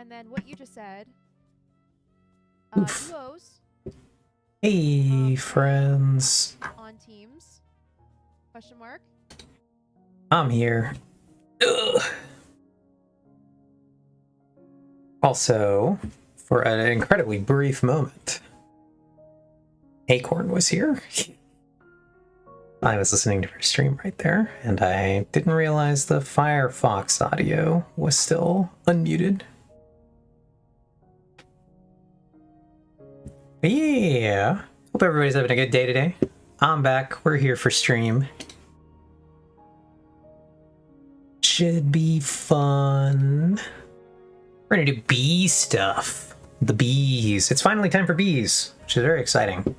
And then what you just said, Oof. duos Hey, friends. on teams? Question mark. I'm here. Ugh. Also, for an incredibly brief moment, Acorn was here. I was listening to her stream right there, and I didn't realize the Firefox audio was still unmuted. But yeah, hope everybody's having a good day today. I'm back. We're here for stream. Should be fun. We're gonna do bee stuff. The bees. It's finally time for bees, which is very exciting.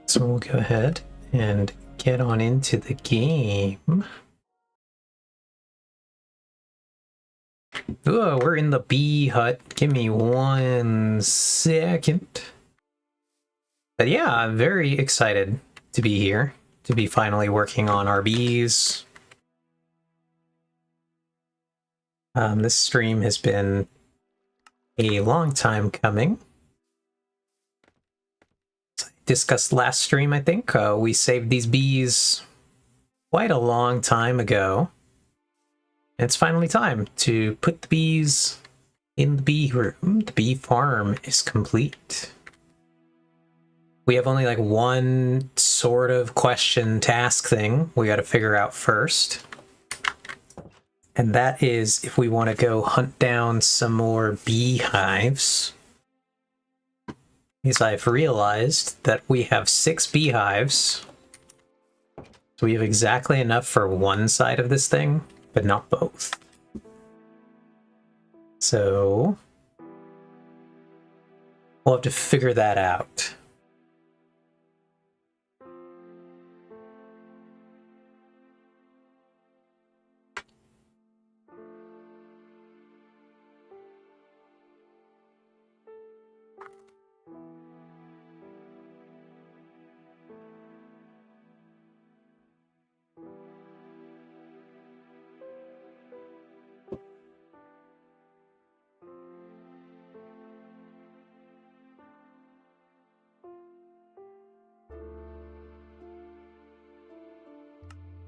So we'll go ahead and get on into the game. Oh, we're in the bee hut. Give me 1 second. But yeah, I'm very excited to be here, to be finally working on our bees. This stream has been a long time coming. As I discussed last stream, I think, we saved these bees quite a long time ago. It's finally time to put the bees in the bee room. The bee farm is complete. We have only like one sort of question task thing we got to figure out first. And that is if we want to go hunt down some more beehives. Because I've realized that we have 6 beehives. So we have exactly enough for one side of this thing, but not both. So we'll have to figure that out.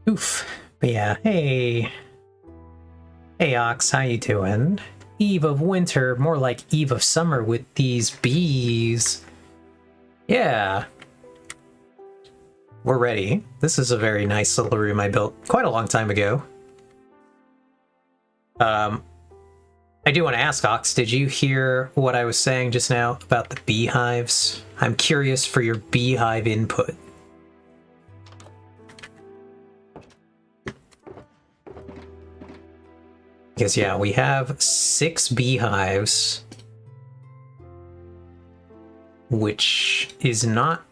Oof. But yeah, hey. Hey Ox, how you doing? Eve of winter, more like eve of summer with these bees. Yeah. We're ready. This is a very nice little room I built quite a long time ago. I do want to ask, Ox, did you hear what I was saying just now about the beehives? I'm curious for your beehive input. Because yeah, we have 6 beehives, which is not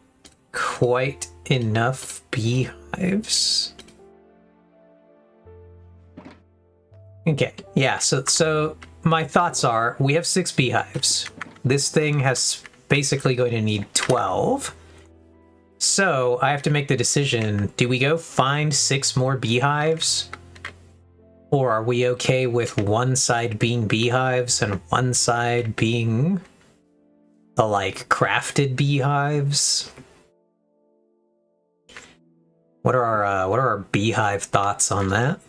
quite enough beehives. Okay, yeah, so my thoughts are, we have 6 beehives. This thing has basically going to need 12. So I have to make the decision, do we go find 6 more beehives? Or are we okay with one side being beehives and one side being the, like, crafted beehives? What are our beehive thoughts on that?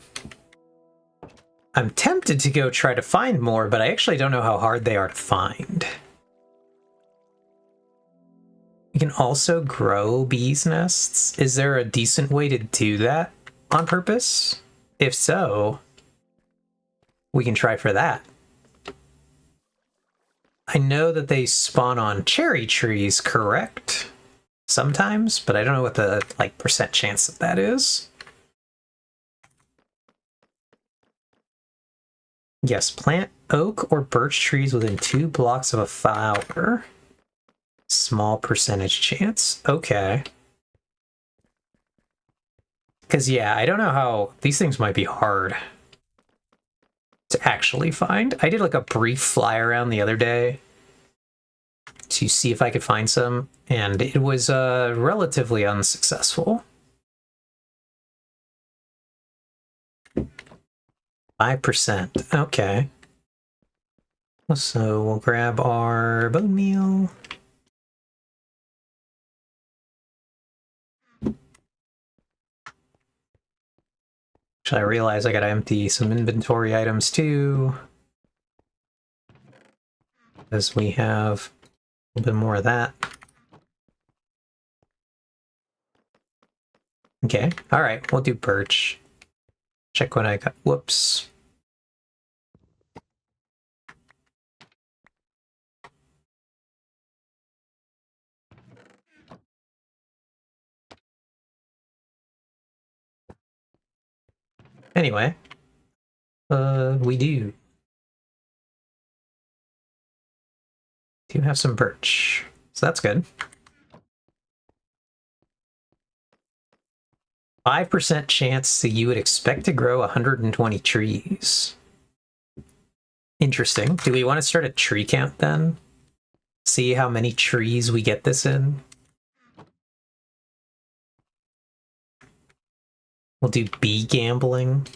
I'm tempted to go try to find more, but I actually don't know how hard they are to find. You can also grow bees' nests. Is there a decent way to do that on purpose? If so, we can try for that. I know that they spawn on cherry trees, correct? Sometimes, but I don't know what the, like, percent chance that that is. Yes, plant oak or birch trees within 2 blocks of a flower. Small percentage chance. Okay. Because, yeah, I don't know how... These things might be hard to actually find. I did, like, a brief fly around the other day to see if I could find some, and it was relatively unsuccessful. 5%. Okay. So we'll grab our bone meal. Actually, I realize I gotta empty some inventory items too, because we have a little bit more of that. Okay, alright, we'll do birch. Check what I got. Whoops. Anyway, we do have some birch, so that's good. 5% chance that you would expect to grow 120 trees. Interesting. Do we want to start a tree count then? See how many trees we get this in? We'll do bee gambling.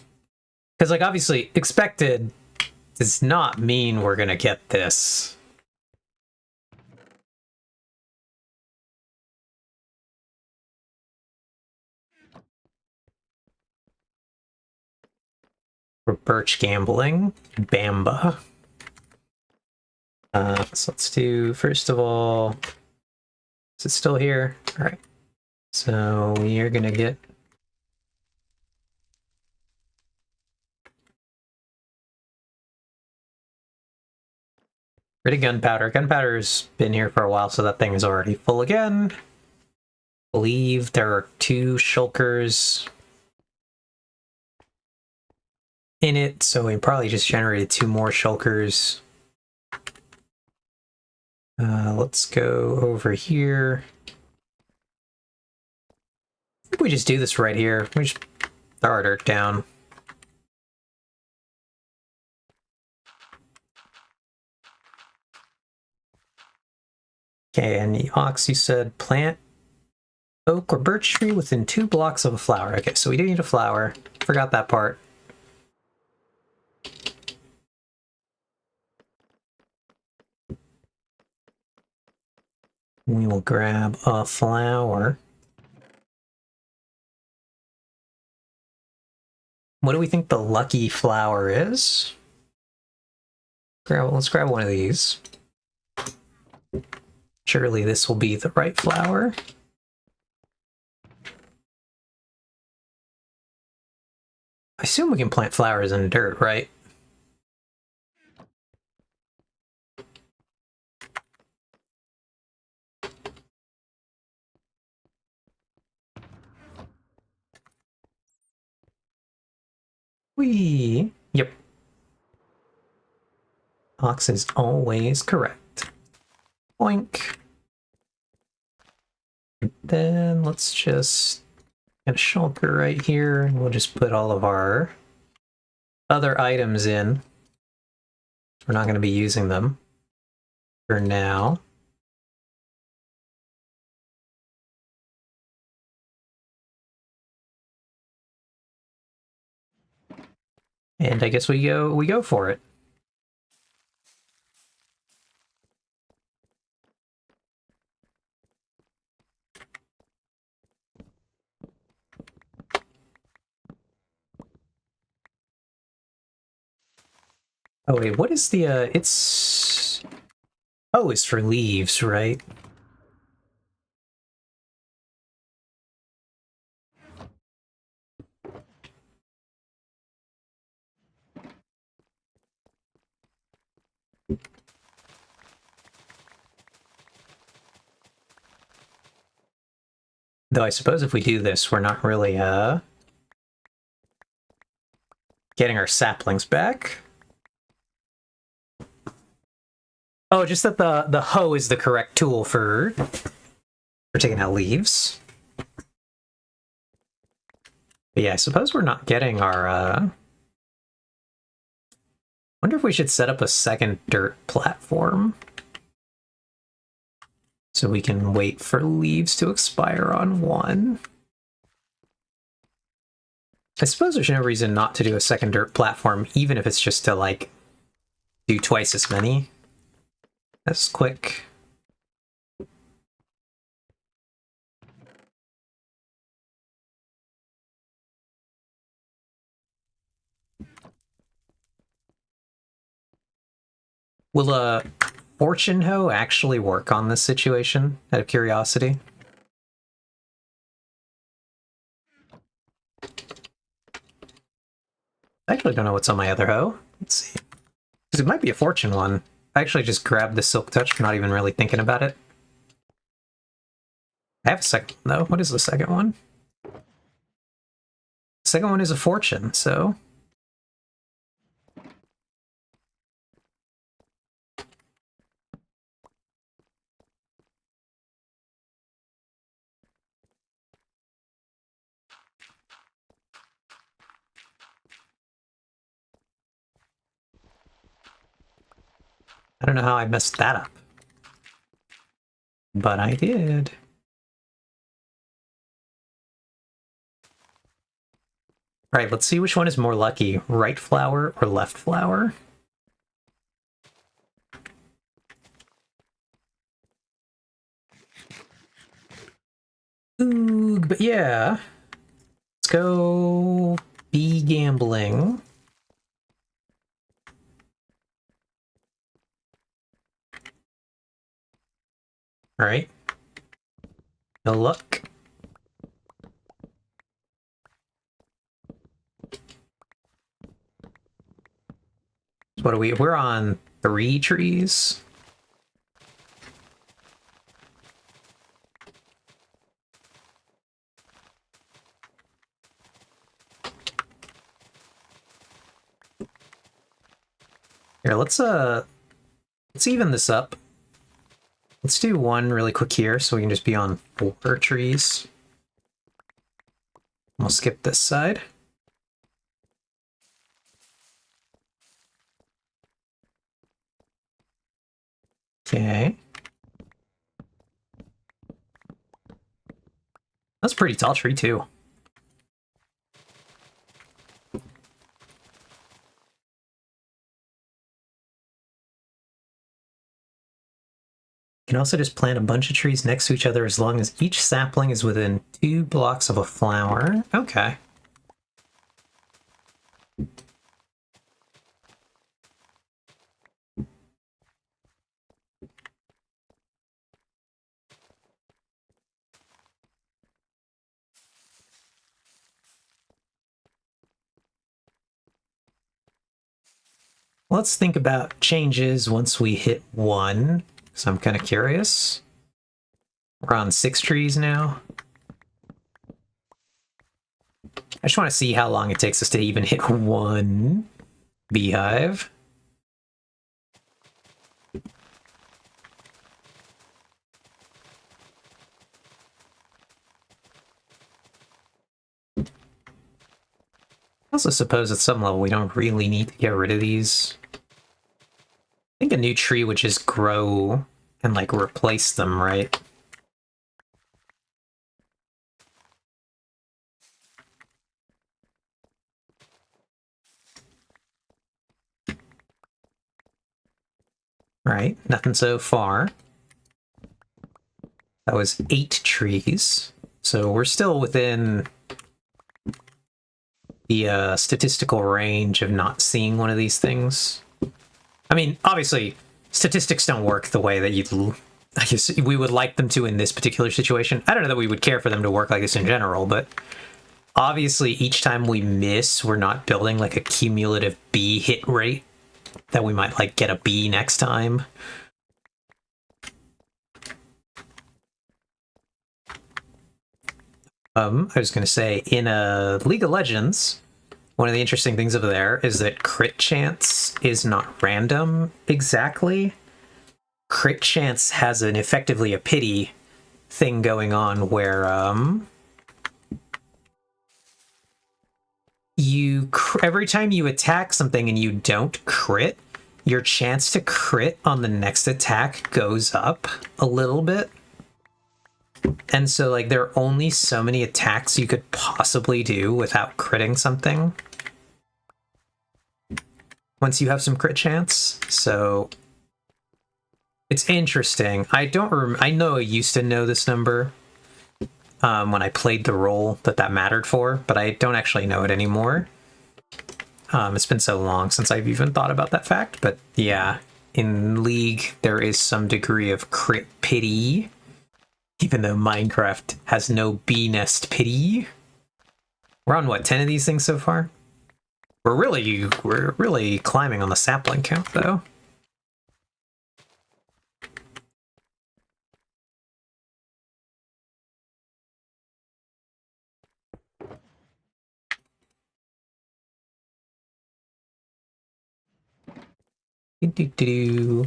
Because, like, obviously, expected does not mean we're gonna get this. We're birch gambling. Bamba. So let's do, first of all, is it still here? All right. So we are gonna get rid of gunpowder. Gunpowder's been here for a while, so that thing is already full again. I believe there are 2 shulkers in it, so we probably just generated 2 more shulkers. Let's go over here. I think we just do this right here. We just throw our dirt down. Okay, and the ox, you said plant oak or birch tree within 2 blocks of a flower. Okay, so we do need a flower. Forgot that part. We will grab a flower. What do we think the lucky flower is? Let's grab one of these. Surely this will be the right flower. I assume we can plant flowers in dirt, right? Yep. Ox is always correct. Boink. Then let's just get a shulker right here, and we'll just put all of our other items in. We're not going to be using them for now. And I guess we go for it. Oh wait, what is the it's it's for leaves, right? Though I suppose if we do this, we're not really getting our saplings back. Oh, just that the hoe is the correct tool for taking out leaves. But yeah, I suppose we're not getting our wonder if we should set up a second dirt platform so we can wait for leaves to expire on one. I suppose there's no reason not to do a second dirt platform, even if it's just to, like, do twice as many. That's quick. Will a fortune hoe actually work on this situation, out of curiosity? I actually don't know what's on my other hoe. Let's see. Because it might be a fortune one. I actually just grabbed the silk touch, not even really thinking about it. I have a second one, though. What is the second one? The second one is a fortune, so... I don't know how I messed that up. But I did. Alright, let's see which one is more lucky. Right flower or left flower? Ooh, but yeah. Let's go bee gambling. Alright. No luck. What are we? We're on 3 trees. Here, let's even this up. Let's do one really quick here so we can just be on 4 trees. We'll skip this side. Okay. That's a pretty tall tree, too. You can also just plant a bunch of trees next to each other as long as each sapling is within 2 blocks of a flower. Okay. Let's think about changes once we hit 1. So I'm kind of curious. We're on 6 trees now. I just want to see how long it takes us to even hit 1 beehive. I also suppose at some level we don't really need to get rid of these. I think a new tree would just grow and, like, replace them, right? Right, nothing so far. That was 8 trees. So we're still within the statistical range of not seeing one of these things. I mean, obviously, statistics don't work the way that I guess we would like them to in this particular situation. I don't know that we would care for them to work like this in general, but obviously each time we miss, we're not building like a cumulative bee hit rate that we might like get a bee next time. I was going to say, in League of Legends, one of the interesting things over there is that crit chance is not random exactly. Crit chance has effectively a pity thing going on where every time you attack something and you don't crit, your chance to crit on the next attack goes up a little bit. And so, like, there are only so many attacks you could possibly do without critting something once you have some crit chance. So it's interesting. I don't I know I used to know this number when I played the role that mattered for, but I don't actually know it anymore. It's been so long since I've even thought about that fact, but yeah, in League, there is some degree of crit pity, even though Minecraft has no bee nest pity. We're on, what, 10 of these things so far? We're really climbing on the sapling count, though. Do-do-do.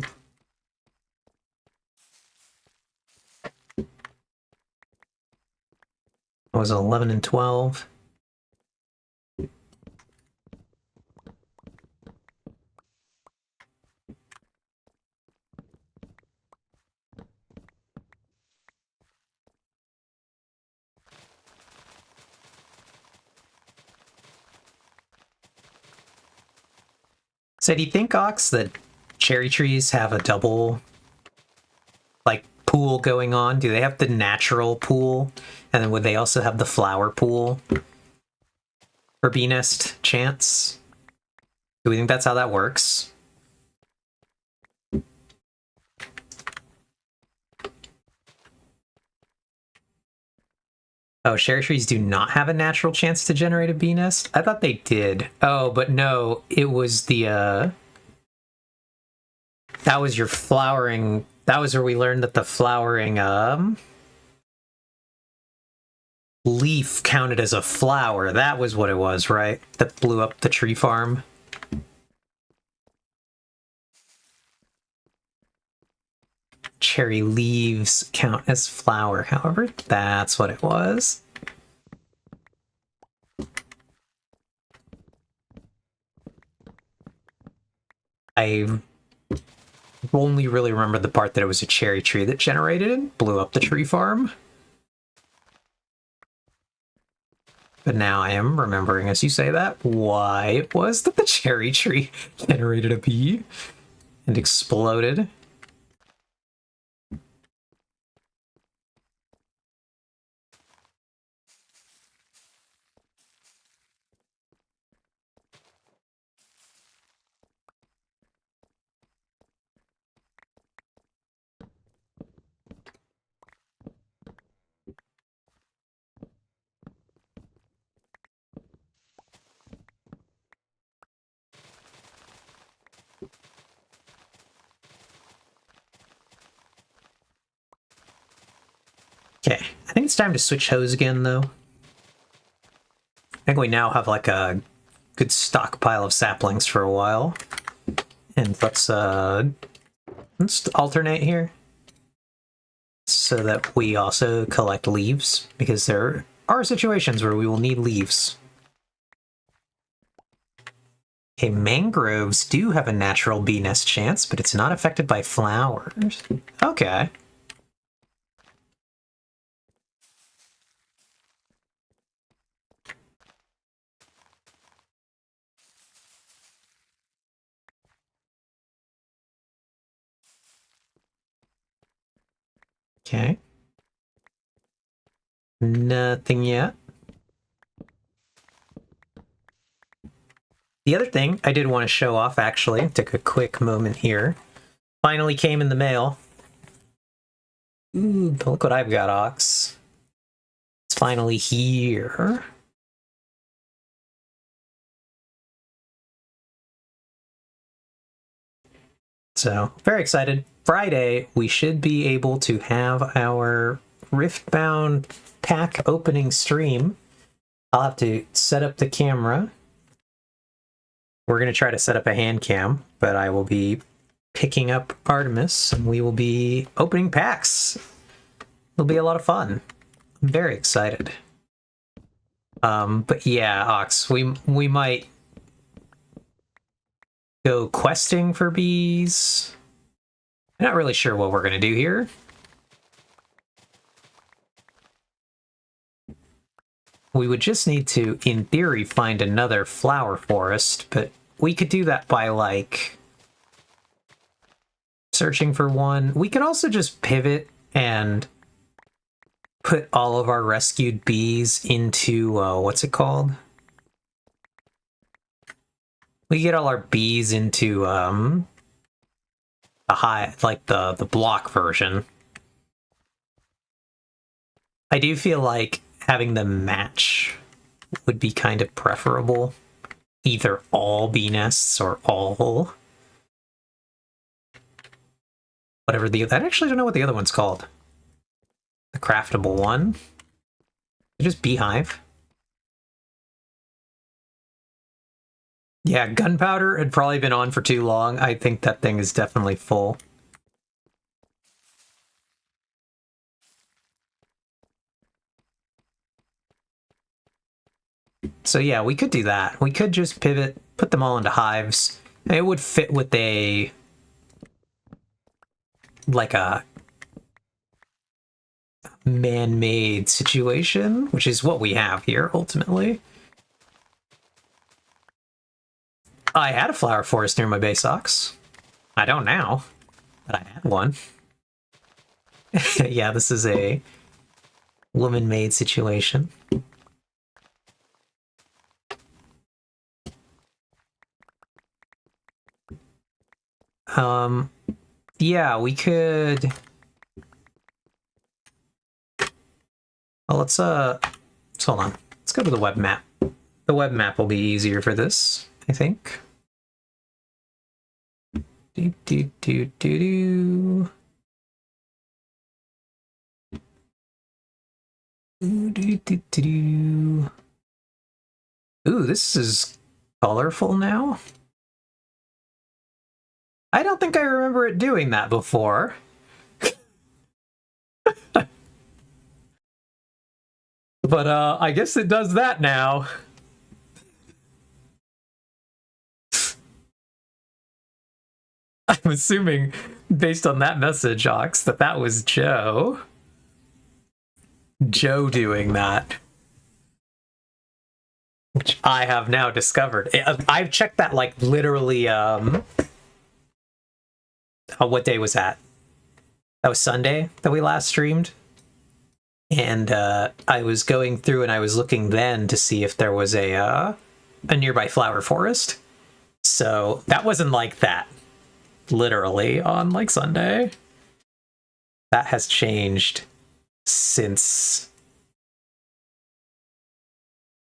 It was 11 and 12. So do you think, Ox, that cherry trees have a double, like, pool going on? Do they have the natural pool? And then would they also have the flower pool for bee nest chance? Do we think that's how that works? Oh, cherry trees do not have a natural chance to generate a bee nest? I thought they did. Oh, but no, it was the, that was your flowering... That was where we learned that the flowering, leaf counted as a flower. That was what it was, right? That blew up the tree farm. Cherry leaves count as flower, however. That's what it was. I only really remember the part that it was a cherry tree that generated it, blew up the tree farm. But now I am remembering, as you say that, why it was that the cherry tree generated a bee and exploded. Okay, I think it's time to switch hose again, though. I think we now have, like, a good stockpile of saplings for a while. And let's alternate here, so that we also collect leaves, because there are situations where we will need leaves. Okay, mangroves do have a natural bee nest chance, but it's not affected by flowers. Okay. Okay. Nothing yet. The other thing I did want to show off, actually, took a quick moment here, finally came in the mail. Ooh, look what I've got, Ox. It's finally here. So, very excited. Friday, we should be able to have our Riftbound pack opening stream. I'll have to set up the camera. We're going to try to set up a hand cam, but I will be picking up Artemis, and we will be opening packs. It'll be a lot of fun. I'm very excited. But yeah, Ox, we might go questing for bees. I'm not really sure what we're going to do here. we would just need to, in theory, find another flower forest, but we could do that by, like, searching for one. We could also just pivot and put all of our rescued bees into, what's it called? We get all our bees into, the block version. I do feel like having them match would be kind of preferable. Either all bee nests or all... whatever the... I actually don't know what the other one's called. The craftable one. Just beehive. Yeah, gunpowder had probably been on for too long. I think that thing is definitely full. So yeah, we could do that. We could just pivot, put them all into hives. It would fit with a... like a man-made situation, which is what we have here, ultimately. I had a flower forest near my base socks. I don't now, but I had one. Yeah, this is a woman-made situation. Yeah, we could... well, let's hold on. Let's go to the web map. The web map will be easier for this, I think. Do, do, do, do, do. Do, do, do, do, do. Ooh, this is colorful now. I don't think I remember it doing that before. But I guess it does that now. I'm assuming, based on that message, Ox, that that was Joe. Joe doing that. Which I have now discovered. I've checked that, like, literally, what day was that? That was Sunday that we last streamed. And I was going through and I was looking then to see if there was a nearby flower forest. So that wasn't like that, literally, on, like, Sunday. That has changed since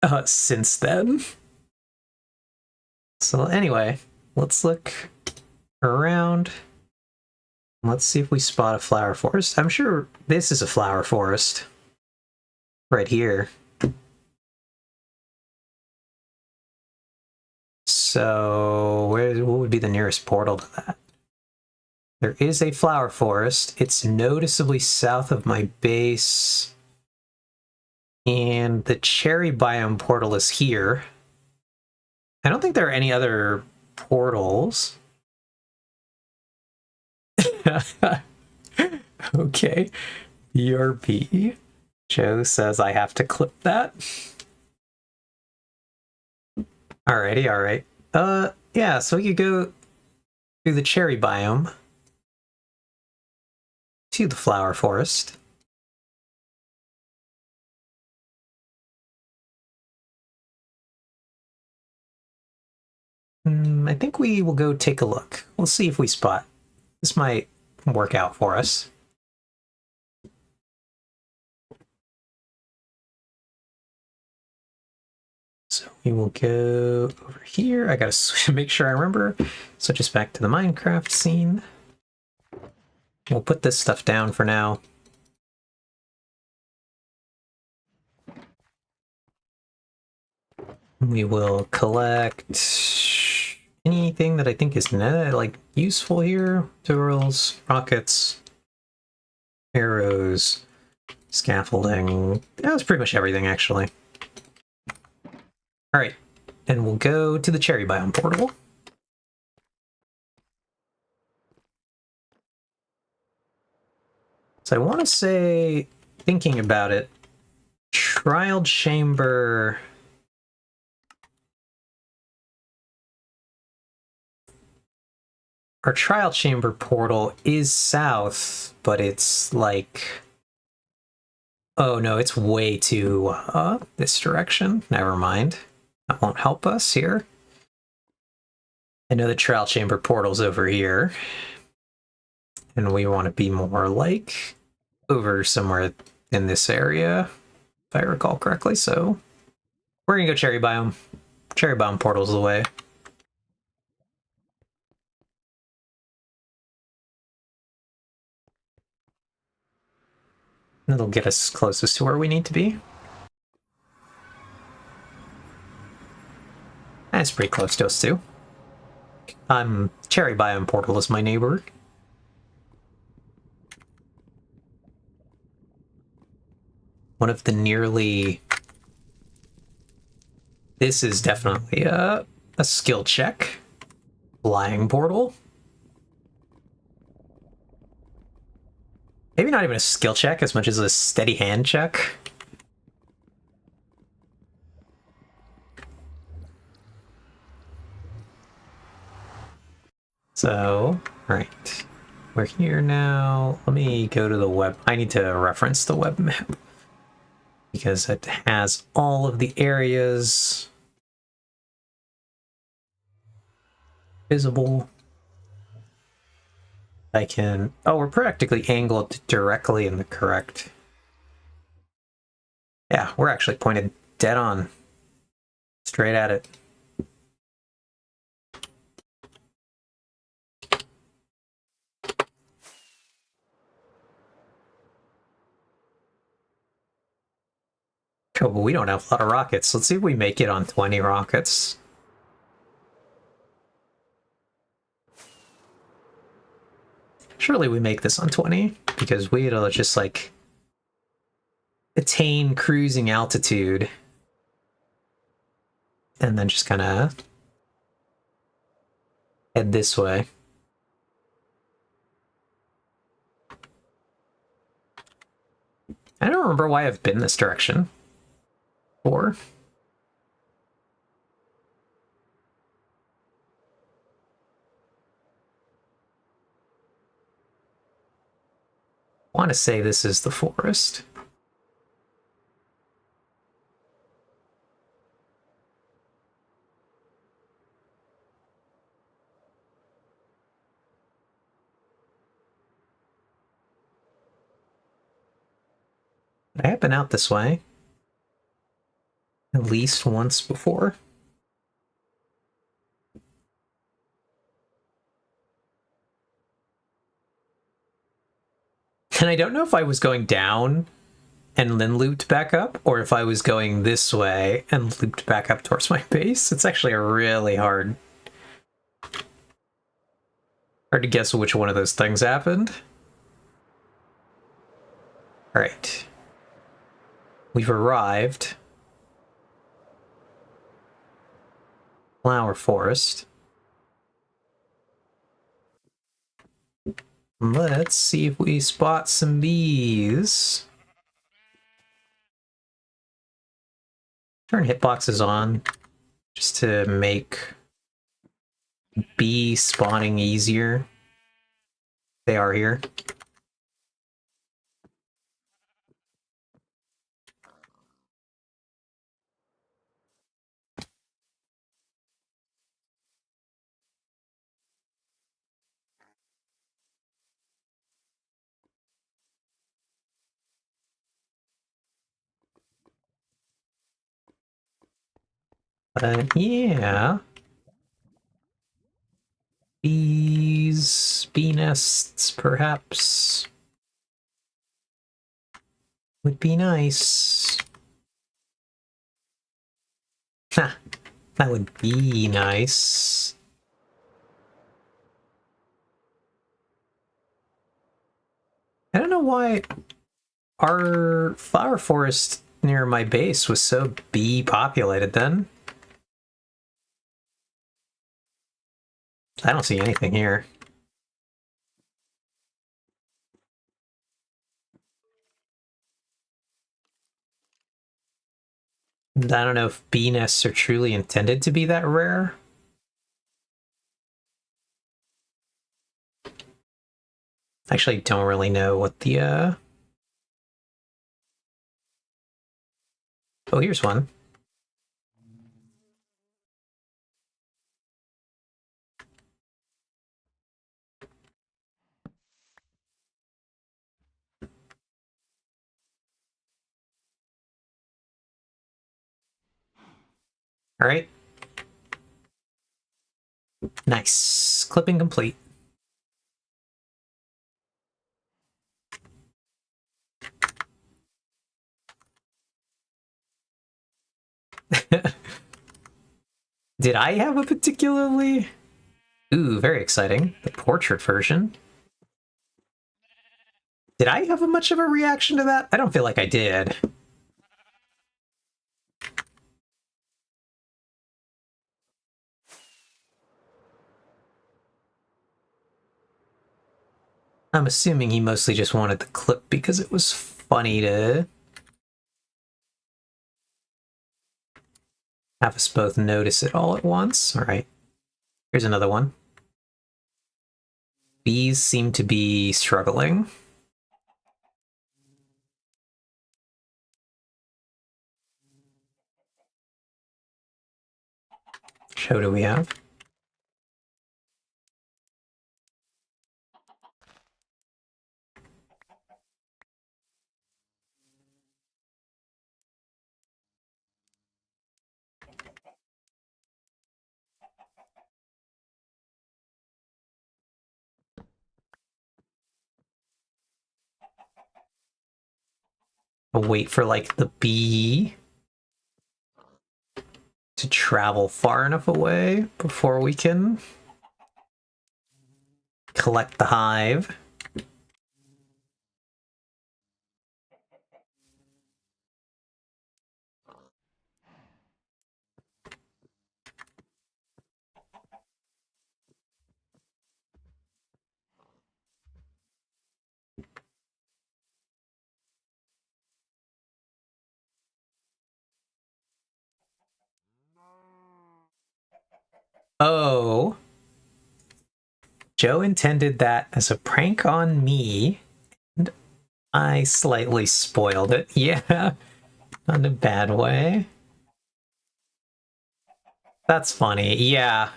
then. So anyway, let's look around. Let's see if we spot a flower forest. I'm sure this is a flower forest. Right here. So what would be the nearest portal to that? There is a flower forest. It's noticeably south of my base. And the cherry biome portal is here. I don't think there are any other portals. Okay. BRB. Joe says I have to clip that. Alrighty, alright. Yeah, so we could go through the cherry biome to the flower forest. I think we will go take a look. We'll see if we spot. This might work out for us. So we will go over here. I gotta make sure I remember. Switch us back to the Minecraft scene. We'll put this stuff down for now. We will collect anything that I think is like useful here. Tutorials, rockets, arrows, scaffolding. That's pretty much everything, actually. All right, and we'll go to the cherry biome portal. So I want to say, thinking about it, trial chamber. Our trial chamber portal is south, but it's like... Oh no, it's way too this direction. Never mind. That won't help us here. I know the trial chamber portal's over here. And we want to be more like over somewhere in this area, if I recall correctly. So we're gonna go cherry biome. Cherry biome portal's the way. It'll get us closest to where we need to be. That's pretty close to us too. Cherry biome portal is my neighbor. One of the nearly... This is definitely a skill check. Flying portal. Maybe not even a skill check as much as a steady hand check. So, right. We're here now. Let me go to the web. I need to reference the web map because it has all of the areas visible. I can... Oh, we're practically angled directly in the correct... Yeah, we're actually pointed dead on. Straight at it. Cool, but we don't have a lot of rockets. Let's see if we make it on 20 rockets. Surely we make this on 20, because we'll just, like, attain cruising altitude. And then just kind of head this way. I don't remember why I've been this direction before. I want to say this is the forest. I have been out this way at least once before. And I don't know if I was going down and then looped back up, or if I was going this way and looped back up towards my base. It's actually a really hard to guess which one of those things happened. All right. We've arrived. Flower forest. Let's see if we spot some bees. Turn hitboxes on just to make bee spawning easier. They are here. Yeah. Bees, bee nests, perhaps, would be nice. Ha, that would be nice. I don't know why our flower forest near my base was so bee populated then. I don't see anything here. I don't know if bee nests are truly intended to be that rare. Actually, don't really know what the, Oh, here's one. All right. Nice. Clipping complete. Did I have a particularly... Ooh, very exciting. The portrait version. Did I have much of a reaction to that? I don't feel like I did. I'm assuming he mostly just wanted the clip because it was funny to have us both notice it all at once. All right. Here's another one. Bees seem to be struggling. Show do we have? I'll wait for like the bee to travel far enough away before we can collect the hive. Oh, Joe intended that as a prank on me, and I slightly spoiled it. Yeah, not in a bad way. That's funny. Yeah.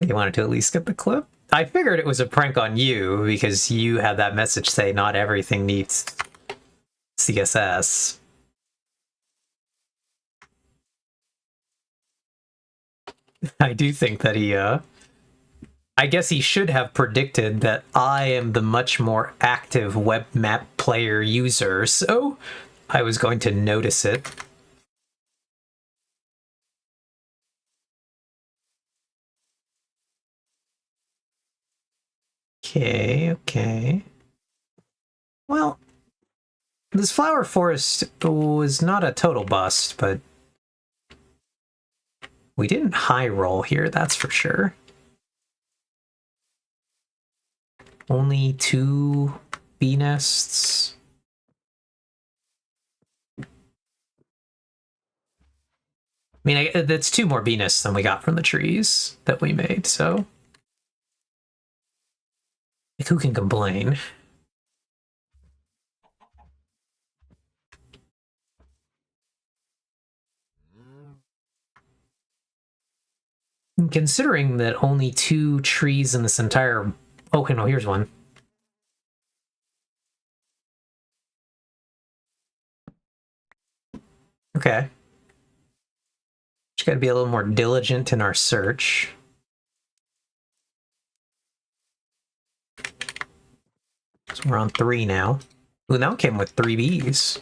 You wanted to at least get the clip? I figured it was a prank on you because you had that message say not everything needs CSS. I do think that he, I guess he should have predicted that I am the much more active web map player user, so I was going to notice it. Okay, okay. Well, this flower forest was not a total bust, but we didn't high roll here, that's for sure. Only 2 bee nests. I mean, that's 2 more bee nests than we got from the trees that we made, so... Like, who can complain? Considering that only 2 trees in this entire... Okay, no, here's one. Okay. Just gotta be a little more diligent in our search. So we're on 3 now. Ooh, that one came with 3 bees.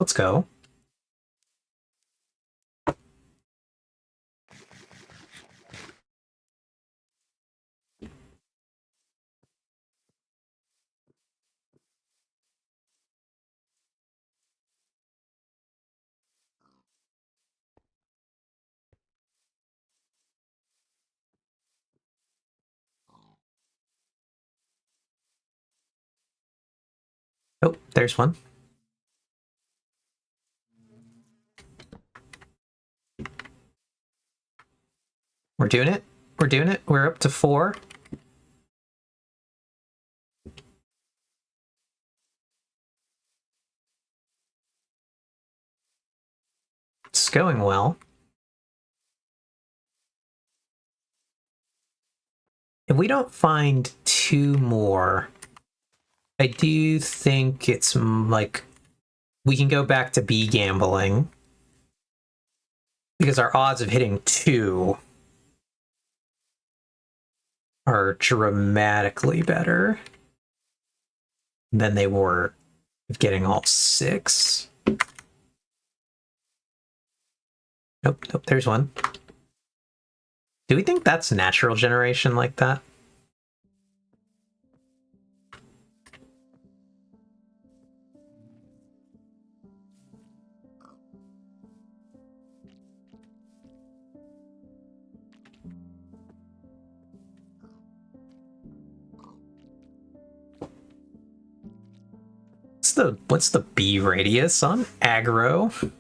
Let's go. Oh, there's one. We're doing it. We're doing it. We're up to 4. It's going well. If we don't find 2 more, I do think it's like we can go back to bee gambling because our odds of hitting 2 are dramatically better than they were of getting all 6. Nope, nope, there's one. Do we think that's natural generation like that? What's the bee radius on aggro?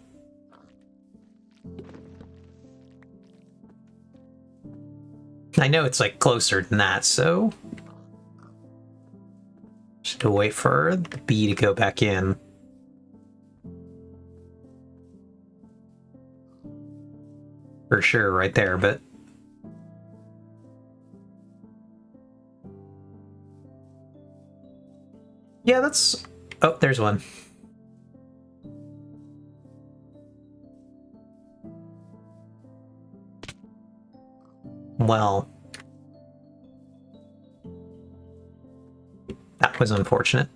I know it's like closer than that, so just to wait for the bee to go back in. For sure, right there, but yeah, that's... Oh, there's one. Well, that was unfortunate.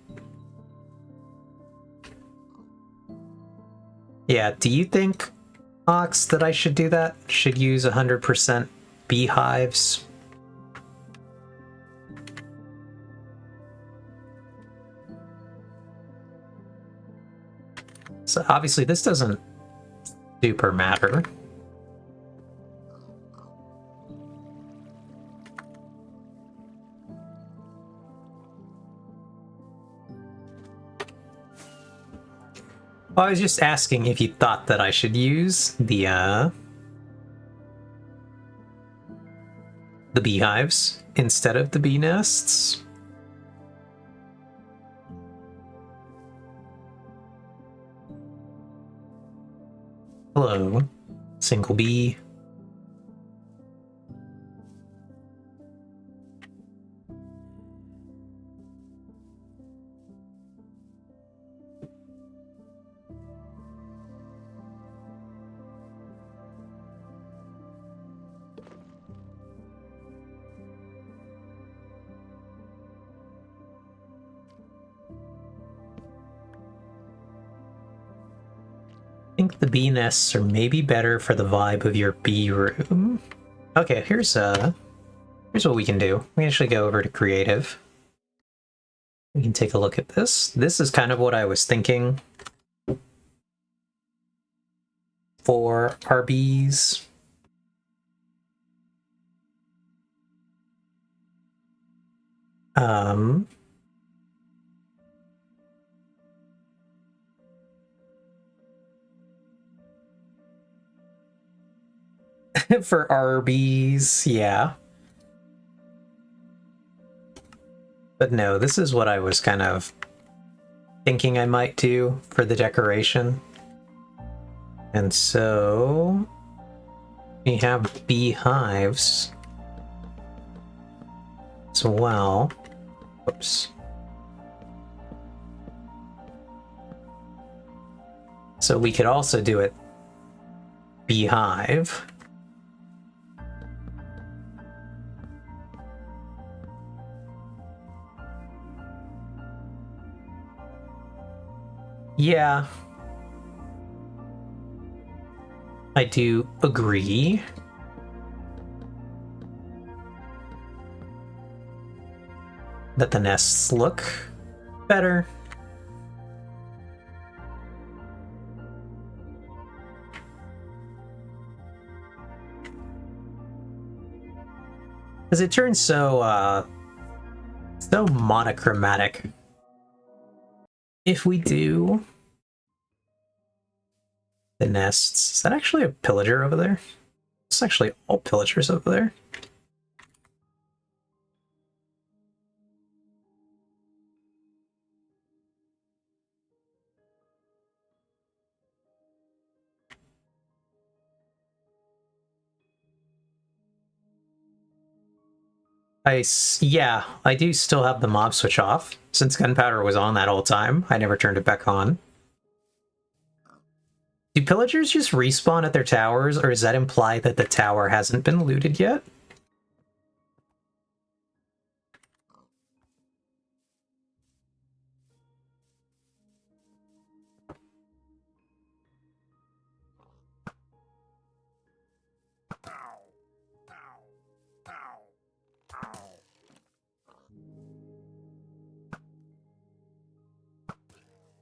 Yeah, do you think, Ox, that I should do that? Should use 100% beehives? So obviously this doesn't super matter. Well, I was just asking if you thought that I should use the beehives instead of the bee nests. Hello, single bee. I think the bee nests are maybe better for the vibe of your bee room. Okay, here's what we can do. We actually go over to creative. We can take a look at this. This is kind of what I was thinking for our bees. For Arby's, yeah. But no, this is what I was kind of thinking I might do for the decoration. And so we have beehives as well. Oops. So we could also do it beehive. Yeah, I do agree. That the nests look better. Because it turns so monochromatic. If we do the nests, is that actually a pillager over there? It's actually all pillagers over there. Yeah, I do still have the mob switch off. Since gunpowder was on that whole time, I never turned it back on. Do pillagers just respawn at their towers, or does that imply that the tower hasn't been looted yet?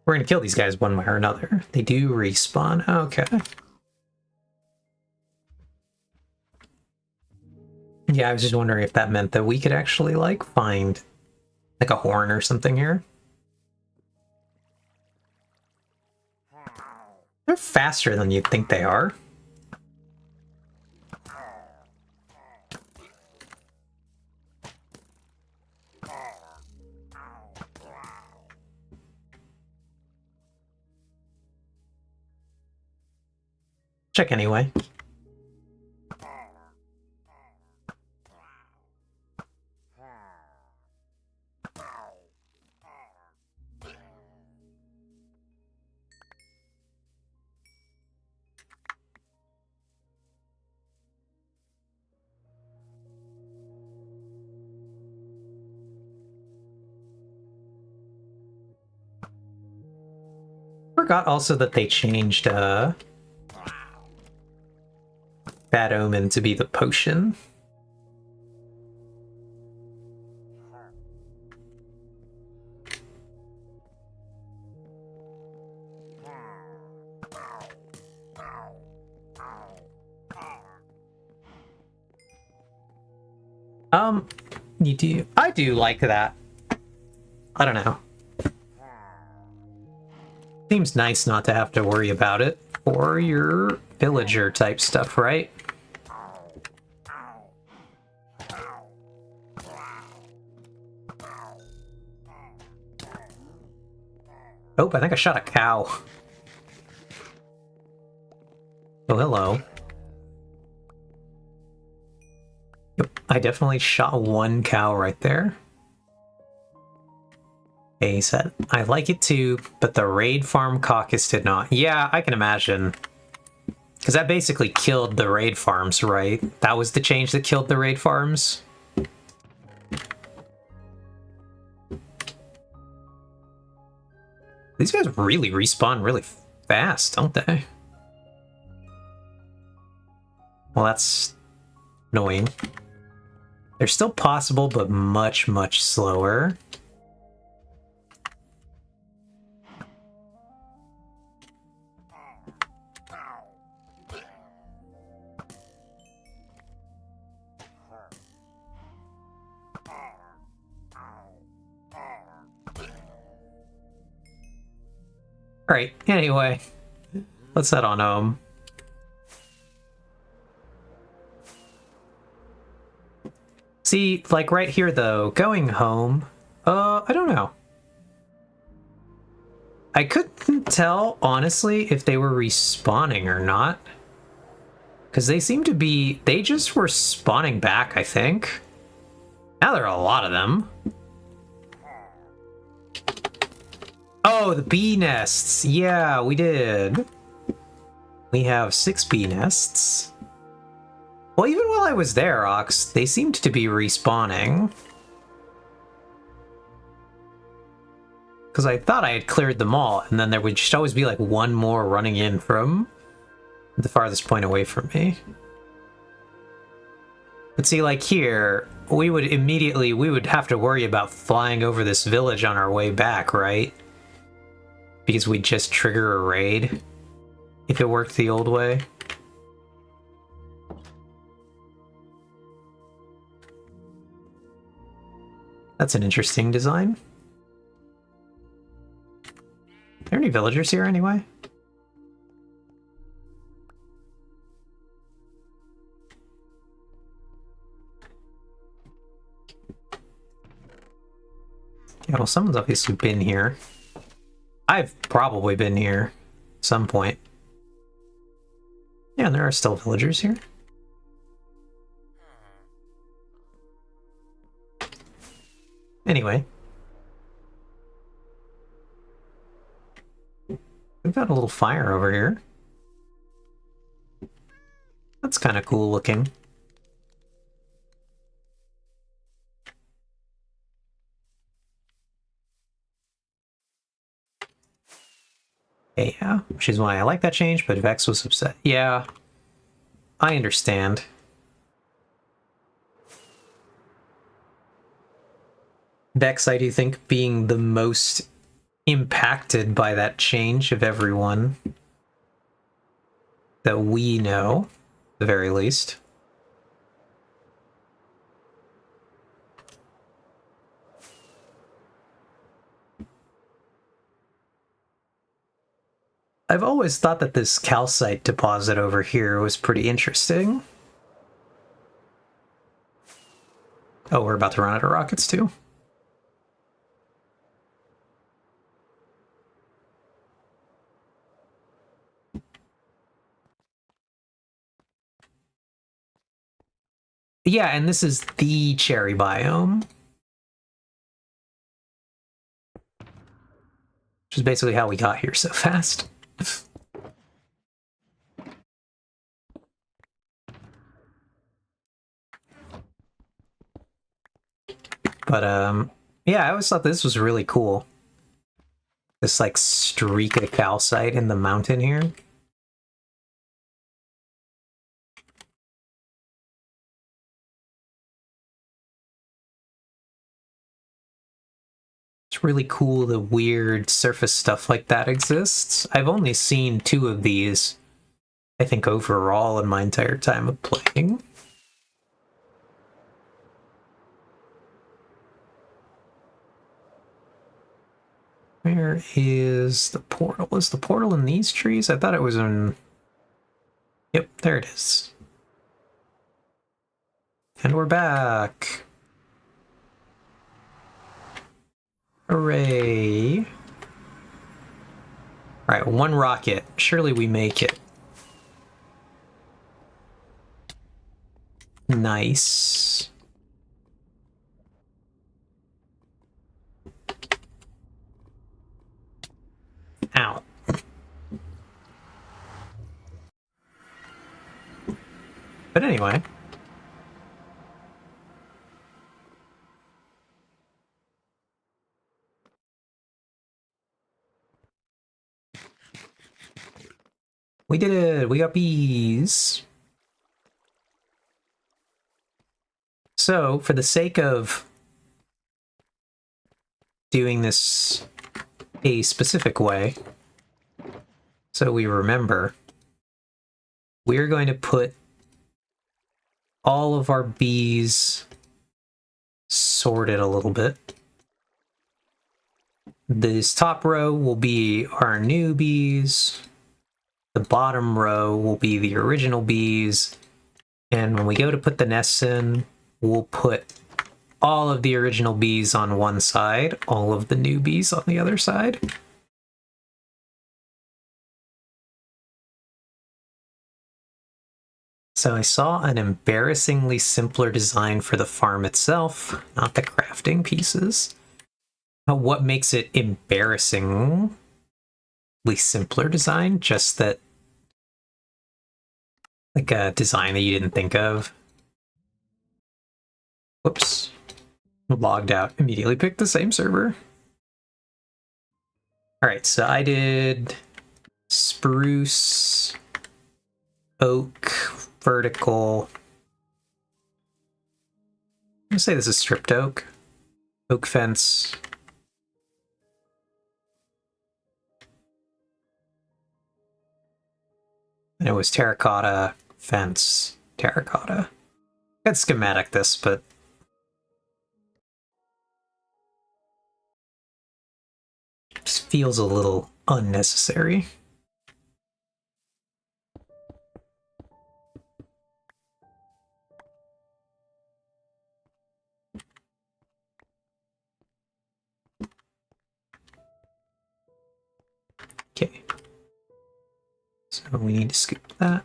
We're gonna kill these guys one way or another. They do respawn. Okay. Yeah, I was just wondering if that meant that we could actually, like, find, like, a horn or something here. They're faster than you'd think they are. Check anyway. Forgot also that they changed Bad Omen to be the potion. You do. I do like that. I don't know. Seems nice not to have to worry about it for your villager type stuff, right? Oh, I think I shot a cow. Oh, hello. Yep, I definitely shot one cow right there. Okay, he said, I like it too, but the raid farm caucus did not. Yeah, I can imagine. Because that basically killed the raid farms, right? That was the change that killed the raid farms? These guys really respawn really fast, don't they? Well, that's annoying. They're still possible, but much, much slower. Alright, anyway. Let's head on home. See, like right here though, going home, I don't know. I couldn't tell, honestly, if they were respawning or not. Because they seem to be, they just were spawning back, I think. Now there are a lot of them. Oh, the bee nests. Yeah, we did. We have 6 bee nests. Well, even while I was there, Ox, they seemed to be respawning. Because I thought I had cleared them all, and then there would just always be like one more running in from the farthest point away from me. But see, like here, we would have to worry about flying over this village on our way back, right? Because we'd just trigger a raid if it worked the old way. That's an interesting design. Are there any villagers here anyway? Yeah, well, someone's obviously been here. I've probably been here at some point. Yeah, and there are still villagers here. Anyway. We've got a little fire over here. That's kind of cool looking. Yeah, which is why I like that change, but Vex was upset. Yeah, I understand. Vex, I do think, being the most impacted by that change of everyone that we know, at the very least. I've always thought that this calcite deposit over here was pretty interesting. Oh, we're about to run out of rockets too. Yeah, and this is the cherry biome. Which is basically how we got here so fast. But, yeah, I always thought this was really cool. This, like, streak of calcite in the mountain here. It's really cool the weird surface stuff like that exists. I've only seen 2 of these, I think, overall in my entire time of playing. Where is the portal? Is the portal in these trees? I thought it was in... Yep, there it is. And we're back. Hooray. Alright, 1 rocket. Surely we make it. Nice. Ow. But anyway. We did it! We got bees! So, for the sake of doing this a specific way, so we remember, we're going to put all of our bees sorted a little bit. This top row will be our new bees. The bottom row will be the original bees. And when we go to put the nests in, we'll put all of the original bees on one side, all of the new bees on the other side. So I saw an embarrassingly simpler design for the farm itself, not the crafting pieces. What makes it embarrassingly simpler design? Just that, like a design that you didn't think of. Whoops. Logged out. Immediately picked the same server. Alright, so I did spruce, oak, vertical. I'm gonna say this is stripped oak. Oak fence. And it was terracotta, fence, terracotta. I could schematic this, but it just feels a little unnecessary. So we need to scoop that.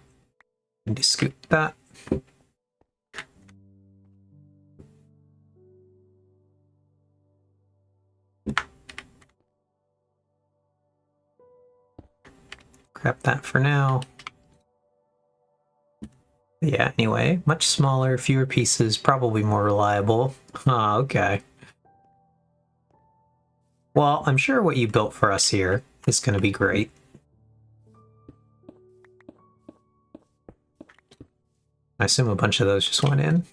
We need to scoop that. Grab that for now. Yeah, anyway, much smaller, fewer pieces, probably more reliable. Ah, okay. Well, I'm sure what you built for us here is going to be great. I assume a bunch of those just went in.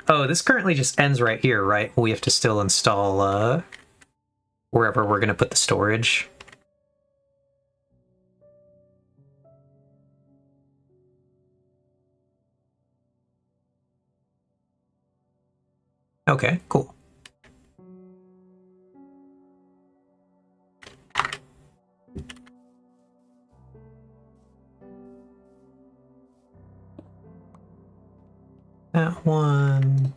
Oh, this currently just ends right here, right? We have to still install wherever we're going to put the storage. Okay, cool. That one.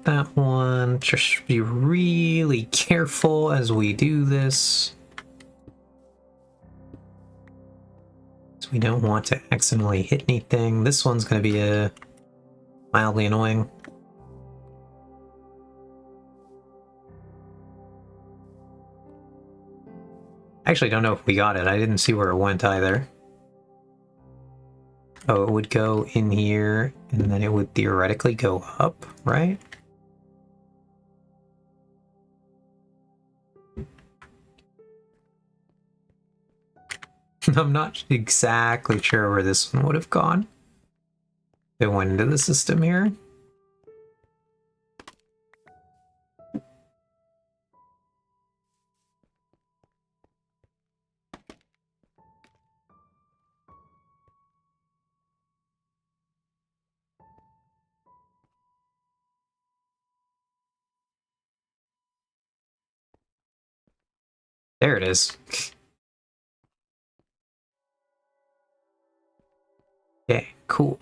That one. Just be really careful as we do this. So we don't want to accidentally hit anything. This one's going to be mildly annoying. I actually don't know if we got it. I didn't see where it went either. Oh, it would go in here, and then it would theoretically go up, right? I'm not exactly sure where this one would have gone. It went into the system here. There it is. Okay, cool.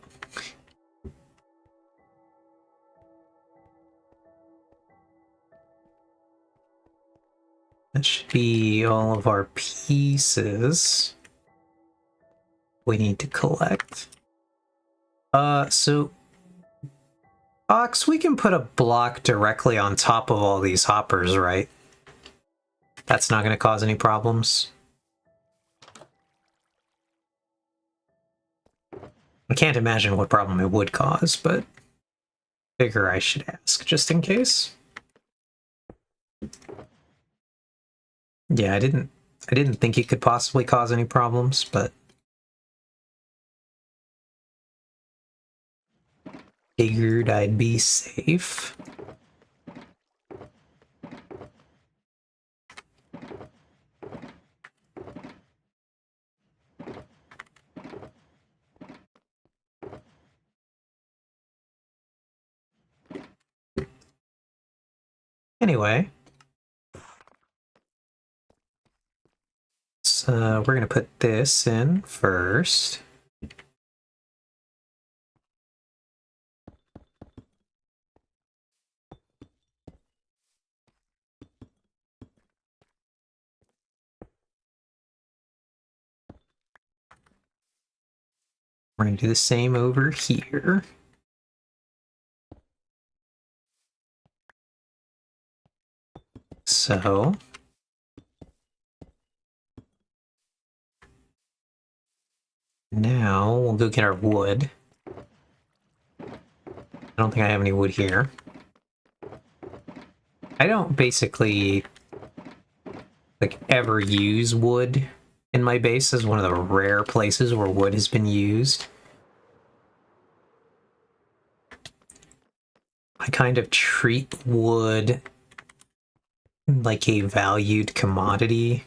That should be all of our pieces we need to collect. So Ox, we can put a block directly on top of all these hoppers, right? That's not going to cause any problems. I can't imagine what problem it would cause, but figure I should ask just in case. Yeah, I didn't think it could possibly cause any problems, but figured I'd be safe. Anyway, so we're gonna put this in first. We're gonna do the same over here. So now we'll go get our wood. I don't think I have any wood here. I don't basically like ever use wood in my base as one of the rare places where wood has been used. I kind of treat wood like a valued commodity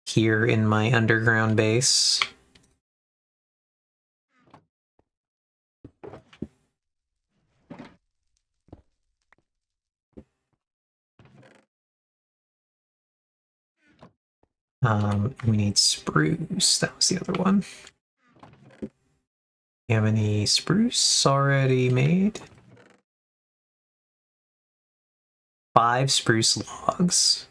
here in my underground base. We need spruce. That was the other one. You have any spruce already made? 5 spruce logs.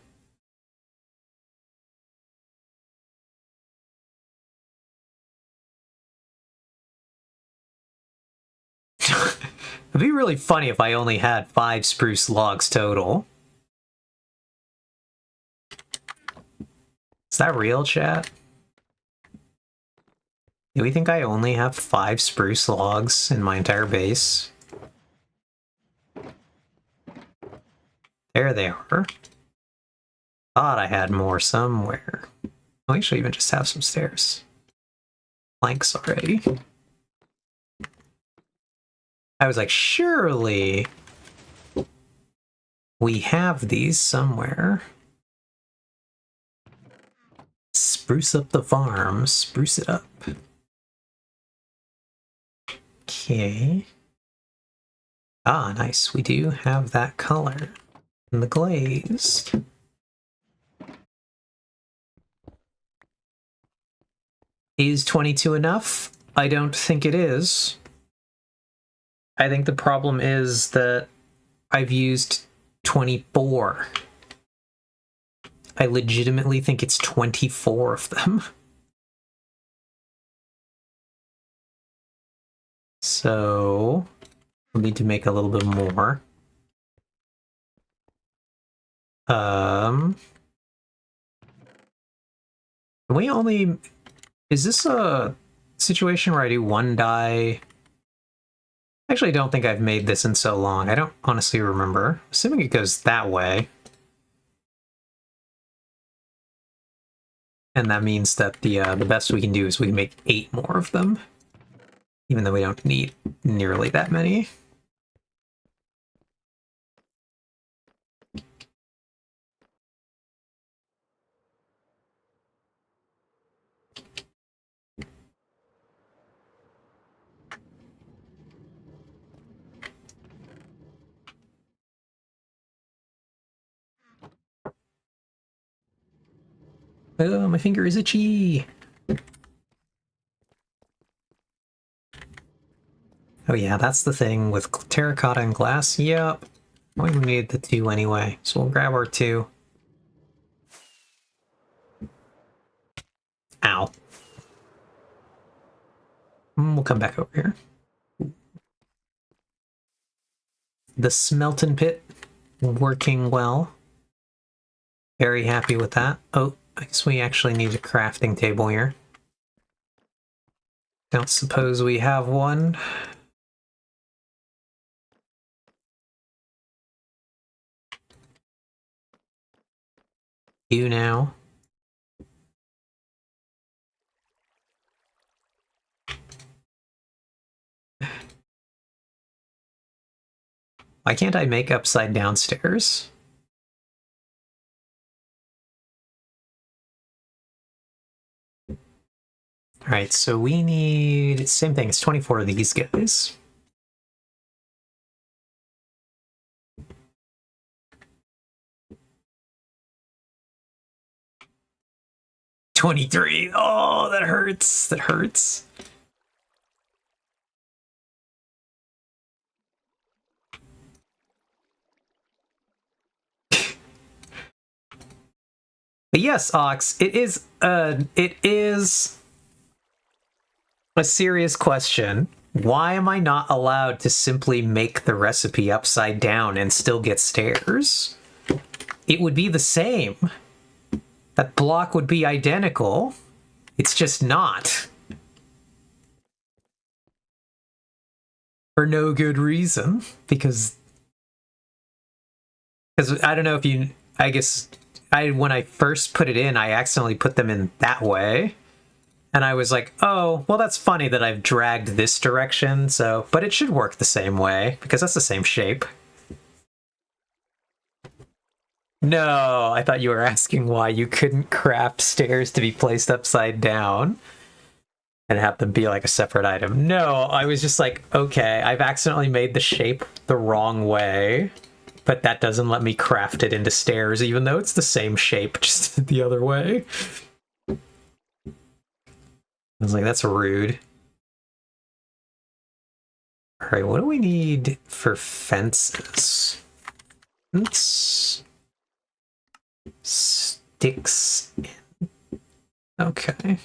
It'd be really funny if I only had 5 spruce logs total. Is that real, chat? Do we think I only have 5 spruce logs in my entire base? There they are. Thought I had more somewhere. Oh, I actually even just have some stairs. Planks already. I was like, surely we have these somewhere. Spruce up the farm. Spruce it up. Okay. Ah, nice. We do have that color. And the glazed. Is 22 enough? I don't think it is. I think the problem is that I've used 24. I legitimately think it's 24 of them. So we'll need to make a little bit more. Can we only... Is this a situation where I do 1 dye? Actually, I don't think I've made this in so long. I don't honestly remember. Assuming it goes that way. And that means that the best we can do is we can make 8 more of them. Even though we don't need nearly that many. Oh, my finger is itchy! Oh yeah, that's the thing with terracotta and glass. Yep. We need the 2 anyway, so we'll grab our 2. Ow. We'll come back over here. The smelting pit working well. Very happy with that. Oh, I guess we actually need a crafting table here. Don't suppose we have one. You now. Why can't I make upside down stairs? Alright, so we need... Same thing, it's 24 of these guys. $23. Oh, that hurts. That hurts. But yes, Ox, it is a serious question. Why am I not allowed to simply make the recipe upside down and still get stairs? It would be the same. That block would be identical. It's just not. For no good reason. Because I don't know if you... I guess when I first put it in, I accidentally put them in that way. And I was like, oh, well, that's funny that I've dragged this direction, so... But it should work the same way, because that's the same shape. No, I thought you were asking why you couldn't craft stairs to be placed upside down and have them be like a separate item. No, I was just like, okay, I've accidentally made the shape the wrong way, but that doesn't let me craft it into stairs, even though it's the same shape, just the other way. I was like, that's rude. Alright, what do we need for fences? Let's... Sticks in. Okay.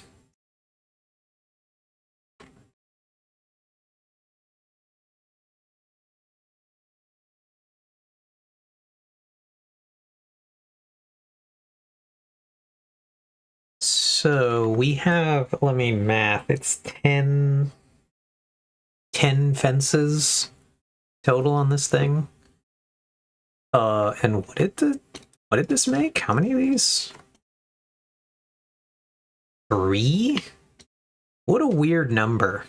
So we have, let me math, it's 10 fences total on this thing. And what did this make? How many of these? 3? What a weird number.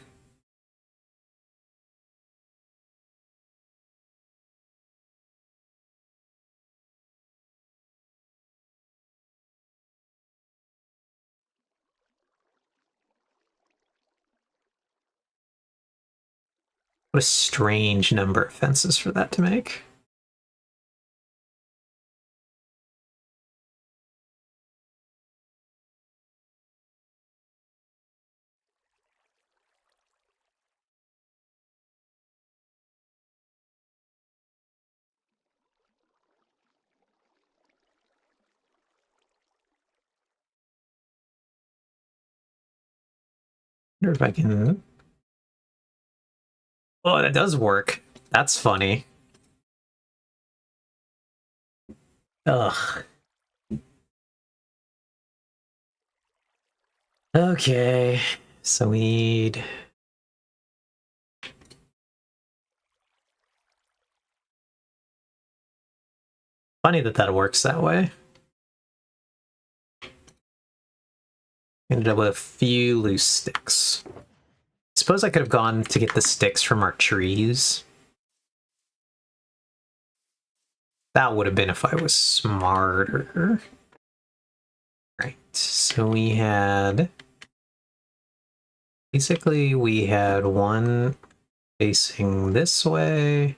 What a strange number of fences for that to make. I wonder if I can... Oh, that does work. That's funny. Ugh. Okay, so we need... Funny that that works that way. Ended up with a few loose sticks. Suppose I could have gone to get the sticks from our trees. That would have been if I was smarter. Right, so we had... Basically, we had one facing this way,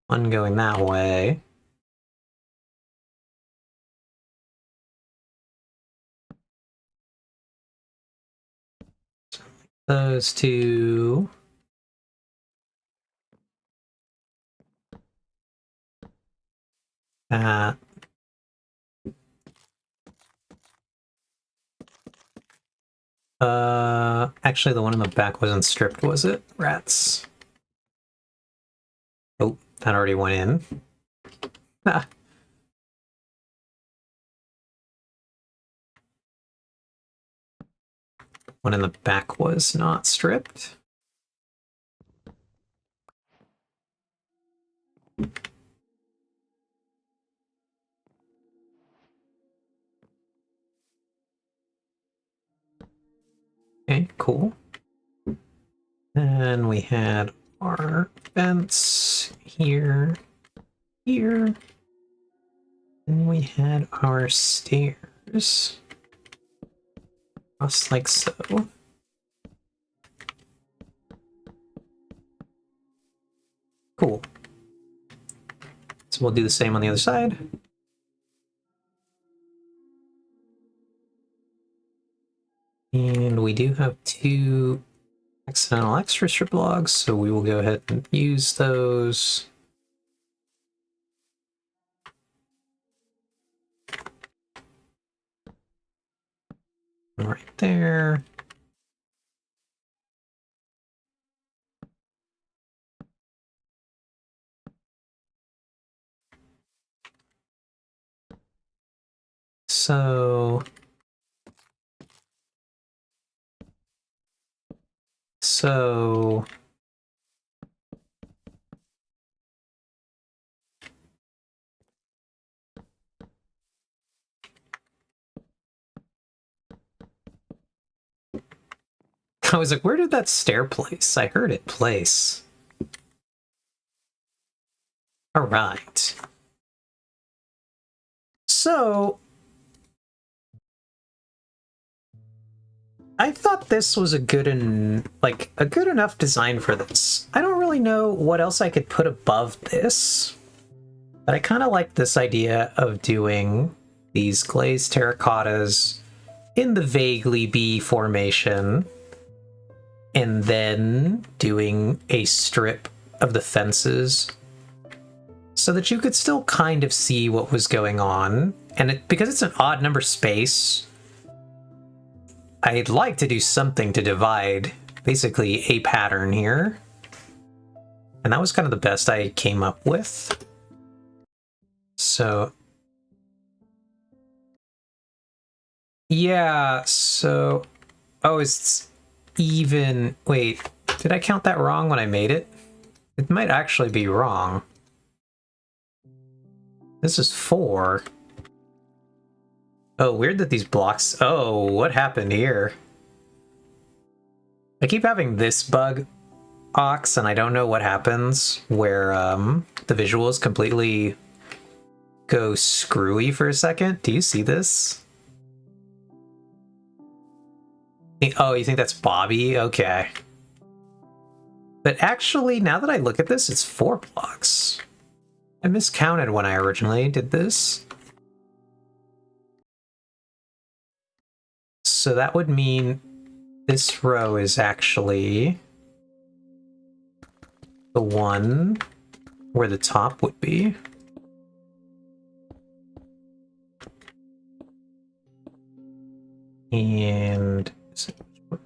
one going that way. Those two. That. Actually the one in the back wasn't stripped, was it? Rats. Oh, that already went in. Ah. One in the back was not stripped. Okay, cool. And we had our fence here, here. And we had our stairs. Just like so. Cool. So we'll do the same on the other side. And we do have 2 accidental extra strip logs, so we will go ahead and use those. Right there. So I was like, where did that stair place? I heard it place. All right. So I thought this was a good enough design for this. I don't really know what else I could put above this, but I kind of like this idea of doing these glazed terracottas in the vaguely bee formation, and then doing a strip of the fences so that you could still kind of see what was going on. And because it's an odd number space, I'd like to do something to divide basically a pattern here. And that was kind of the best I came up with. So yeah, so oh, it's even. Wait, did I count that wrong when I made it? It might actually be wrong. This is 4. Oh, weird that these blocks... Oh, what happened here? I keep having this bug, Ox, and I don't know what happens where the visuals completely go screwy for a second. Do you see this? Oh, you think that's Bobby? Okay. But actually, now that I look at this, it's 4 blocks. I miscounted when I originally did this. So that would mean this row is actually the one where the top would be. And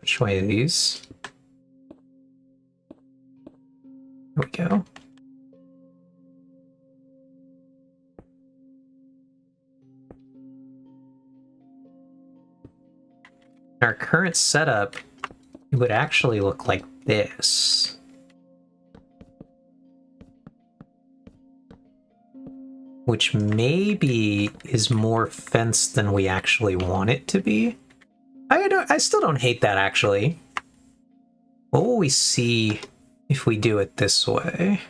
which way are these? There we go. Our current setup, it would actually look like this. Which maybe is more fenced than we actually want it to be. I still don't hate that, actually. What will we see if we do it this way?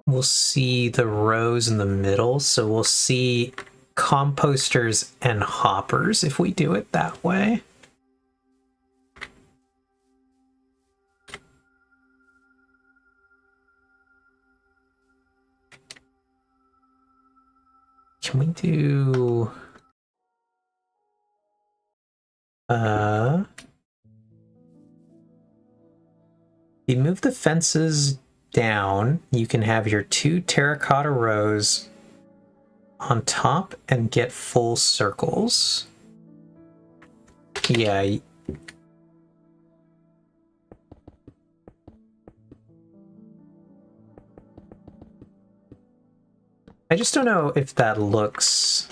We'll see the rows in the middle, so we'll see composters and hoppers if we do it that way. Can we do... you move the fences down, you can have your 2 terracotta rows on top and get full circles. Yeah. I just don't know if that looks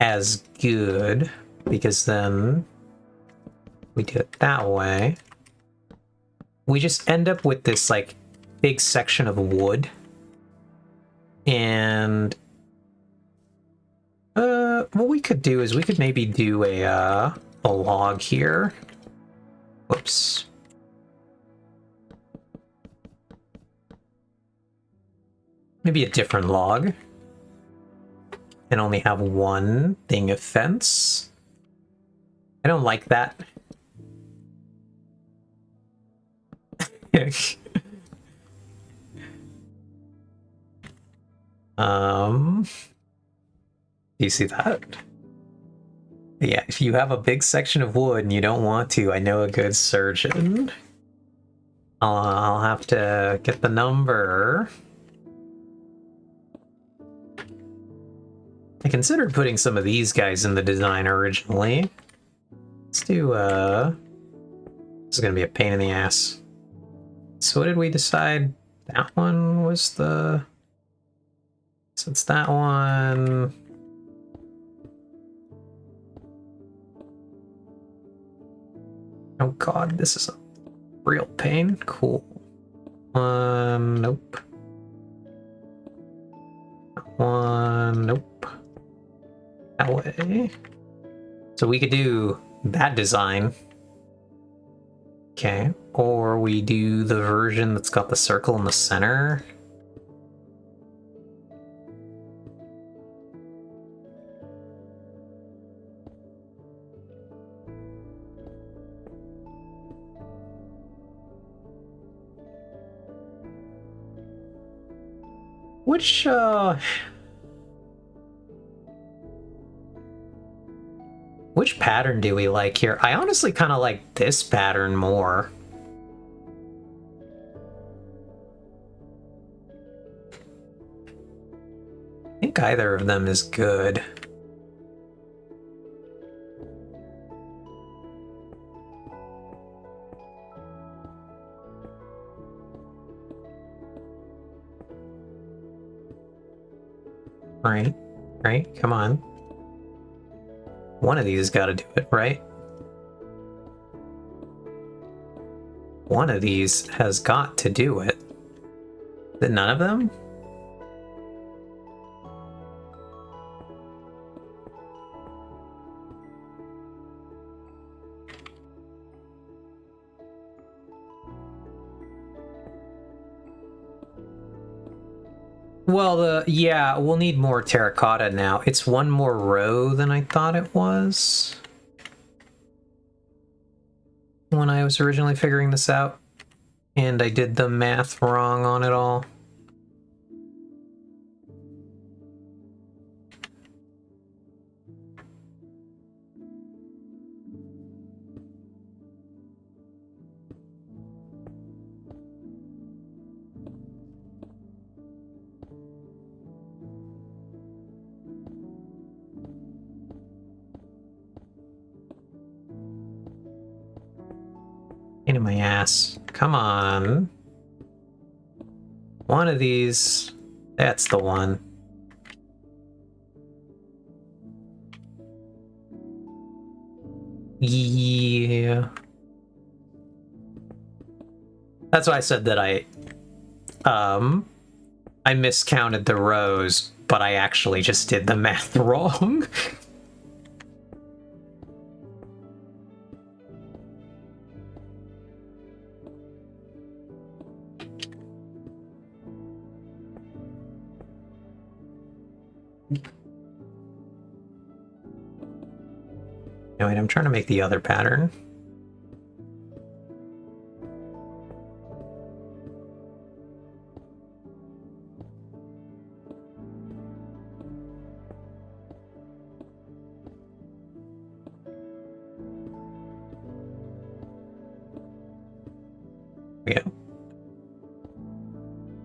as good, because then we do it that way. We just end up with this, like, big section of wood. And what we could do is we could maybe do a log here. Whoops. Maybe a different log. And only have one thing of fence. I don't like that. Do you see that? Yeah, if you have a big section of wood and you don't want to, I know a good surgeon. I'll have to get the number. I considered putting some of these guys in the design originally. Let's do, this is gonna be a pain in the ass. So what did we decide? That one was the... So it's that one... Oh god, this is a real pain. Cool. Nope. Nope. That way. So we could do that design. Okay. Or we do the version that's got the circle in the center. Which, Which pattern do we like here? I honestly kind of like this pattern more. I think either of them is good. Right, come on. One of these got to do it, right? One of these has got to do it. Is it none of them? Well, yeah, we'll need more terracotta now. It's one more row than I thought it was when I was originally figuring this out, and I did the math wrong on it all. Into my ass. Come on. One of these. That's the one. Yeah. That's why I said that I miscounted the rows, but I actually just did the math wrong. No, wait, I'm trying to make the other pattern. There we go.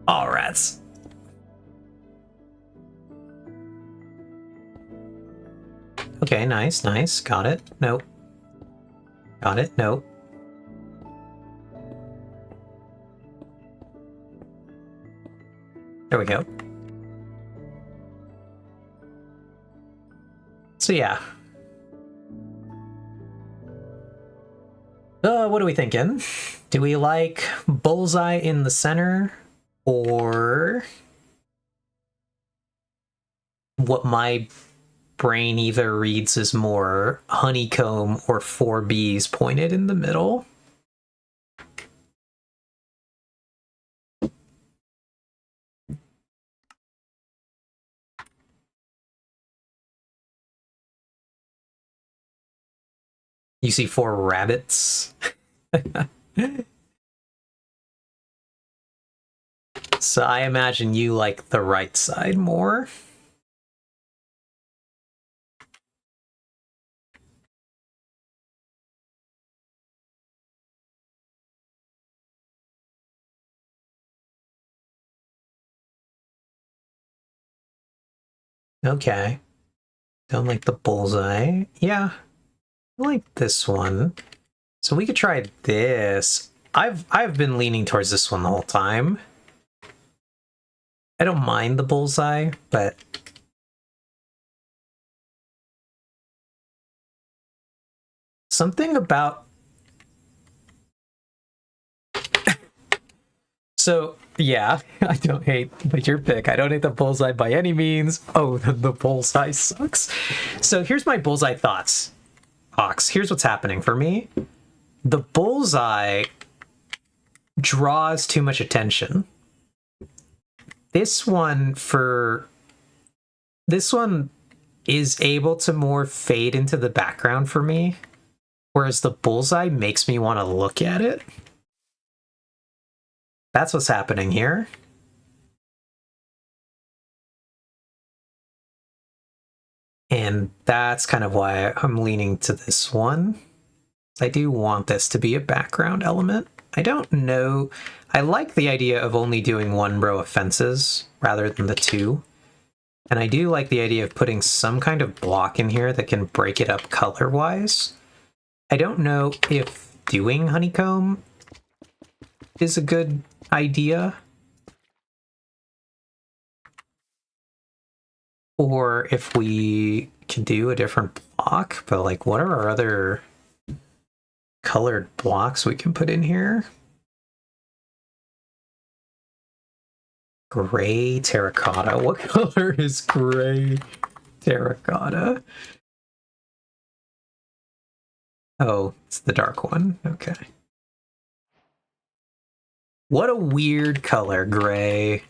All rats. Okay, nice, nice. Got it. Nope. Got it. Nope. There we go. So yeah. What are we thinking? Do we like bullseye in the center, or what my brain either reads as more honeycomb or 4 bees pointed in the middle? You see 4 rabbits. So I imagine you like the right side more. Okay. Don't like the bullseye. Yeah. I like this one. So we could try this. I've been leaning towards this one the whole time. I don't mind the bullseye, but something about... So, yeah, I don't hate your pick. I don't hate the bullseye by any means. Oh, the bullseye sucks. So here's my bullseye thoughts, Ox. Here's what's happening for me. The bullseye draws too much attention. This one is able to more fade into the background for me, whereas the bullseye makes me want to look at it. That's what's happening here. And And that's kind of why I'm leaning to this one. I do want this to be a background element. I don't know. I like the idea of only doing one row of fences rather than the two. And I do like the idea of putting some kind of block in here that can break it up color-wise. I don't know if doing honeycomb is a good idea. Or if we can do a different block, but like what are our other colored blocks we can put in here? Gray terracotta. What color is gray terracotta? Oh, it's the dark one. Okay. What a weird color, gray.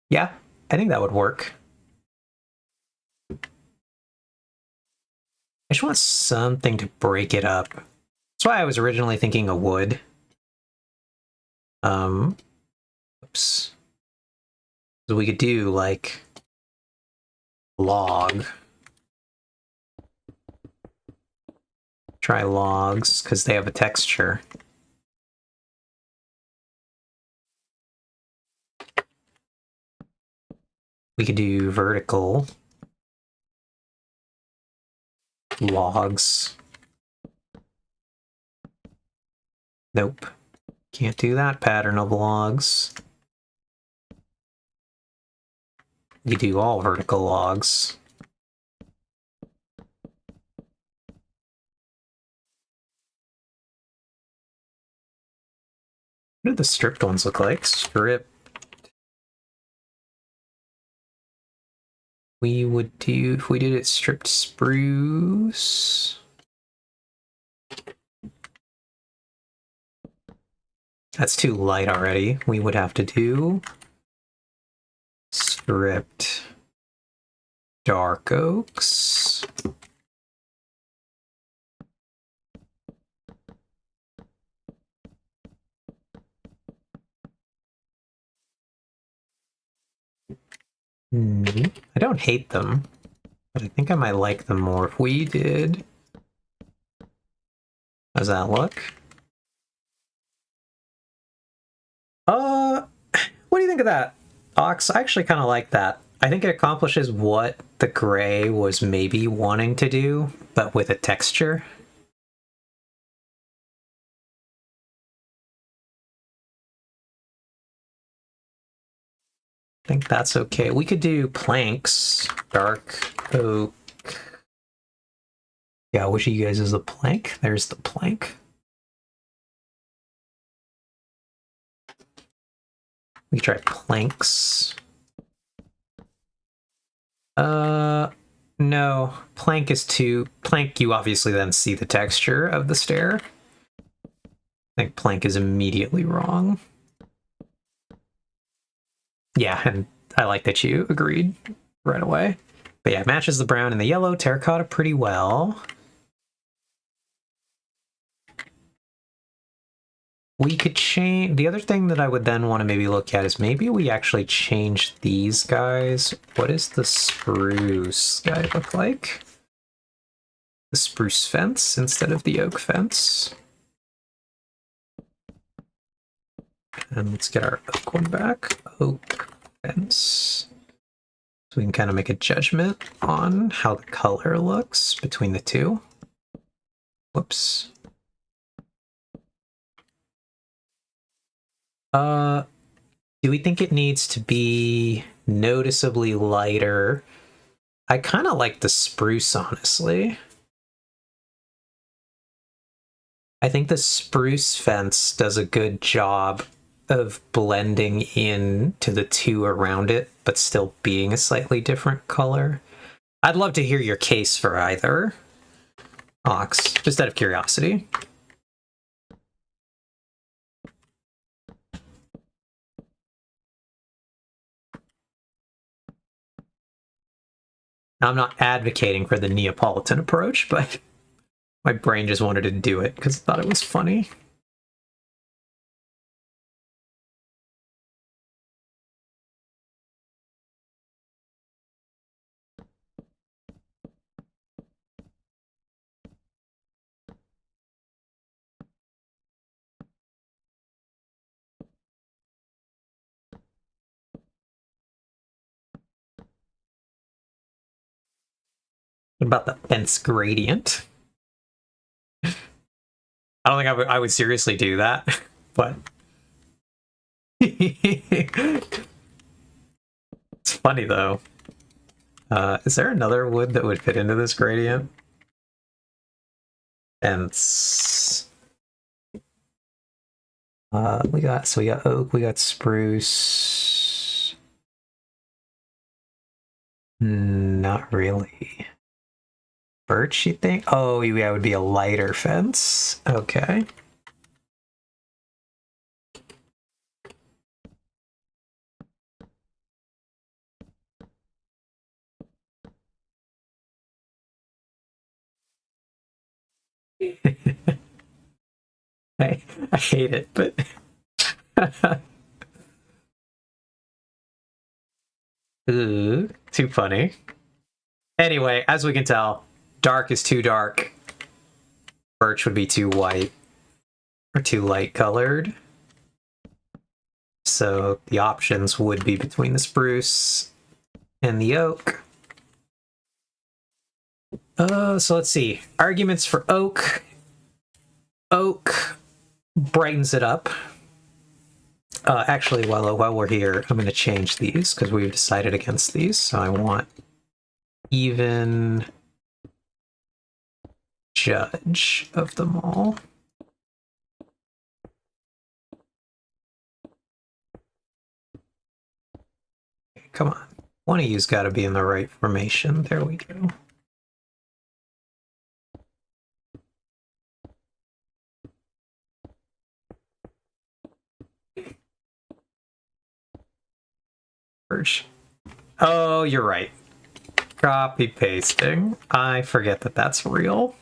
Yeah, I think that would work. I just want something to break it up. That's why I was originally thinking a wood. Oops. So we could do like log. Try logs because they have a texture. We could do vertical logs. Nope. Can't do that pattern of logs. You do all vertical logs. What do the stripped ones look like? Strip. We would do, if we did it stripped spruce. That's too light already. We would have to do stripped dark oaks. I don't hate them, but I think I might like them more if we did. How's that look? What do you think of that, Ox? I actually kind of like that. I think it accomplishes what the gray was maybe wanting to do, but with a texture. I think that's okay. We could do planks, dark oak. Yeah, which of you guys is the plank? There's the plank. We try planks. No. Plank is too... Plank, you obviously then see the texture of the stair. I think plank is immediately wrong. Yeah, and I like that you agreed right away. But yeah, it matches the brown and the yellow terracotta pretty well. We could change... The other thing that I would then want to maybe look at is maybe we actually change these guys. What does the spruce guy look like? The spruce fence instead of the oak fence. And let's get our oak one back. Oak fence. So we can kind of make a judgment on how the color looks between the two. Whoops. Do we think it needs to be noticeably lighter? I kind of like the spruce, honestly. I think the spruce fence does a good job of blending in to the two around it, but still being a slightly different color. I'd love to hear your case for either, Ox, just out of curiosity. Now, I'm not advocating for the Neapolitan approach, but my brain just wanted to do it because I thought it was funny. What about the fence gradient? I don't think I would seriously do that, but it's funny though. Is there another wood that would fit into this gradient? Fence. We got oak, we got spruce. Not really. Birch, you think? Oh, yeah, it would be a lighter fence. Okay. I hate it, but ooh, too funny. Anyway, as we can tell, dark is too dark. Birch would be too white or too light colored. So the options would be between the spruce and the oak. So let's see. Arguments for oak. Oak brightens it up. Actually, while we're here, I'm going to change these because we've decided against these. So I want even judge of them all. Okay, come on. One of you's got to be in the right formation. There we go. Oh, you're right. Copy pasting. I forget that that's real.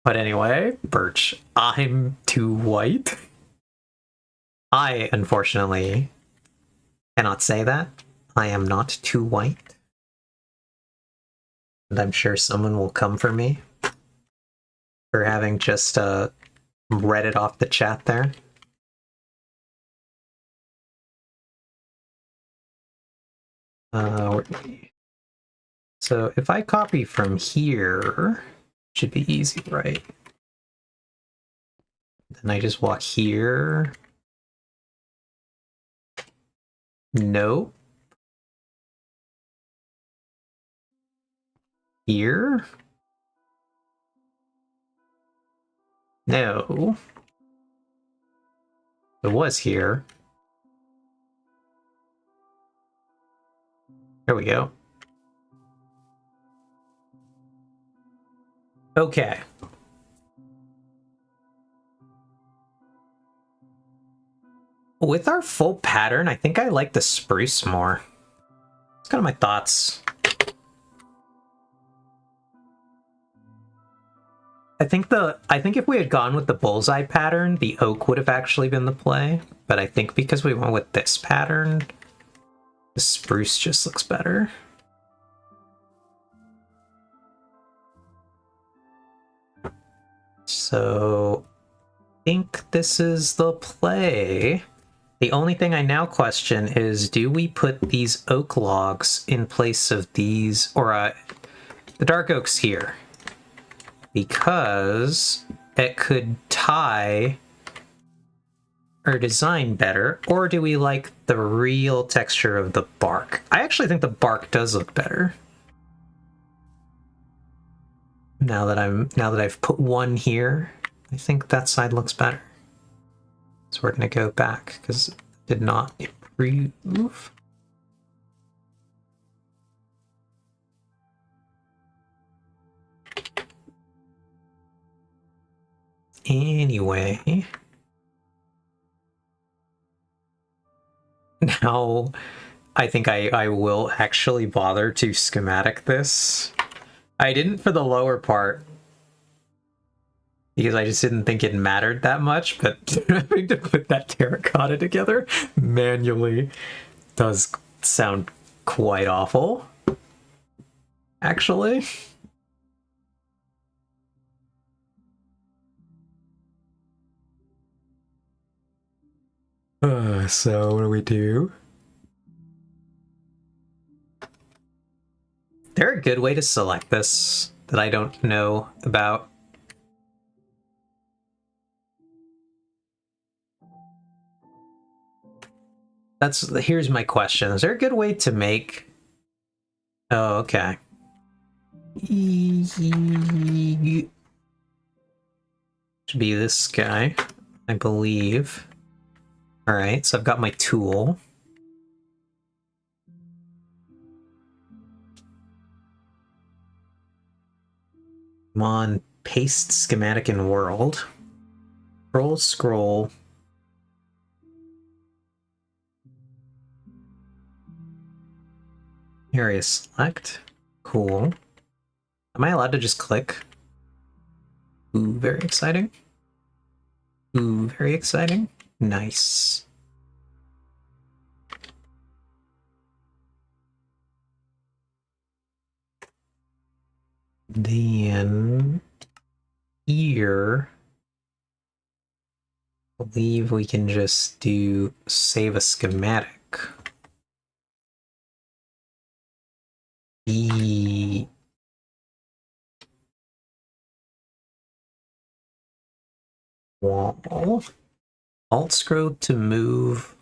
But anyway, Birch, I'm too white. I, unfortunately, cannot say that. I am not too white. And I'm sure someone will come for me for having just read it off the chat there. So if I copy from here, it should be easy, right? Then I just walk here. Nope. Here? No. It was here. There we go. Okay. With our full pattern, I think I like the spruce more. It's kind of my thoughts. I think if we had gone with the bullseye pattern, the oak would have actually been the play. But I think because we went with this pattern, the spruce just looks better. So I think this is the play. The only thing I now question is, do we put these oak logs in place of these, or the dark oaks here? Because it could tie our design better, or do we like the real texture of the bark? I actually think the bark does look better. Now that I've put one here, I think that side looks better. So we're gonna go back because it did not improve. Anyway, now I think I will actually bother to schematic this. I didn't for the lower part because I just didn't think it mattered that much, but having to put that terracotta together manually does sound quite awful, actually. So what do we do? There a good way to select this that I don't know about? Here's my question. Is there a good way to make... Oh, okay. Should be this guy, I believe. Alright, so I've got my tool. Come on, paste schematic in world. Scroll. Area select. Cool. Am I allowed to just click? Ooh, very exciting. Ooh, very exciting. Nice. Then here, I believe we can just do save a schematic. The wall. Alt scroll to move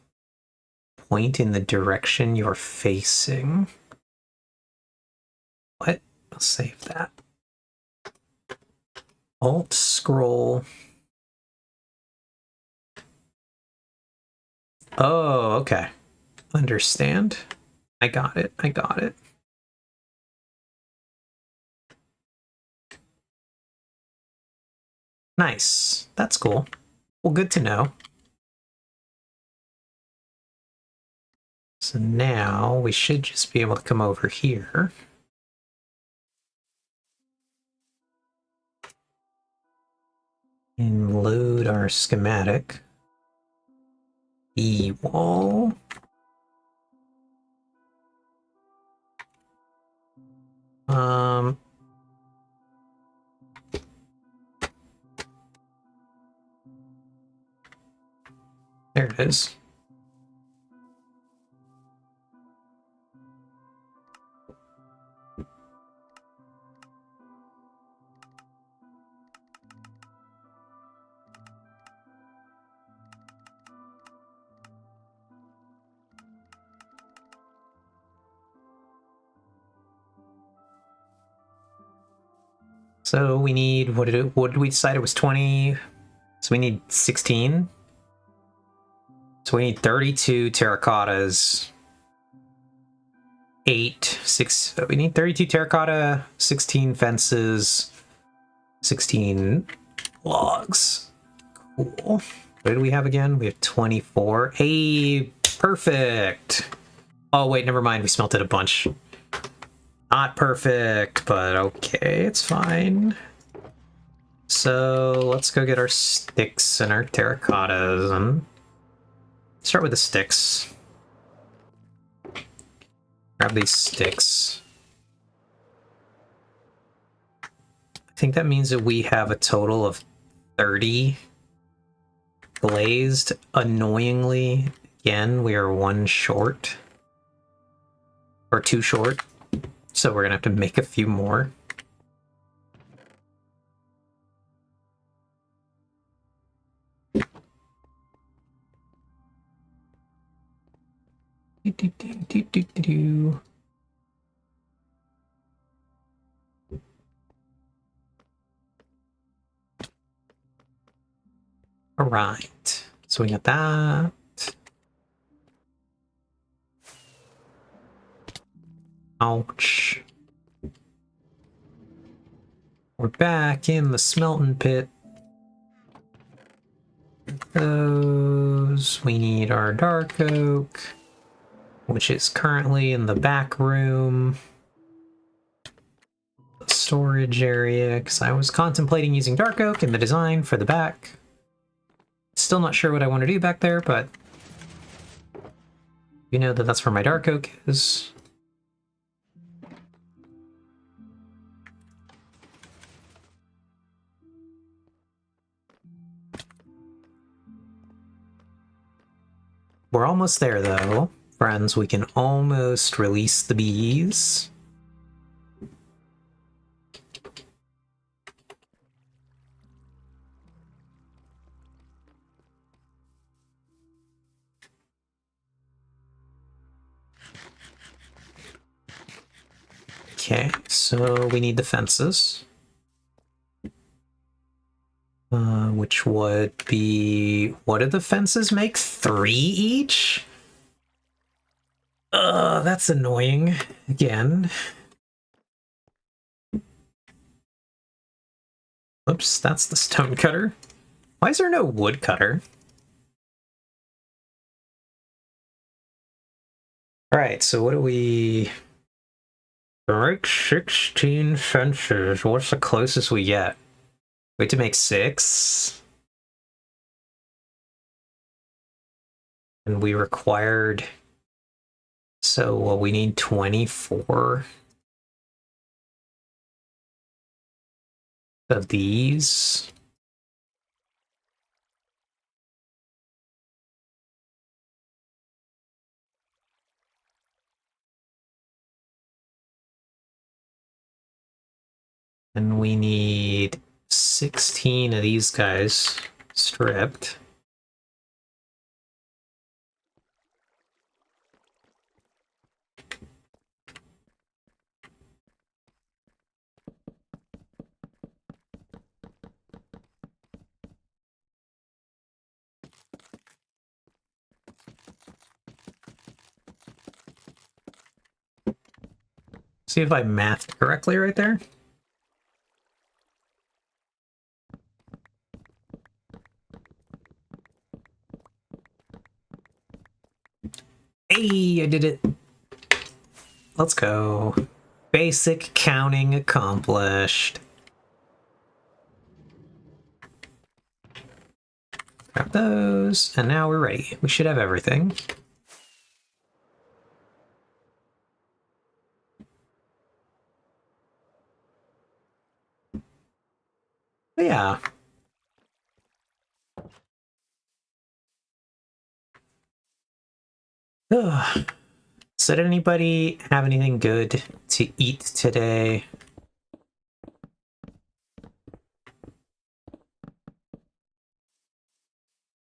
point in the direction you're facing. What? I'll save that. Alt scroll. Oh, okay. Understand. I got it. Nice. That's cool. Well, good to know. So now we should just be able to come over here. And load our schematic. E-wall. There it is. So we need, what did we decide? It was 20. So we need 16. So we need 32 terracottas. 6. We need 32 terracotta, 16 fences, 16 logs. Cool. What did we have again? We have 24. Hey, perfect. Oh, wait, never mind. We smelted a bunch. Not perfect, but okay, it's fine. So let's go get our sticks and our terracottas and start with the sticks. Grab these sticks. I think that means that we have a total of 30 glazed. Annoyingly, again, we are 1 short. Or 2 short. So we're gonna have to make a few more. All right, so we got that. Ouch. We're back in the smelting pit. Those. We need our dark oak, which is currently in the back room. The storage area, because I was contemplating using dark oak in the design for the back. Still not sure what I want to do back there, but you know that that's where my dark oak is. We're almost there, though. Friends, we can almost release the bees. Okay, so we need the fences. Which would be... What do the fences make? 3 each? That's annoying. Again. Oops, that's the stone cutter. Why is there no wood cutter? Alright, so what do we... Break 16 fences. What's the closest we get? We have to make 6? And we required... So, well, we need 24 of these. And we need 16 of these guys stripped. See if I mathed correctly right there. Hey, I did it. Let's go. Basic counting accomplished. Grab those, and now we're ready. We should have everything. But yeah. Ugh. So did anybody have anything good to eat today?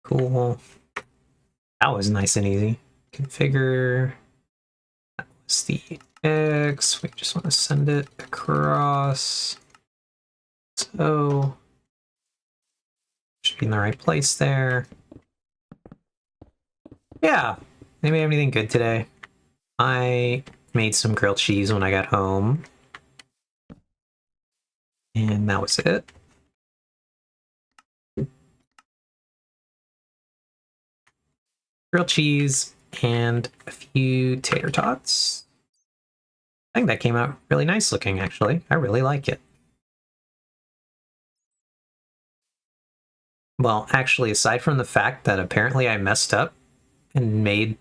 Cool. That was nice and easy. Configure. That was the X. We just want to send it across. So should be in the right place there. Yeah. Anybody have anything good today? I made some grilled cheese when I got home. And that was it. Grilled cheese and a few tater tots. I think that came out really nice looking, actually. I really like it. Well, actually, aside from the fact that apparently I messed up and made...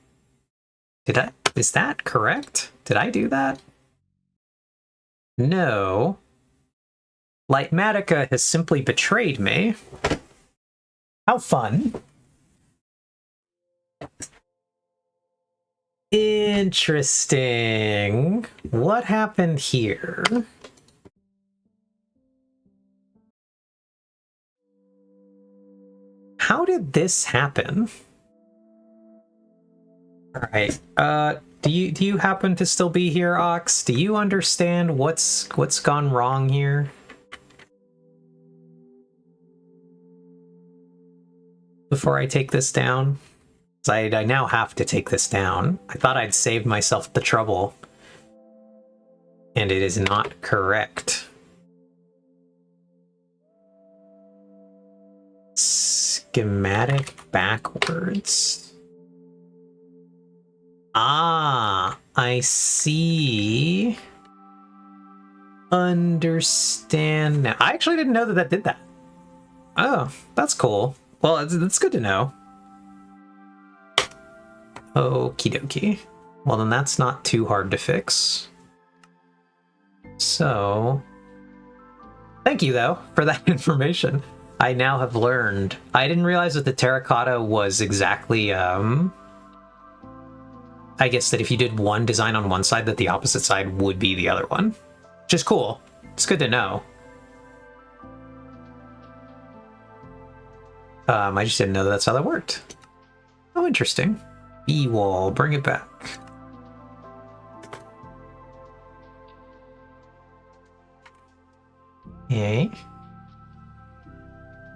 Is that correct? Did I do that? No. Lightmatica has simply betrayed me. How fun. Interesting. What happened here? How did this happen? All right. Do you happen to still be here, Ox? Do you understand what's gone wrong here? Before I take this down? I now have to take this down. I thought I'd saved myself the trouble. And it is not correct. Schematic backwards. Ah, I see. Understand now. I actually didn't know that did that. Oh, that's cool. Well, that's good to know. Okie dokie. Well, then that's not too hard to fix. So, thank you, though, for that information. I now have learned. I didn't realize that the terracotta was exactly, I guess that if you did one design on one side, that the opposite side would be the other one. Which is cool. It's good to know. I just didn't know that's how that worked. Oh, interesting. Bee wall, bring it back. Okay.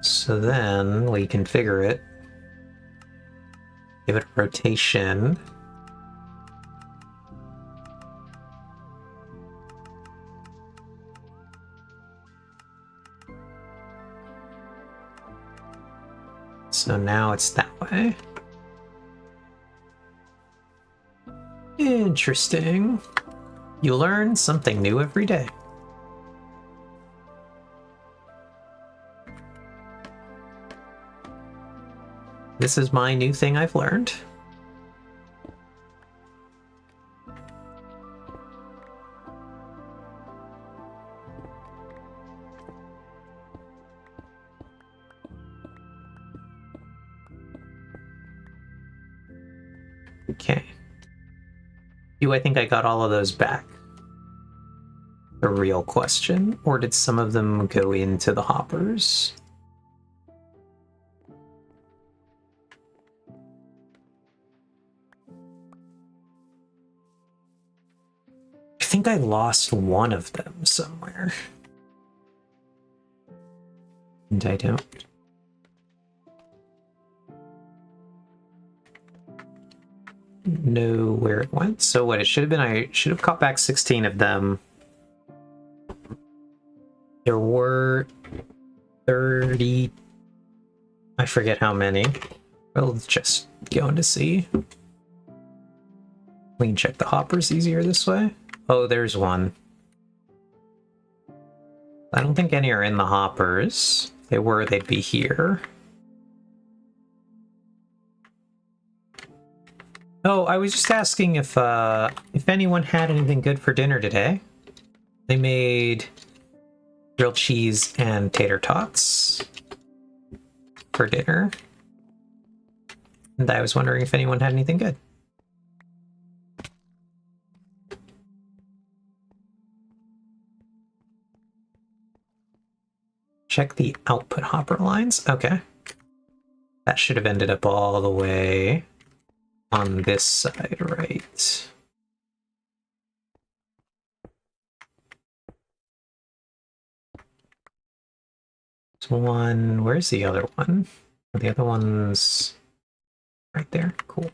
So then we configure it. Give it a rotation. So now it's that way. Interesting. You learn something new every day. This is my new thing I've learned. Okay. I think I got all of those back. The real question, or did some of them go into the hoppers? I think I lost one of them somewhere. And I don't know where it went. So what it should have been, I should have caught back 16 of them. There were 30, I forget how many. We'll just go in to see. We can check the hoppers easier this way. Oh, there's one. I don't think any are in the hoppers. If they were, they'd be here. Oh, I was just asking if anyone had anything good for dinner today. They made grilled cheese and tater tots for dinner. And I was wondering if anyone had anything good. Check the output hopper lines. Okay. That should have ended up all the way on this side, right? There's one. Where's the other one? The other one's right there. Cool.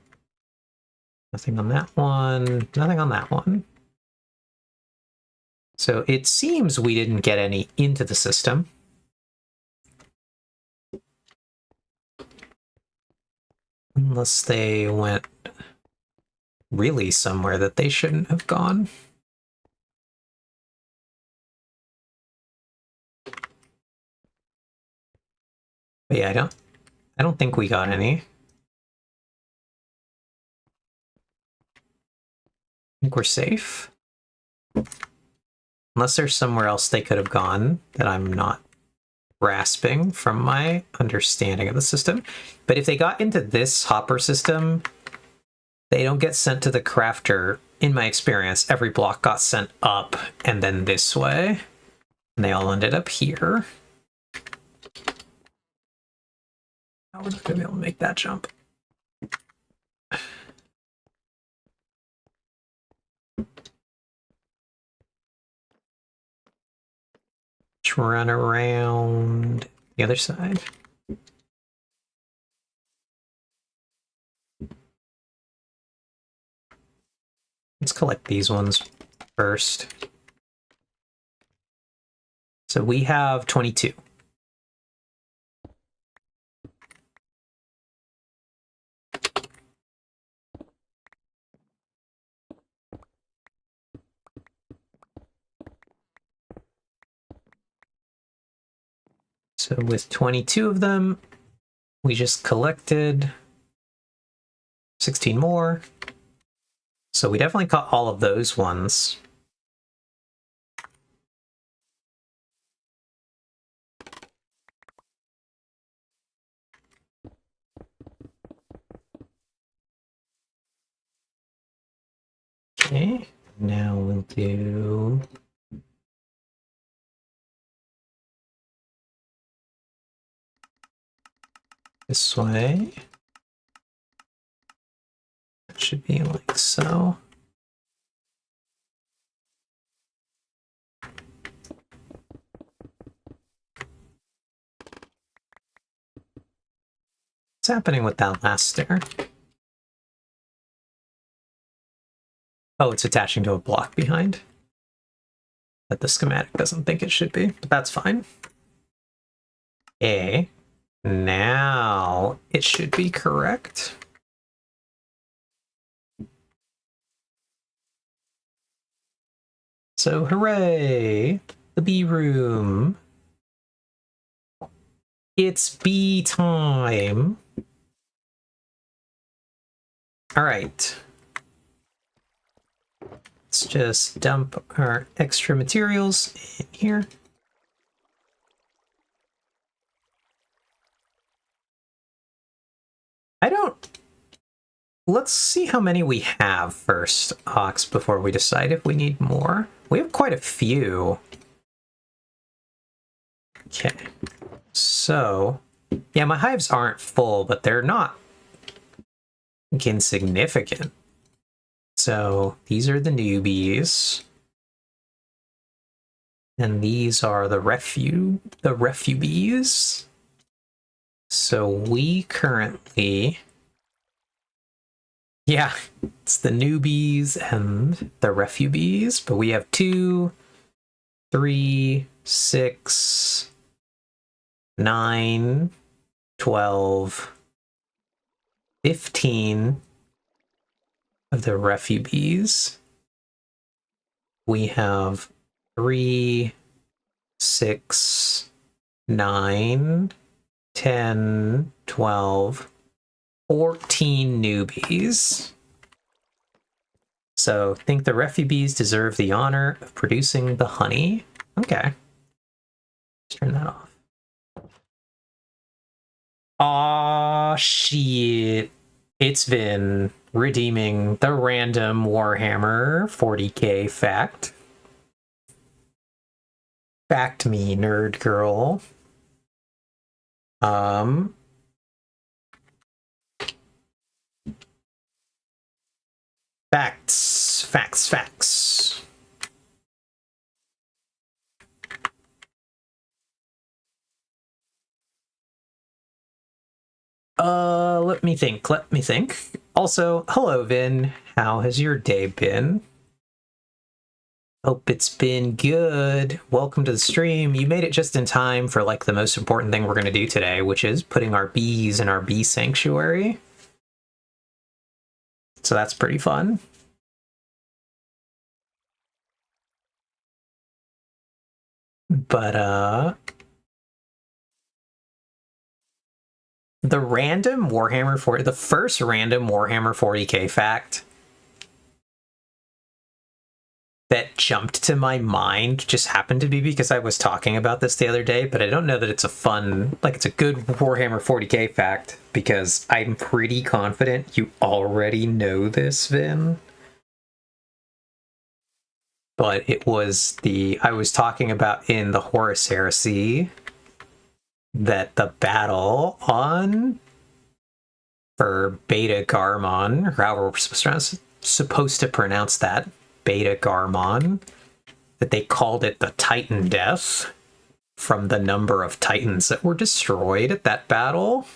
Nothing on that one. Nothing on that one. So it seems we didn't get any into the system. Unless they went really somewhere that they shouldn't have gone. But yeah, I don't think we got any. I think we're safe. Unless there's somewhere else they could have gone that I'm not grasping from my understanding of the system. But if they got into this hopper system, they don't get sent to the crafter. In my experience, every block got sent up and then this way. And they all ended up here. Now we're not going to be able to make that jump. Just run around the other side. Let's collect these ones first. So we have 22. So with 22 of them, we just collected 16 more. So we definitely caught all of those ones. Okay, now we'll do this way. That should be like so. What's happening with that last stair? Oh, it's attaching to a block behind. That the schematic doesn't think it should be, but that's fine. Okay, now it should be correct. So hooray! The bee room. It's bee time. All right. Let's just dump our extra materials in here. Let's see how many we have first, Ox, before we decide if we need more. We have quite a few. Okay. So, yeah, my hives aren't full, but they're not insignificant. So, these are the newbies. And these are the refu-bees. So we currently... Yeah, it's the newbies and the refu-bees, but we have 2, 3, 6, 9, 12, 15 of the refu-bees. We have 3, 6, 9, 10, 12, 14 newbies. So I think the refu-bees deserve the honor of producing the honey. Okay. Let's turn that off. Aw, shit. It's been redeeming the random Warhammer 40k fact. Fact me, nerd girl. Facts. Let me think. Also, hello, Vin. How has your day been? Hope it's been good. Welcome to the stream. You made it just in time for, like, the most important thing we're going to do today, which is putting our bees in our bee sanctuary. So that's pretty fun. But, the first random Warhammer 40k fact that jumped to my mind just happened to be because I was talking about this the other day, but I don't know that it's it's a good Warhammer 40k fact, because I'm pretty confident you already know this, Vin. But it was I was talking about in the Horus Heresy that the battle for Beta Garmon, or however we're supposed to pronounce that, Beta Garmon, that they called it the Titan Death from the number of Titans that were destroyed at that battle.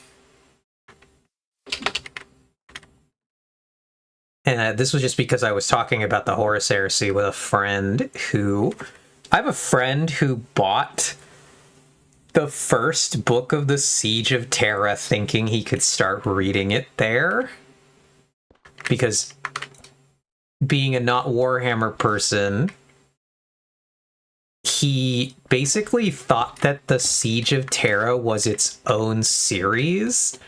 And this was just because I was talking about the Horus Heresy with a friend I have a friend who bought the first book of the Siege of Terra thinking he could start reading it there. Because being a not Warhammer person, he basically thought that the Siege of Terra was its own series.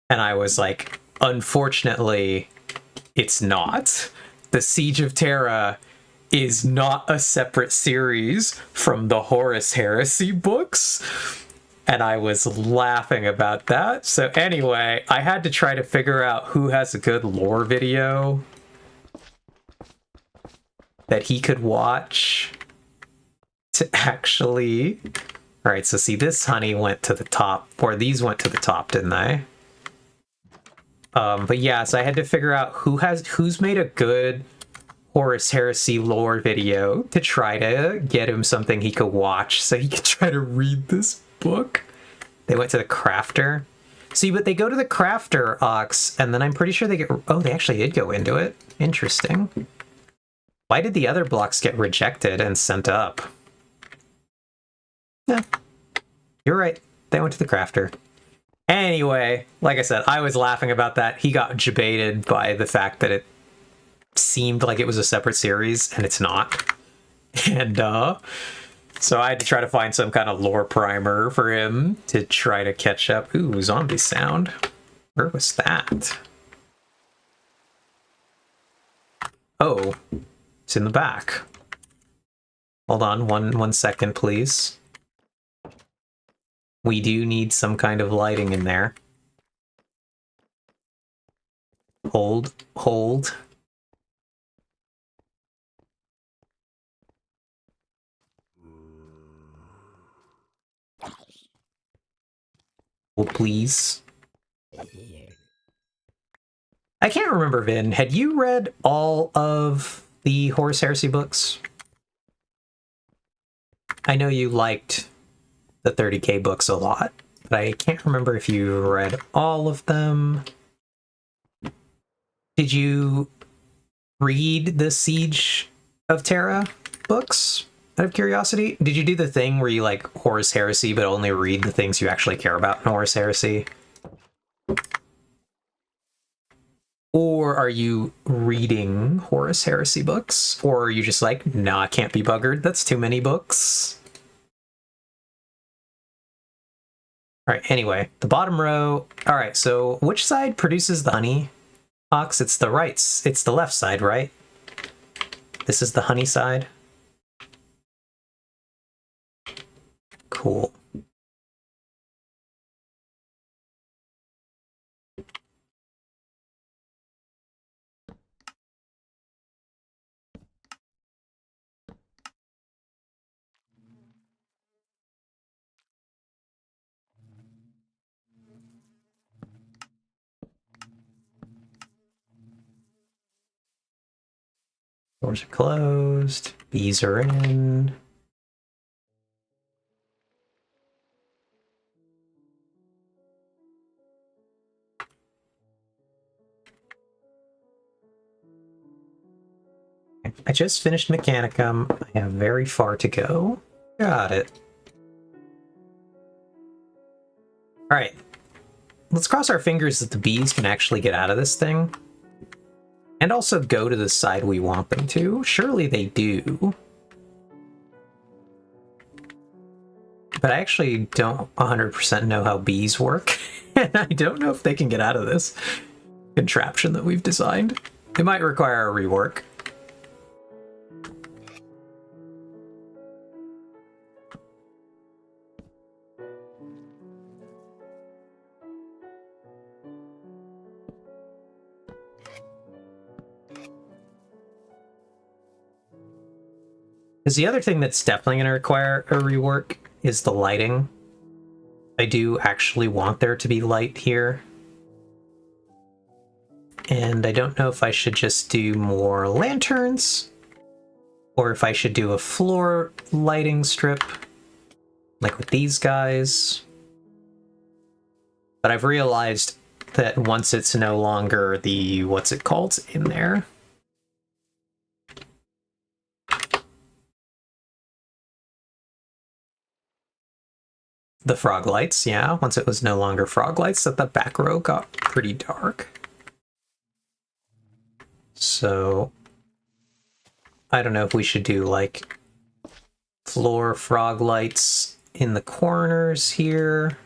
And I was like, unfortunately, it's not. The Siege of Terra is not a separate series from the Horus Heresy books. And I was laughing about that. So anyway, I had to try to figure out who has a good lore video that he could watch to actually... All right, so see, this honey went to the top, or these went to the top, didn't they? But yeah, so I had to figure out who's made a good Horus Heresy lore video to try to get him something he could watch so he could try to read this book. They went to the crafter. See, but they go to the crafter, Ox, and then I'm pretty sure they get... Oh, they actually did go into it. Interesting. Why did the other blocks get rejected and sent up? Yeah, you're right. They went to the crafter. Anyway, like I said, I was laughing about that. He got debated by the fact that it seemed like it was a separate series, and it's not. And so I had to try to find some kind of lore primer for him to try to catch up. Ooh, zombie sound. Where was that? Oh, it's in the back. Hold on, one second, please. We do need some kind of lighting in there. Hold. Oh, please. I can't remember, Vin. Had you read all of the Horus Heresy books? I know you liked the 30K books a lot, but I can't remember if you read all of them. Did you read the Siege of Terra books, out of curiosity? Did you do the thing where you like Horus Heresy, but only read the things you actually care about in Horus Heresy? Or are you reading Horus Heresy books? Or are you just like, nah, I can't be buggered, that's too many books? Alright, anyway, the bottom row. Alright, so which side produces the honey? Ox, it's the right, it's the left side, right? This is the honey side. Cool. Doors are closed. Bees are in. I just finished Mechanicum. I have very far to go. Got it. Alright. Let's cross our fingers that the bees can actually get out of this thing. And also go to the side we want them to. Surely they do. But I actually don't 100% know how bees work. And I don't know if they can get out of this contraption that we've designed. It might require a rework. Because the other thing that's definitely going to require a rework is the lighting. I do actually want there to be light here. And I don't know if I should just do more lanterns, or if I should do a floor lighting strip, like with these guys. But I've realized that once it's no longer the, what's it called, in there, the frog lights, yeah. Once it was no longer frog lights, that the back row got pretty dark. So I don't know if we should do like floor frog lights in the corners here.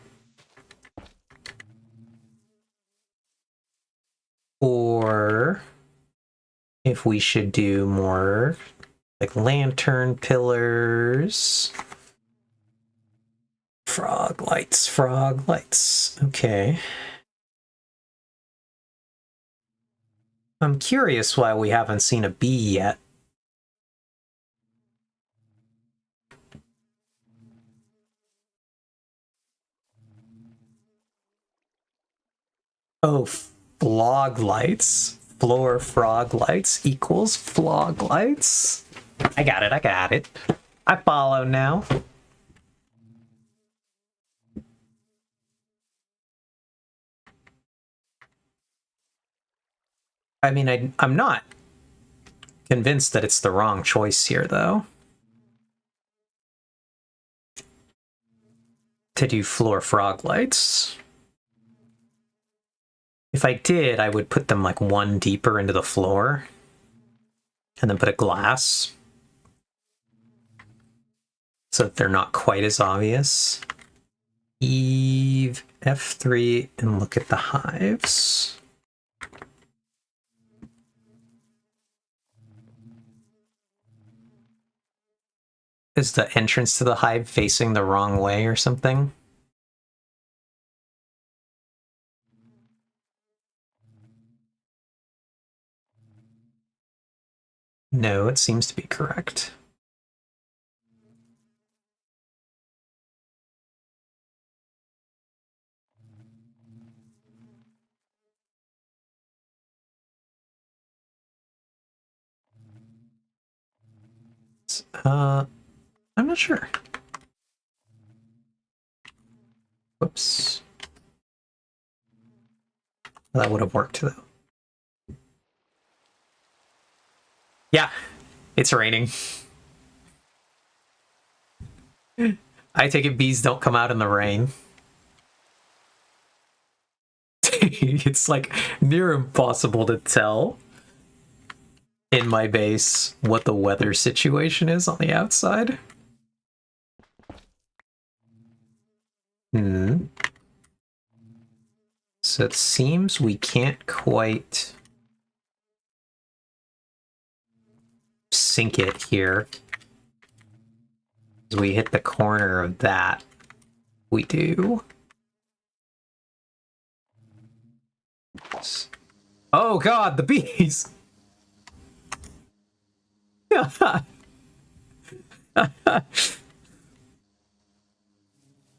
Or if we should do more like lantern pillars. Frog lights. Okay. I'm curious why we haven't seen a bee yet. Oh, flog lights. Floor frog lights equals flog lights. I got it, I got it. I follow now. I mean, I'm not convinced that it's the wrong choice here, though. To do floor frog lights. If I did, I would put them like one deeper into the floor and then put a glass so that they're not quite as obvious. Eve F3 and look at the hives. Is the entrance to the hive facing the wrong way or something? No, it seems to be correct. I'm not sure. Whoops. That would have worked though. Yeah, it's raining. I take it bees don't come out in the rain. It's like near impossible to tell in my base what the weather situation is on the outside. So it seems we can't quite sink it here. As we hit the corner of that, we do. Oh god, the bees!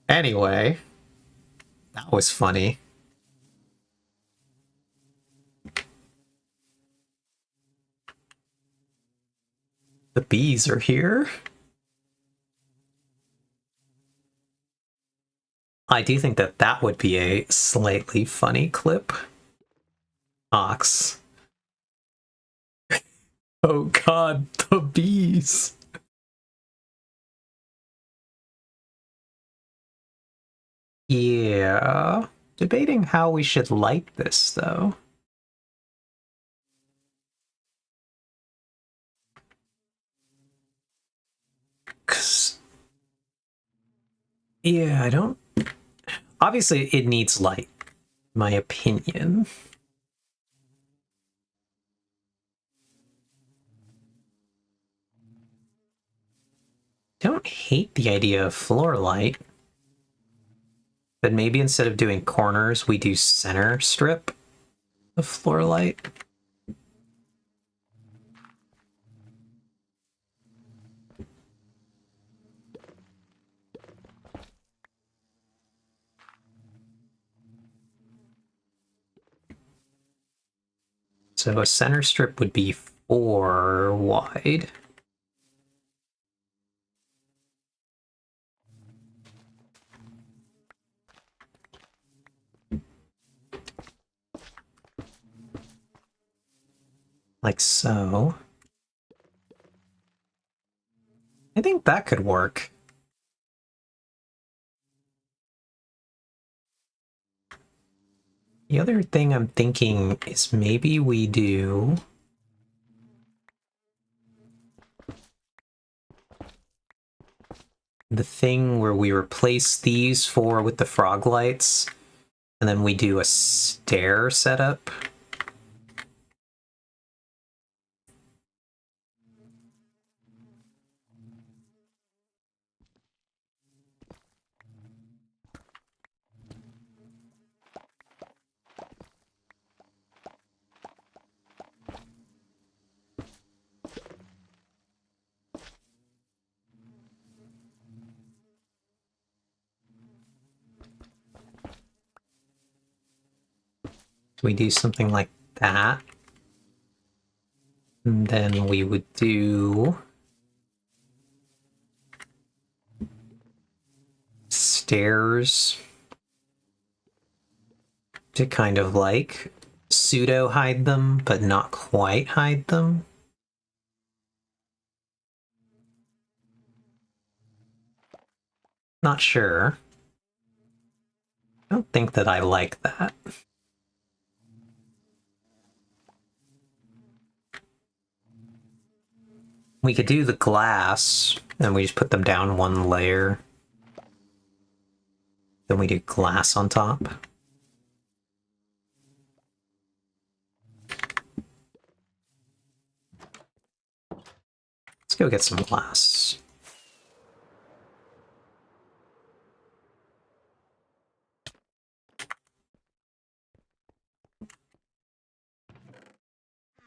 Anyway, that was funny. The bees are here. I do think that that would be a slightly funny clip. Ox. Oh god, the bees. Yeah. Debating how we should light this, though. Yeah, I don't... Obviously, it needs light, my opinion. Don't hate the idea of floor light. But maybe instead of doing corners, we do center strip of floor light. So a center strip would be 4 wide. Like so. I think that could work. The other thing I'm thinking is maybe we do... the thing where we replace these 4 with the frog lights, and then we do a stair setup. We do something like that. And then we would do stairs to kind of like pseudo hide them, but not quite hide them. Not sure. I don't think that I like that. We could do the glass, and we just put them down one layer. Then we do glass on top. Let's go get some glass.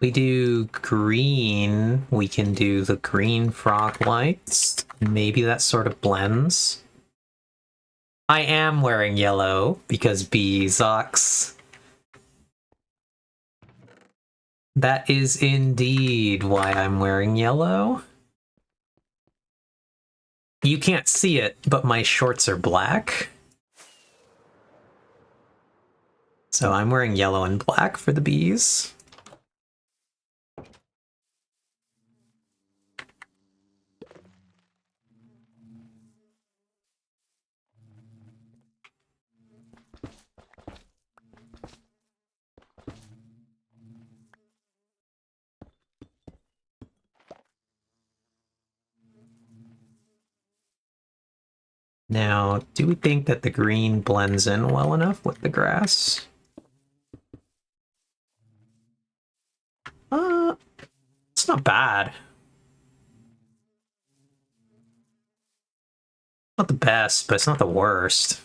We do green, we can do the green frog lights. Maybe that sort of blends. I am wearing yellow because beeswax. That is indeed why I'm wearing yellow. You can't see it, but my shorts are black. So I'm wearing yellow and black for the bees. Now, do we think that the green blends in well enough with the grass? It's not bad. Not the best, but it's not the worst.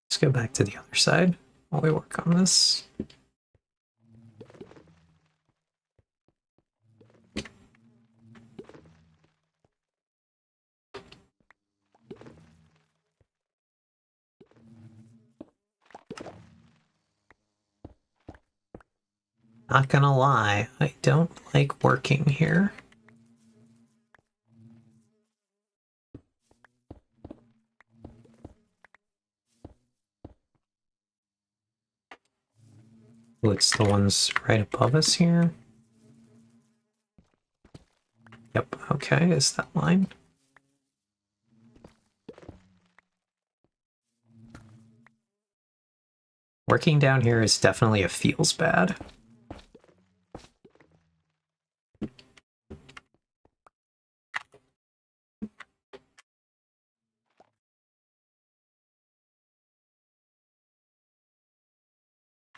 Let's go back to the other side while we work on this. Not gonna lie, I don't like working here. Oh, it's the ones right above us here. Yep, okay, is that line? Working down here is definitely a feels bad.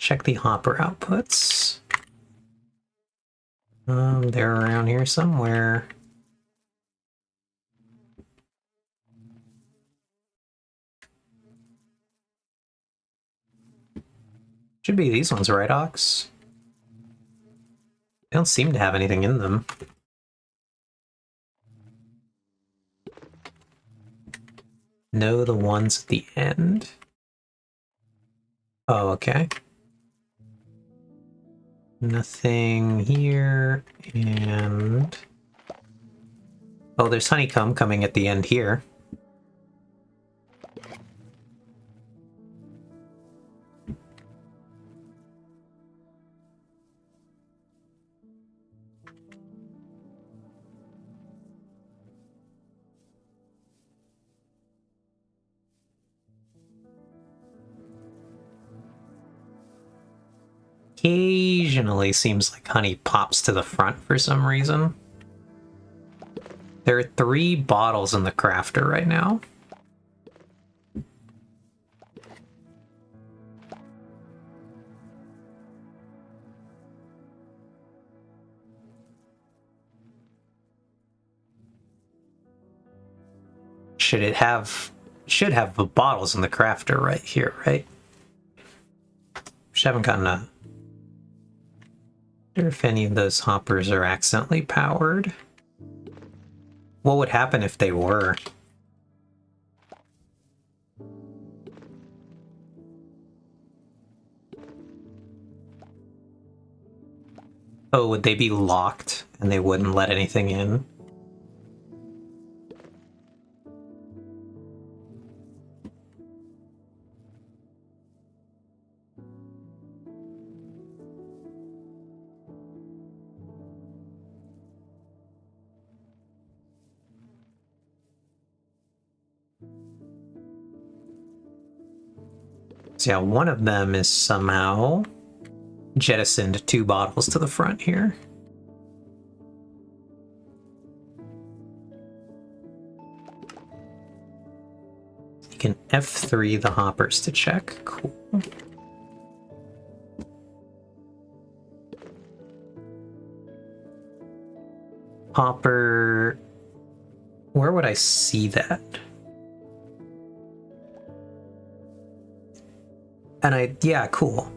Check the hopper outputs. They're around here somewhere. Should be these ones, right, Ox? They don't seem to have anything in them. No, the ones at the end. Oh, okay. Nothing here, and... Oh, there's honeycomb coming at the end here. Occasionally seems like honey pops to the front for some reason. There are 3 bottles in the crafter right now. should it have? Should have the bottles in the crafter right here, right? Just haven't gotten a... I wonder if any of those hoppers are accidentally powered. What would happen if they were? Oh, would they be locked and they wouldn't let anything in? So yeah, one of them is somehow jettisoned 2 bottles to the front here. You can F3 the hoppers to check. Cool. Hopper... Where would I see that? And yeah, cool.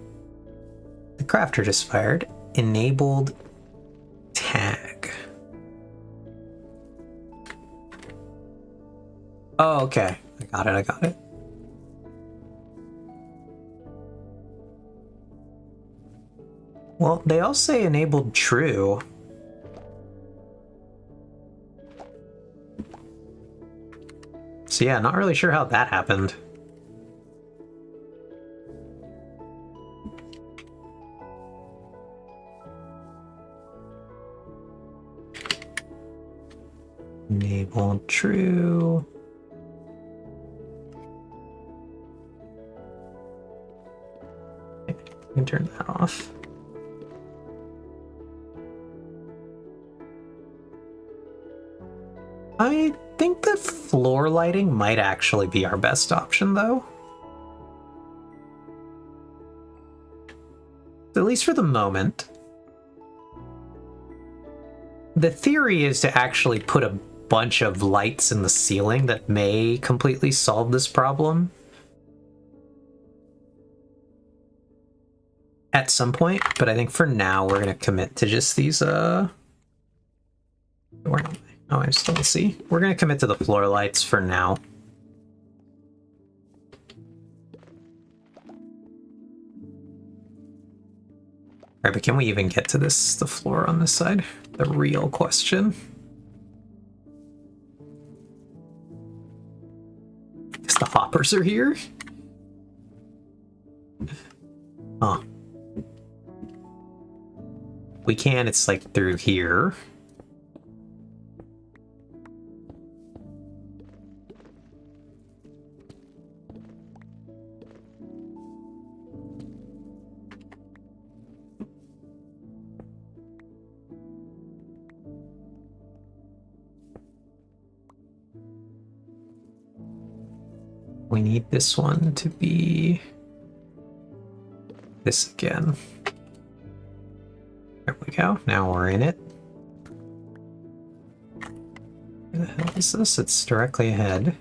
The crafter just fired. Enabled tag. Oh, okay. I got it. Well, they all say enabled true. So yeah, not really sure how that happened. Enable true. Okay, we can turn that off. I think that floor lighting might actually be our best option, though. At least for the moment. The theory is to actually put a bunch of lights in the ceiling that may completely solve this problem at some point, but I think for now we're gonna commit to just these where am I? Oh, I'm still in C. We're gonna commit to the floor lights for now. Alright, but can we even get to the floor on this side? The real question. Guess the hoppers are here? Huh. We can, it's like through here. We need this one to be this again. There we go. Now we're in it. Where the hell is this? It's directly ahead.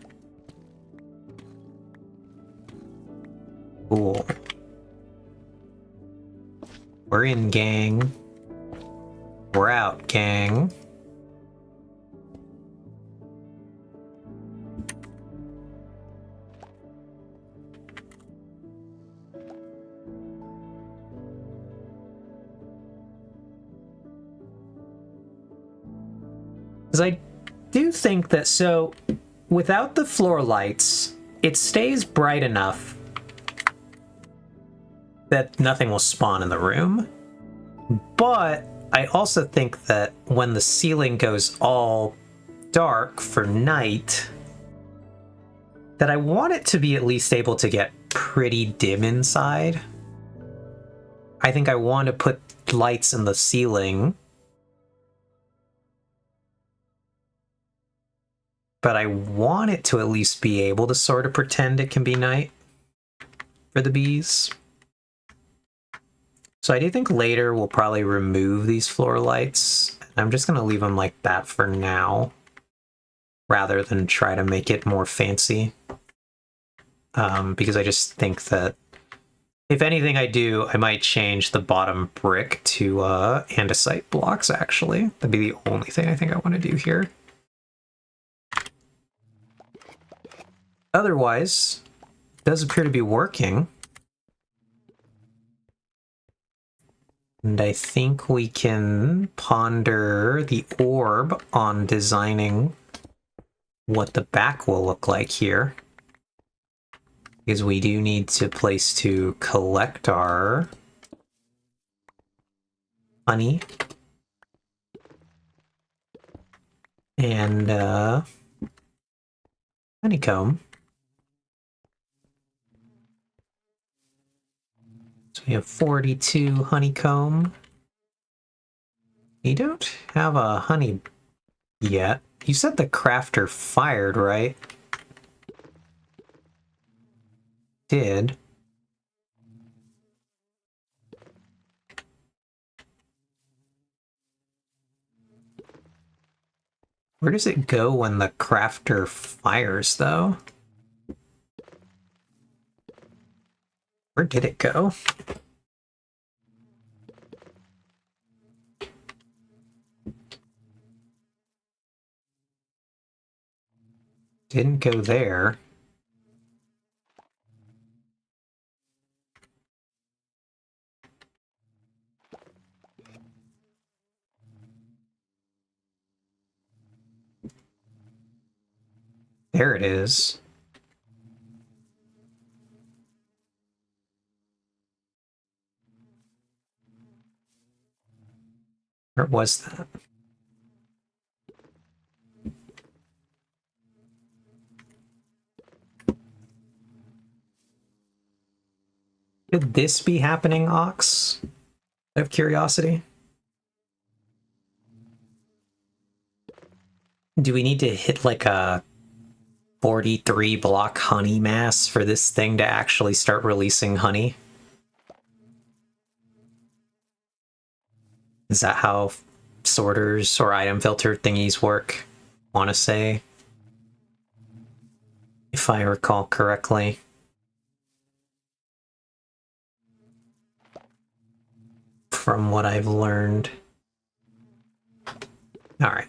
Cool. We're in, gang. We're out, gang. Because I do think that, so, without the floor lights, it stays bright enough that nothing will spawn in the room. But I also think that when the ceiling goes all dark for night, that I want it to be at least able to get pretty dim inside. I think I want to put lights in the ceiling, but I want it to at least be able to sort of pretend it can be night for the bees. So I do think later we'll probably remove these floor lights. I'm just going to leave them like that for now. rather than try to make it more fancy. Because I just think that if anything I do, I might change the bottom brick to andesite blocks, actually. That'd be the only thing I think I want to do here. Otherwise, it does appear to be working. And I think we can ponder the orb on designing what the back will look like here. Because we do need to place to collect our honey. And honeycomb. So we have 42 honeycomb. You don't have a honey yet. You said the crafter fired, right? Did. Where does it go when the crafter fires, though? Where did it go? Didn't go there. There it is. Where was that? Could this be happening, Ox? Out of curiosity? Do we need to hit like a 43 block honey mass for this thing to actually start releasing honey? Is that how sorters or item filter thingies work? Want to say, if I recall correctly. From what I've learned. Alright.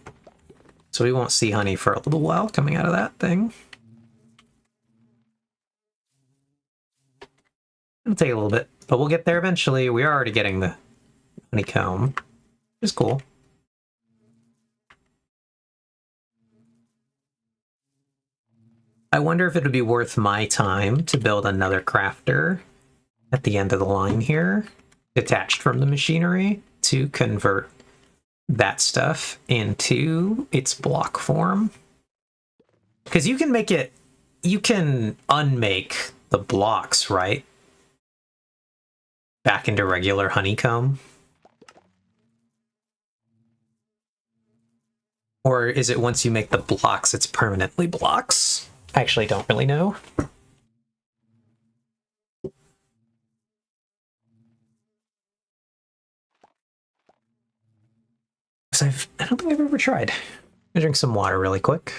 So we won't see honey for a little while coming out of that thing. It'll take a little bit, but we'll get there eventually. We are already getting the honeycomb, which is cool. I wonder if it would be worth my time to build another crafter at the end of the line here, detached from the machinery, to convert that stuff into its block form. Because you can make it, you can unmake the blocks, right? Back into regular honeycomb. Or is it once you make the blocks, it's permanently blocks? I actually don't really know. I don't think I've ever tried. I'm gonna drink some water really quick.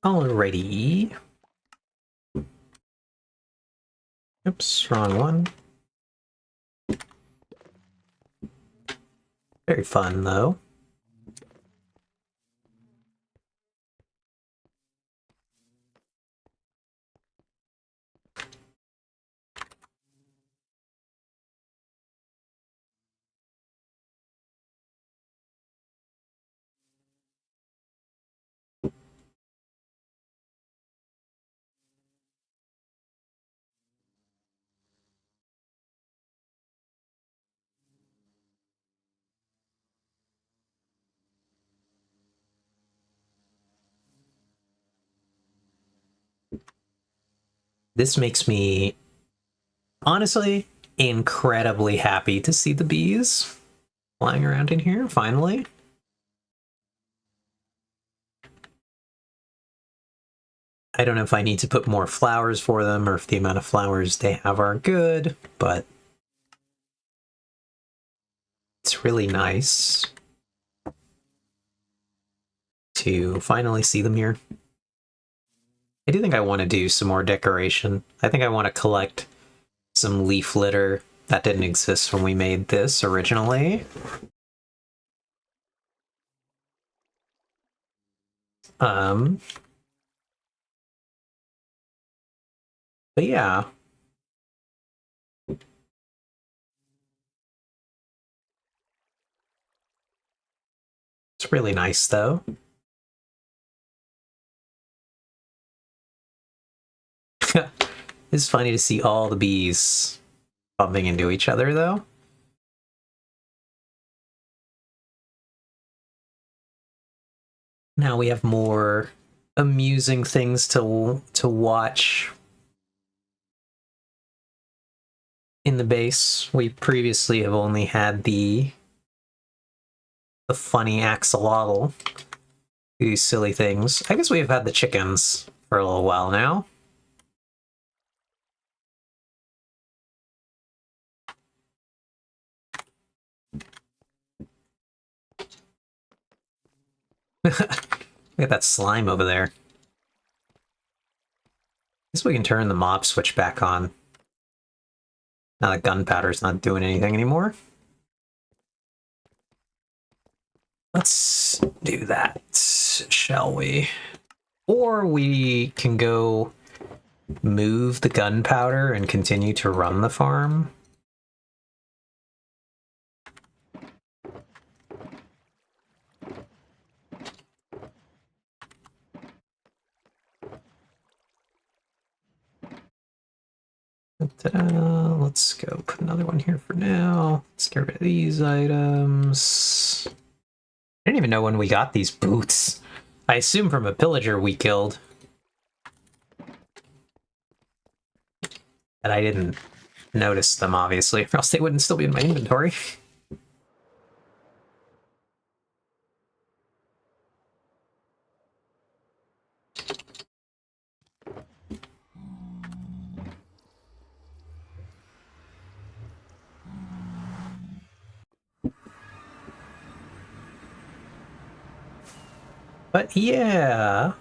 Alrighty. Oops, wrong one. Very fun, though. This makes me, honestly, incredibly happy to see the bees flying around in here, finally. I don't know if I need to put more flowers for them or if the amount of flowers they have are good, but it's really nice to finally see them here. I do think I want to do some more decoration. I think I want to collect some leaf litter that didn't exist when we made this originally. But yeah. It's really nice though. It's funny to see all the bees bumping into each other though. Now we have more amusing things to watch in the base. We previously have only had the funny axolotl, these silly things. I guess we've had the chickens for a little while now. Look at that slime over there. Guess we can turn the mob switch back on. Now that gunpowder's not doing anything anymore. Let's do that, shall we? Or we can go move the gunpowder and continue to run the farm. Let's go put another one here for now. Let's get rid of these items. I didn't even know when we got these boots. I assume from a pillager we killed. And I didn't notice them, obviously, or else they wouldn't still be in my inventory. But yeah.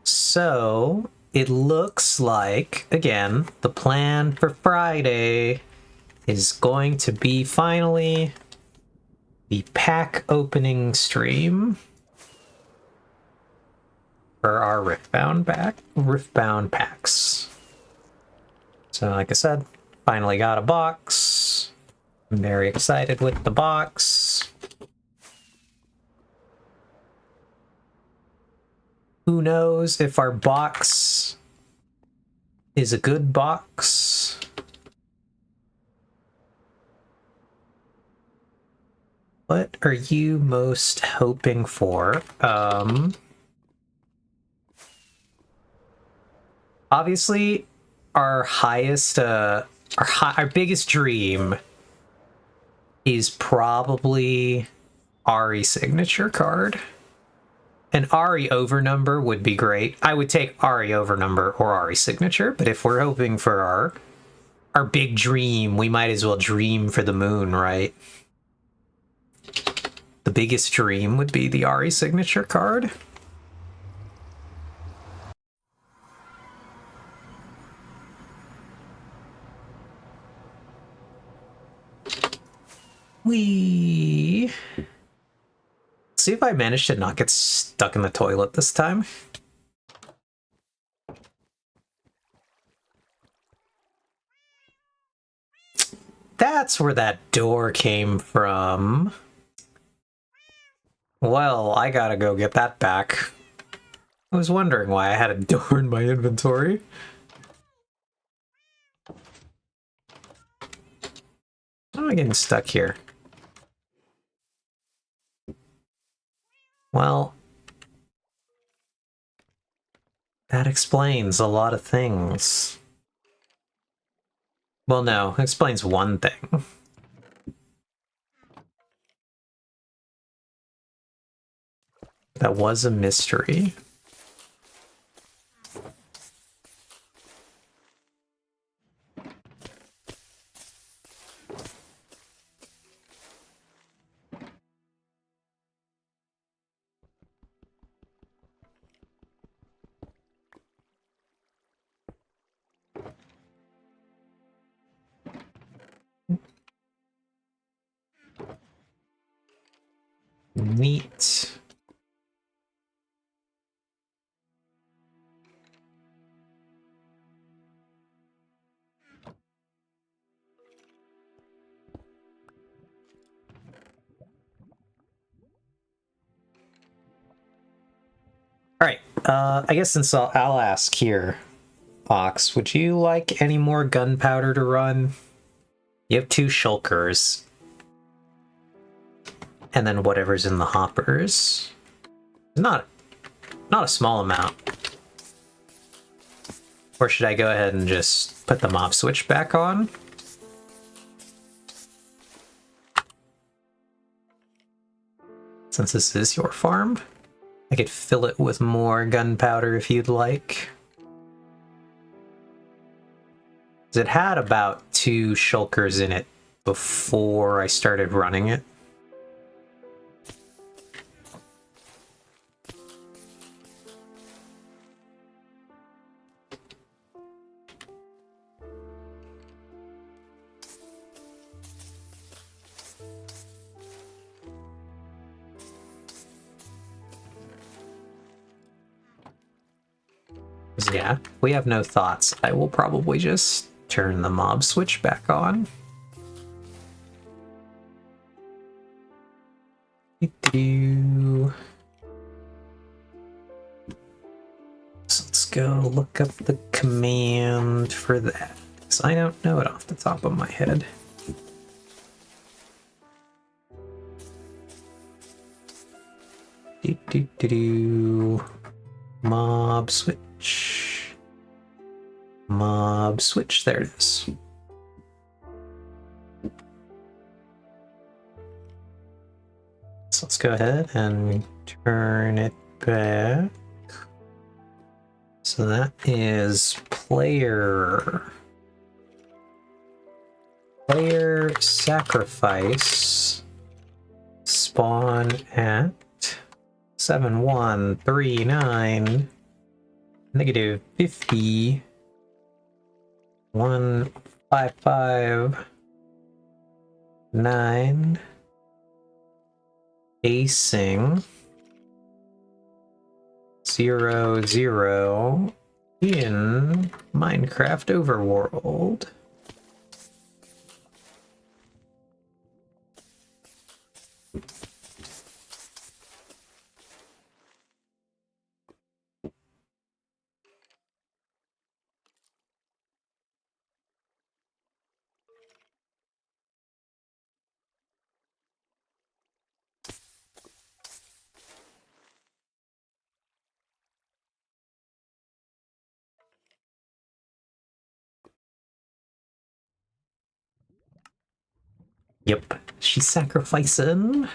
So it looks like, again, the plan for Friday is going to be finally the pack opening stream for our Riftbound packs. So like I said, finally got a box. I'm very excited with the box. Who knows if our box is a good box? What are you most hoping for? Obviously, our highest, our biggest dream is probably Ari signature card. An Ari overnumber would be great. I would take Ari overnumber or Ari signature, but if we're hoping for our big dream, we might as well dream for the moon, right? The biggest dream would be the Ari signature card. See if I manage to not get stuck in the toilet this time. That's where that door came from. Well, I gotta go get that back. I was wondering why I had a door in my inventory. How am I getting stuck here? Well, that explains a lot of things. Well, no, it explains one thing. That was a mystery. I guess since I'll ask here, Ox, would you like any more gunpowder to run? You have 2 shulkers. And then whatever's in the hoppers. Not a small amount. Or should I go ahead and just put the mob switch back on? Since this is your farm, I could fill it with more gunpowder if you'd like. It had about 2 shulkers in it before I started running it. Yeah, we have no thoughts. I will probably just turn the mob switch back on. So let's go look up the command for that, because I don't know it off the top of my head. Mob switch. Mob switch, there it is. So let's go ahead and turn it back. So that is player sacrifice spawn at 7139 negative 50 1559 acing 00 in Minecraft Overworld. Yep, she's sacrificing.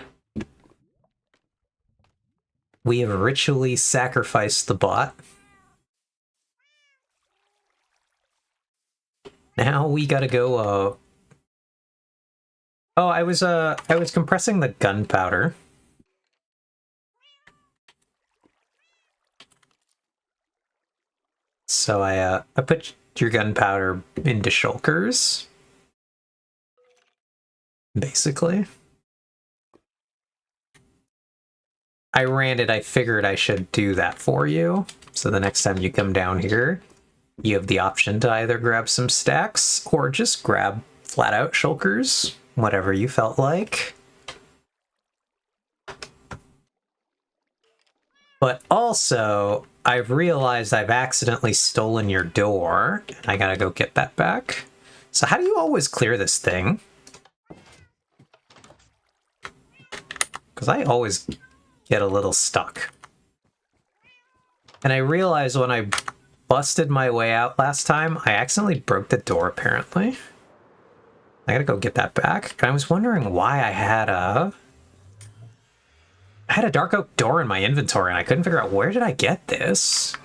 We have ritually sacrificed the bot. Now we gotta go, Oh, I was compressing the gunpowder. So I put your gunpowder into shulkers. Basically. I ran it, I figured I should do that for you. So the next time you come down here, you have the option to either grab some stacks or just grab flat out shulkers, whatever you felt like. But also, I've realized I've accidentally stolen your door, and I gotta go get that back. So how do you always clear this thing? Because I always get a little stuck. And I realized when I busted my way out last time, I accidentally broke the door, apparently. I gotta go get that back. And I was wondering why I had a dark oak door in my inventory, and I couldn't figure out where did I get this.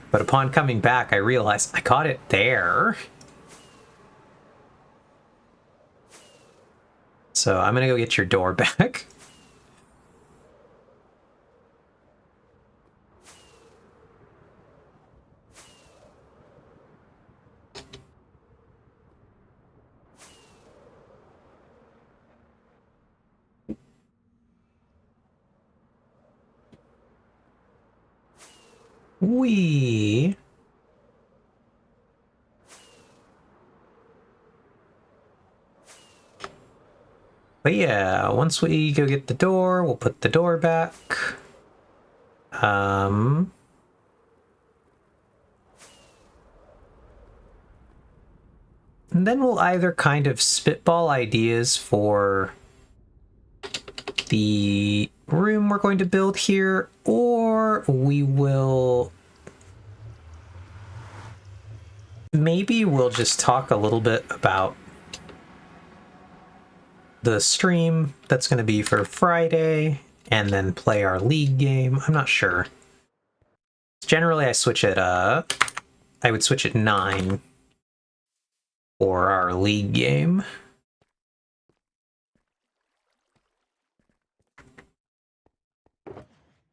But upon coming back, I realized I caught it there. So I'm gonna go get your door back. But yeah, once we go get the door, we'll put the door back. And then we'll either kind of spitball ideas for the room we're going to build here, or we will... Maybe we'll just talk a little bit about the stream that's going to be for Friday, and then play our league game. I'm not sure. Generally, I would switch at 9 for our league game.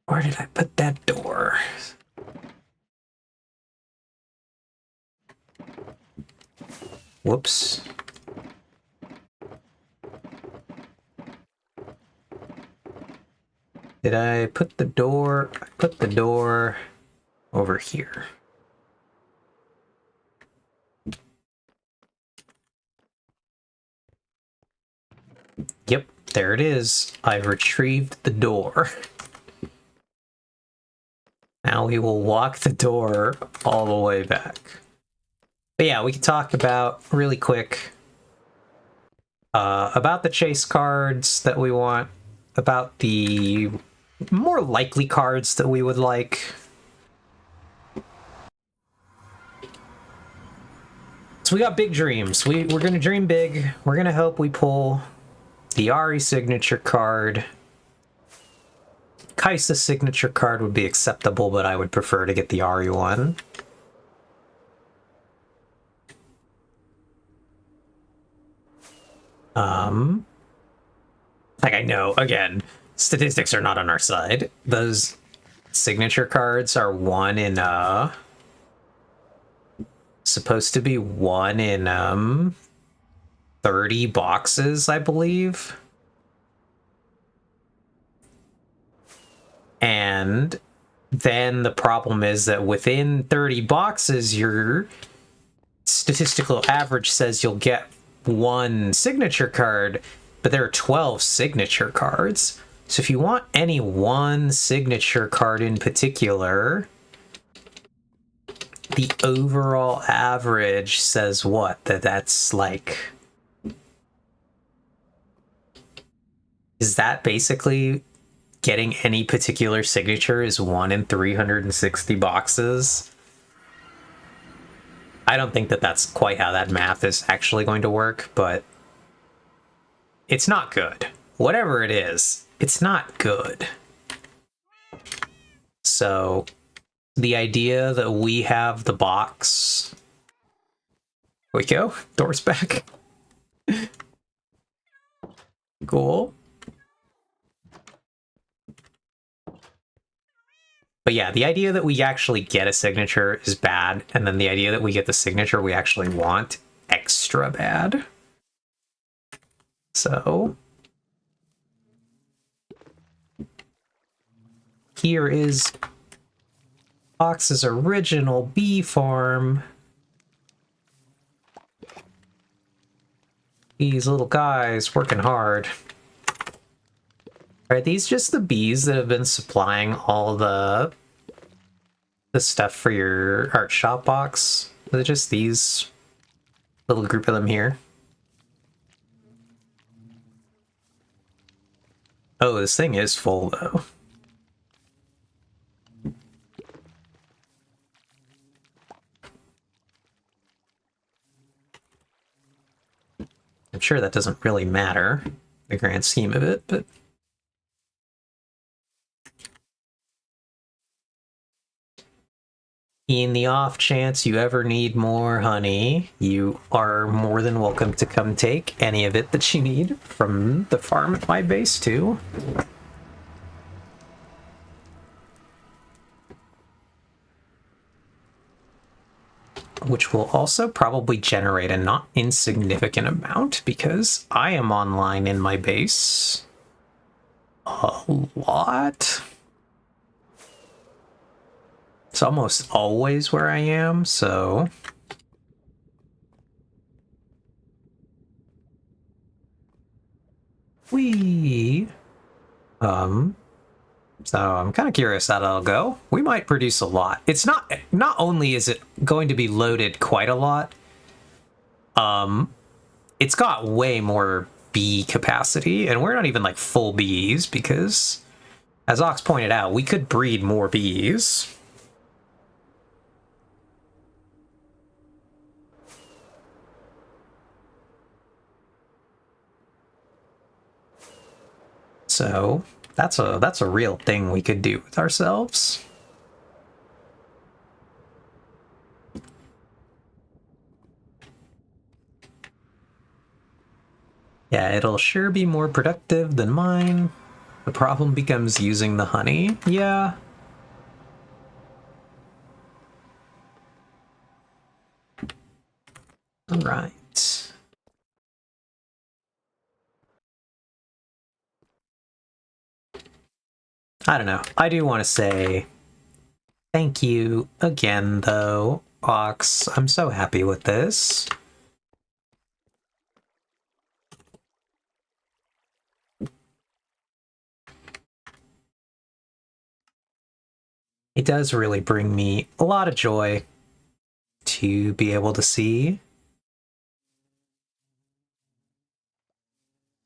Where did I put that door? Whoops. Did I put the door? I put the door over here. Yep, there it is. I've retrieved the door. Now we will walk the door all the way back. But yeah, we can talk about, really quick, about the chase cards that we want, about the more likely cards that we would like. So we got big dreams. We're going to dream big. We're going to hope we pull the Ari signature card. Kaisa's signature card would be acceptable, but I would prefer to get the Ari one. Like, I know, again, statistics are not on our side. Those signature cards are supposed to be 1 in 30 boxes, I believe. And then the problem is that within 30 boxes, your statistical average says you'll get 1 signature card, but there are 12 signature cards. So if you want any one signature card in particular, the overall average says what? That's like... Is that basically getting any particular signature is 1 in 360 boxes? I don't think that that's quite how that math is actually going to work, but it's not good. Whatever it is, it's not good. So the idea that we have the box... Here we go. Door's back. Cool. But yeah, the idea that we actually get a signature is bad, and then the idea that we get the signature we actually want, extra bad. So here is Fox's original bee farm. These little guys working hard. Are these just the bees that have been supplying all the stuff for your art shop box? Are it just these little group of them here? Oh, this thing is full though. I'm sure that doesn't really matter, the grand scheme of it, but... In the off chance you ever need more honey, you are more than welcome to come take any of it that you need from the farm at my base too. Which will also probably generate a not insignificant amount because I am online in my base a lot. It's almost always where I am, so... So I'm kind of curious how that'll go. We might produce a lot. It's not only is it going to be loaded quite a lot, it's got way more bee capacity, and we're not even like full bees because, as Ox pointed out, we could breed more bees. So that's a real thing we could do with ourselves. Yeah, it'll sure be more productive than mine. The problem becomes using the honey. Yeah. All right. I don't know. I do want to say thank you again, though, Ox. I'm so happy with this. It does really bring me a lot of joy to be able to see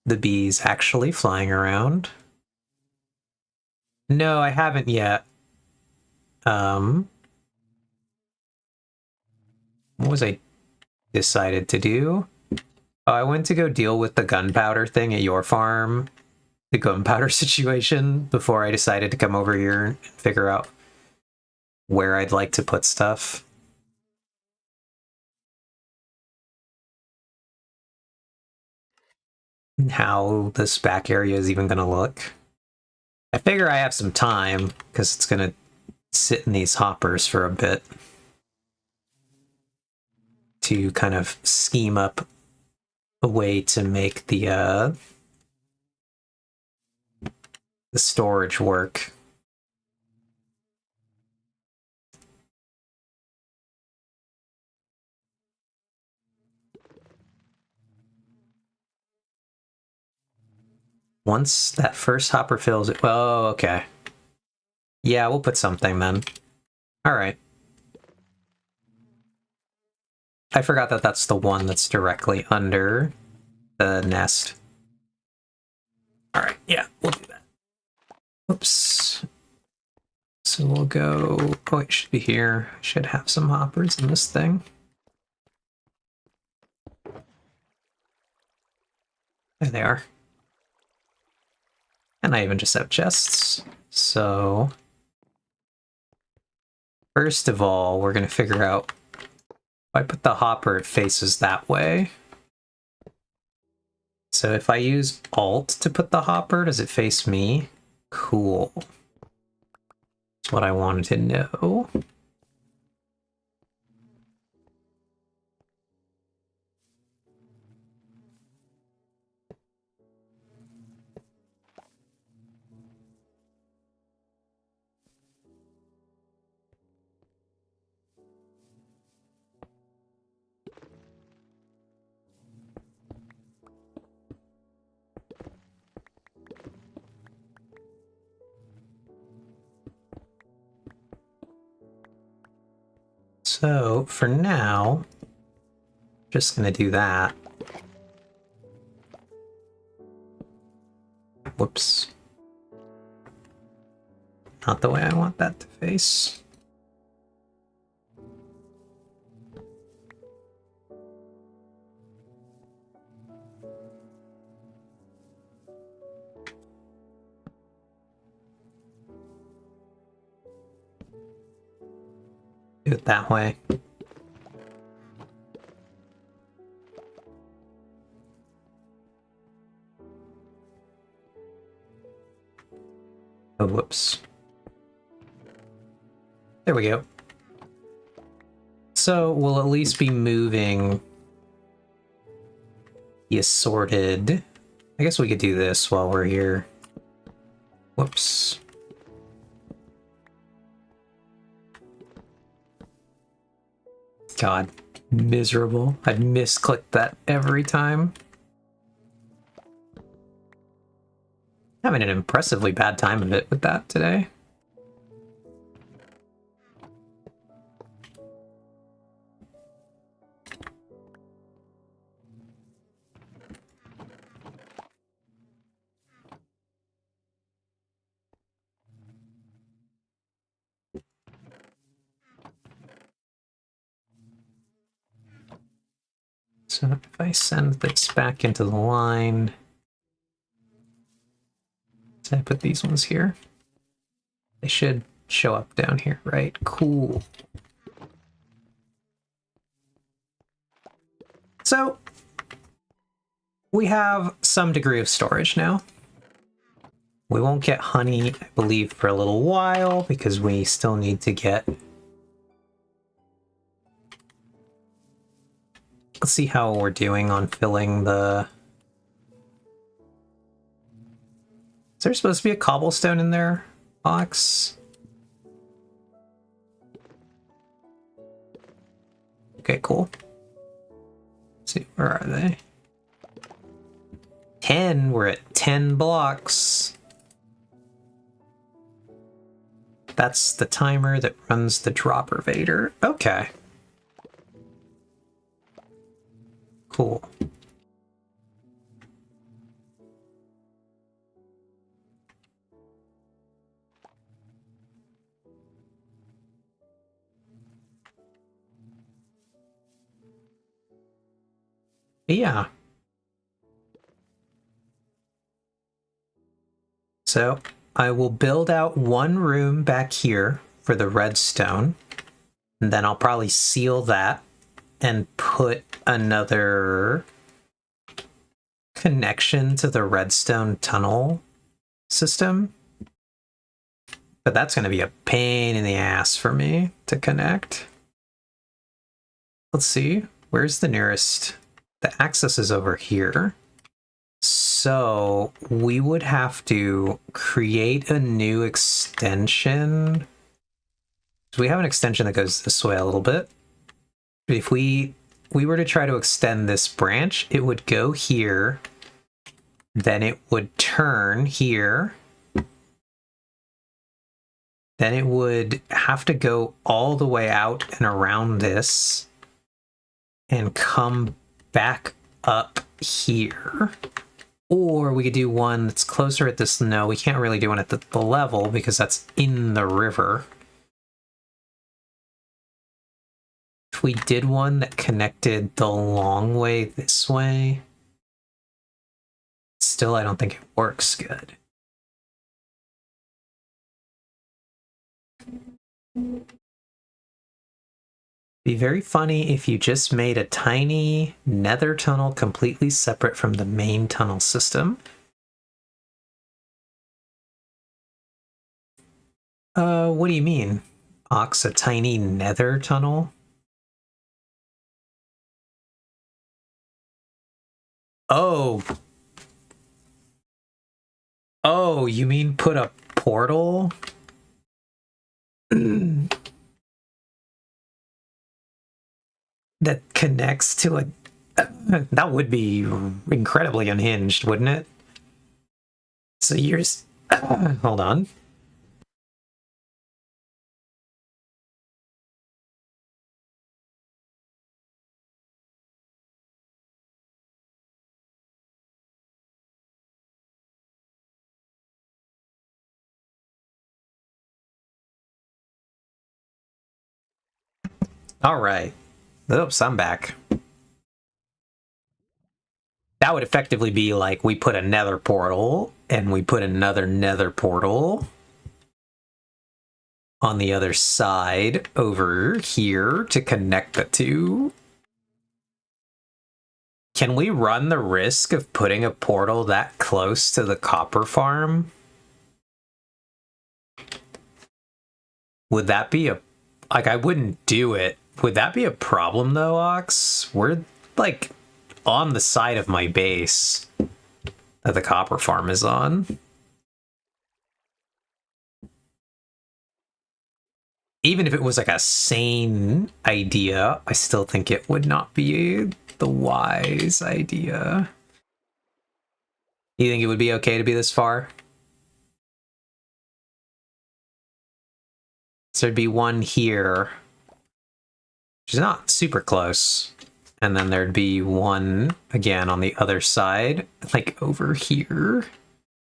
the bees actually flying around. No, I haven't yet. What was I decided to do? Oh, I went to go deal with the gunpowder thing at your farm, the gunpowder situation, before I decided to come over here and figure out where I'd like to put stuff. And how this back area is even going to look. I figure I have some time, because it's going to sit in these hoppers for a bit to kind of scheme up a way to make the storage work. Once that first hopper fills it... Oh, okay. Yeah, we'll put something then. Alright. I forgot that that's the one that's directly under the nest. Alright, yeah, we'll do that. Oops. So we'll go... Oh, it should be here. I should have some hoppers in this thing. There they are. And I even just have chests. So... First of all, we're going to figure out... If I put the hopper, it faces that way. So if I use Alt to put the hopper, does it face me? Cool. That's what I wanted to know. So for now, just gonna do that. Whoops. Not the way I want that to face. Do it that way. Oh, whoops. There we go. So we'll at least be moving the assorted... I guess we could do this while we're here. Whoops. God, miserable. I'd misclick that every time. Having an impressively bad time of it with that today. So if I send this back into the line, so I put these ones here, they should show up down here, right? Cool. So we have some degree of storage now. We won't get honey, I believe, for a little while because we still need to get... Let's see how we're doing on filling the... Is there supposed to be a cobblestone in there, Ox? Okay, cool. Let's see, where are they? 10, we're at 10 blocks. That's the timer that runs the dropper vader. Okay. Cool. Yeah. So I will build out one room back here for the redstone, and then I'll probably seal that and put another connection to the redstone tunnel system. But that's going to be a pain in the ass for me to connect. Let's see, where's the nearest? The access is over here. So we would have to create a new extension. So we have an extension that goes this way a little bit. If we were to try to extend this branch, it would go here, then it would turn here, then it would have to go all the way out and around this and come back up here. Or we could do one that's closer at this. No, we can't really do one at the level because that's in the river. If we did one that connected the long way this way, still I don't think it works good. Be very funny if you just made a tiny nether tunnel completely separate from the main tunnel system. What do you mean? Ox, a tiny nether tunnel? Oh. Oh, you mean put a portal? That connects to a... That would be incredibly unhinged, wouldn't it? So you're... hold on. All right. Oops, I'm back. That would effectively be like we put a nether portal and we put another nether portal on the other side over here to connect the two. Can we run the risk of putting a portal that close to the copper farm? Would that be a... Like, I wouldn't do it. Would that be a problem, though, Ox? We're, like, on the side of my base that the copper farm is on. Even if it was, like, a sane idea, I still think it would not be the wise idea. You think it would be okay to be this far? So there'd be one here, which is not super close. And then there'd be one, again, on the other side, like over here.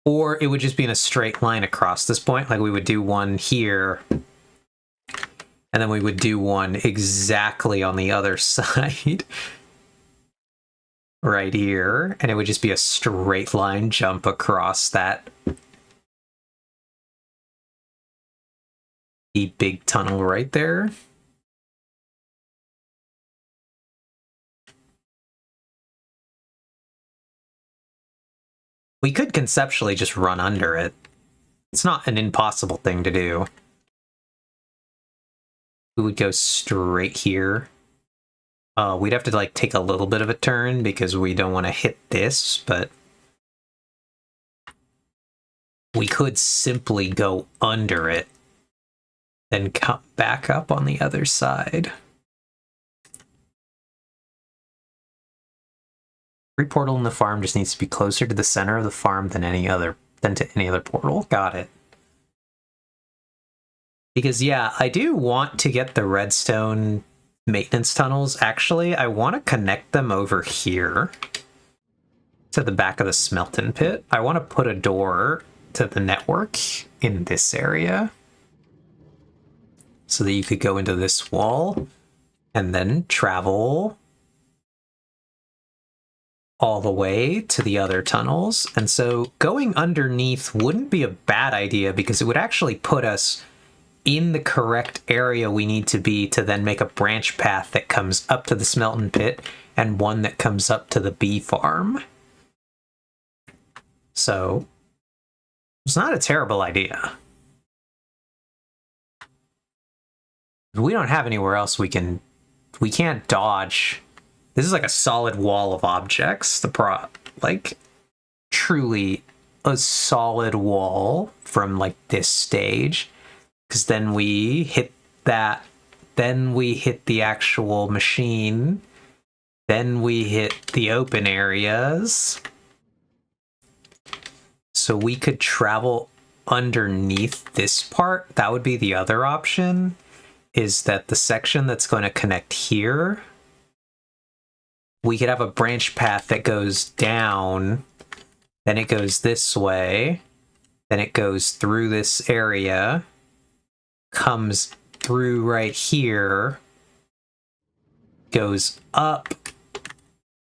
Or it would just be in a straight line across this point. Like we would do one here, and then we would do one exactly on the other side. Right here. And it would just be a straight line jump across that big tunnel right there. We could conceptually just run under it. It's not an impossible thing to do. We would go straight here. We'd have to like take a little bit of a turn because we don't want to hit this, but we could simply go under it, then come back up on the other side. Every portal in the farm just needs to be closer to the center of the farm than to any other portal. Got it. Because yeah, I do want to get the redstone maintenance tunnels. Actually, I want to connect them over here to the back of the smelting pit. I want to put a door to the network in this area so that you could go into this wall and then travel all the way to the other tunnels. And so going underneath wouldn't be a bad idea because it would actually put us in the correct area we need to be to then make a branch path that comes up to the smelting pit and one that comes up to the bee farm. So it's not a terrible idea. We don't have anywhere else we can't dodge. This is like a solid wall of objects. Like truly a solid wall from like this stage. Because then we hit that, then we hit the actual machine, then we hit the open areas. So we could travel underneath this part. That would be the other option, is that the section that's going to connect here, we could have a branch path that goes down, then it goes this way, then it goes through this area, comes through right here, goes up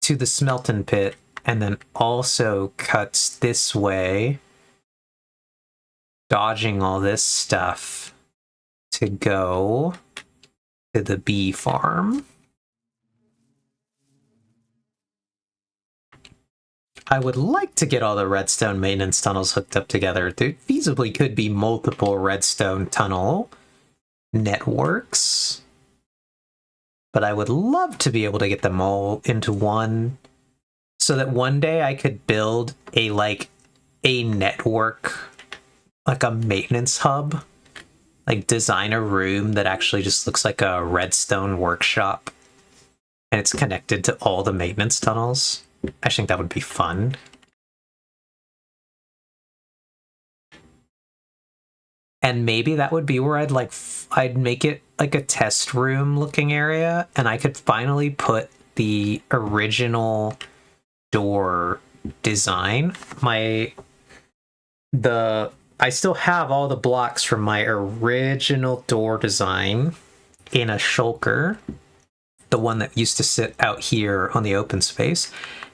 to the smelting pit, and then also cuts this way, dodging all this stuff to go to the bee farm. I would like to get all the redstone maintenance tunnels hooked up together. There feasibly could be multiple redstone tunnel networks, but I would love to be able to get them all into one so that one day I could build a network, like a maintenance hub, like design a room that actually just looks like a redstone workshop and it's connected to all the maintenance tunnels. I think that would be fun. And maybe that would be where I'd make it like a test room looking area, and I could finally put the original door design. I still have all the blocks from my original door design in a shulker, the one that used to sit out here on the open space.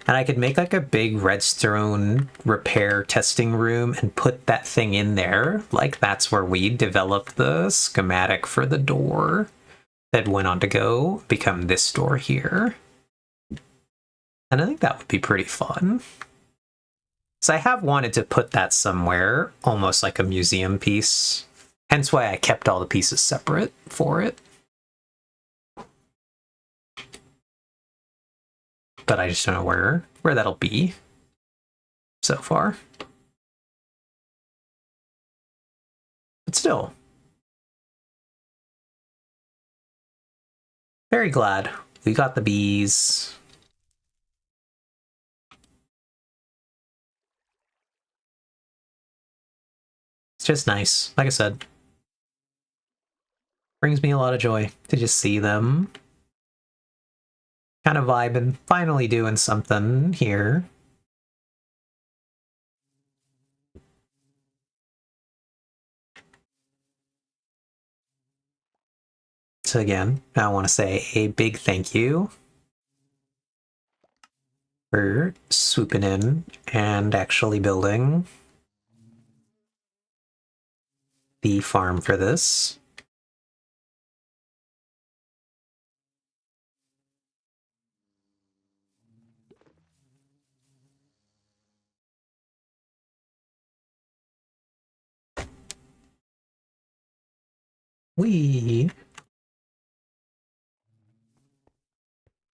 And I could make like a big redstone repair testing room and put that thing in there. Like that's where we developed the schematic for the door that went on to go become this door here. And I think that would be pretty fun. So I have wanted to put that somewhere, almost like a museum piece. Hence why I kept all the pieces separate for it. But I just don't know where that'll be so far. But still, very glad we got the bees. It's just nice. Like I said, Brings me a lot of joy to just see them kind of vibing, finally doing something here. So again, I want to say a big thank you for swooping in and actually building the farm for this.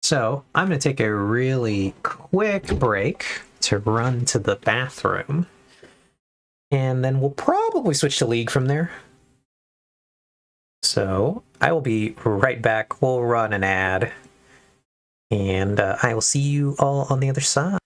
So I'm going to take a really quick break to run to the bathroom. And then we'll probably switch to League from there. So I will be right back. We'll run an ad. And I will see you all on the other side.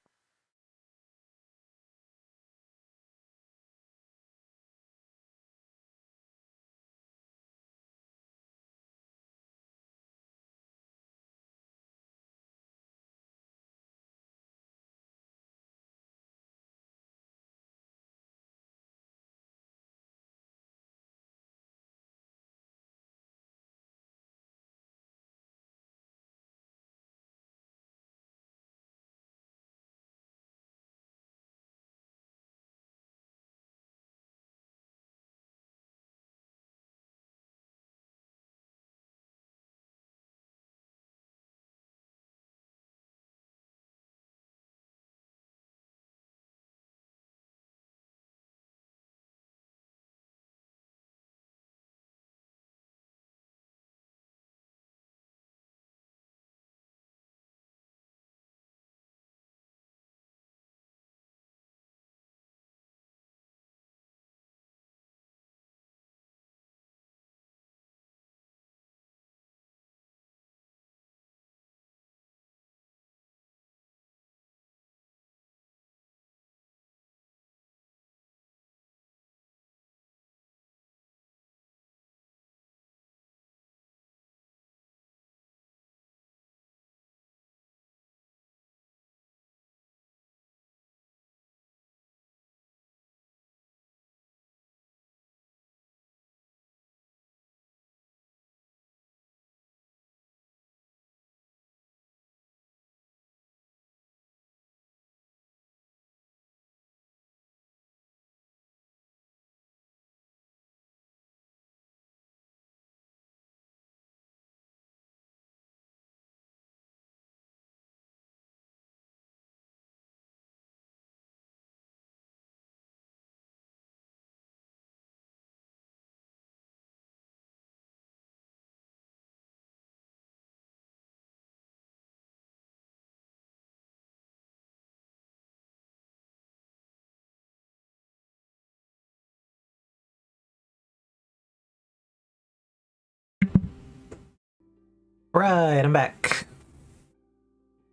Right, I'm back.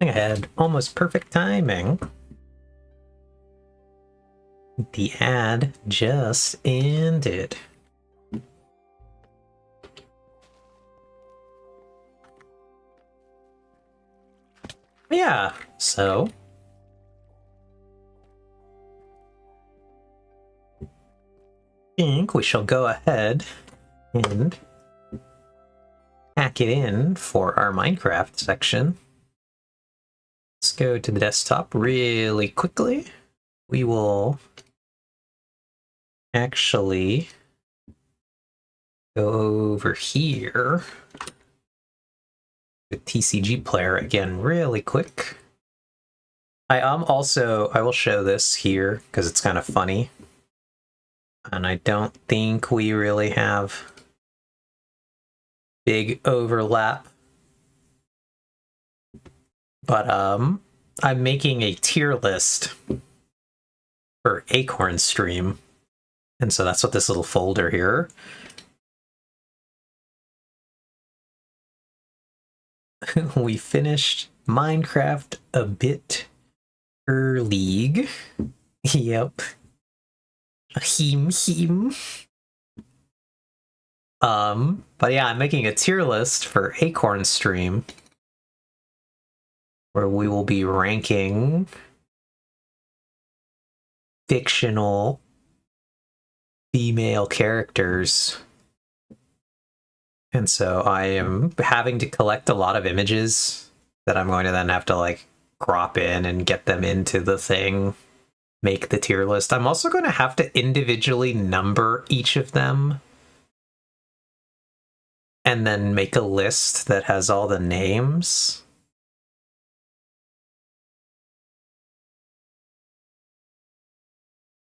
I think I had almost perfect timing. The ad just ended. Yeah, so I think we shall go ahead and hack it in for our Minecraft section. Let's go to the desktop really quickly. We will actually go over here with TCG player again really quick. I will show this here because it's kind of funny. And I don't think we really have big overlap. But I'm making a tier list for Acorn Stream. And so that's what this little folder here. We finished Minecraft a bit early. Yep. Him. But yeah, I'm making a tier list for Acorn Stream where we will be ranking fictional female characters. And so I am having to collect a lot of images that I'm going to then have to like crop in and get them into the thing, make the tier list. I'm also going to have to individually number each of them and then make a list that has all the names.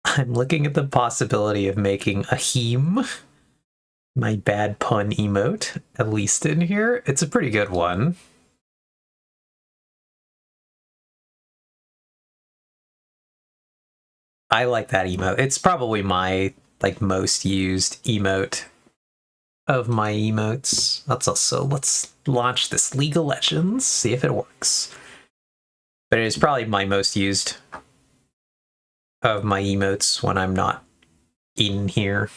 I'm looking at the possibility of making a heme, my bad pun emote, at least in here. It's a pretty good one. I like that emote. It's probably my like most used emote of my emotes. Let's launch this League of Legends, see if it works. But it is probably my most used of my emotes when I'm not in here.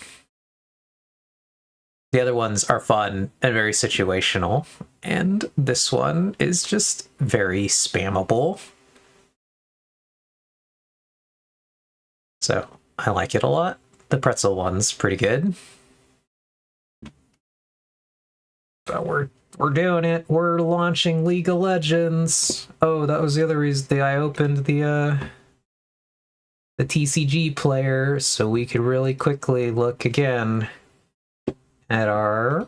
The other ones are fun and very situational, and this one is just very spammable. So I like it a lot. The pretzel one's pretty good. But we're doing it. We're launching League of Legends. Oh, that was the other reason I opened the TCG player so we could really quickly look again at our.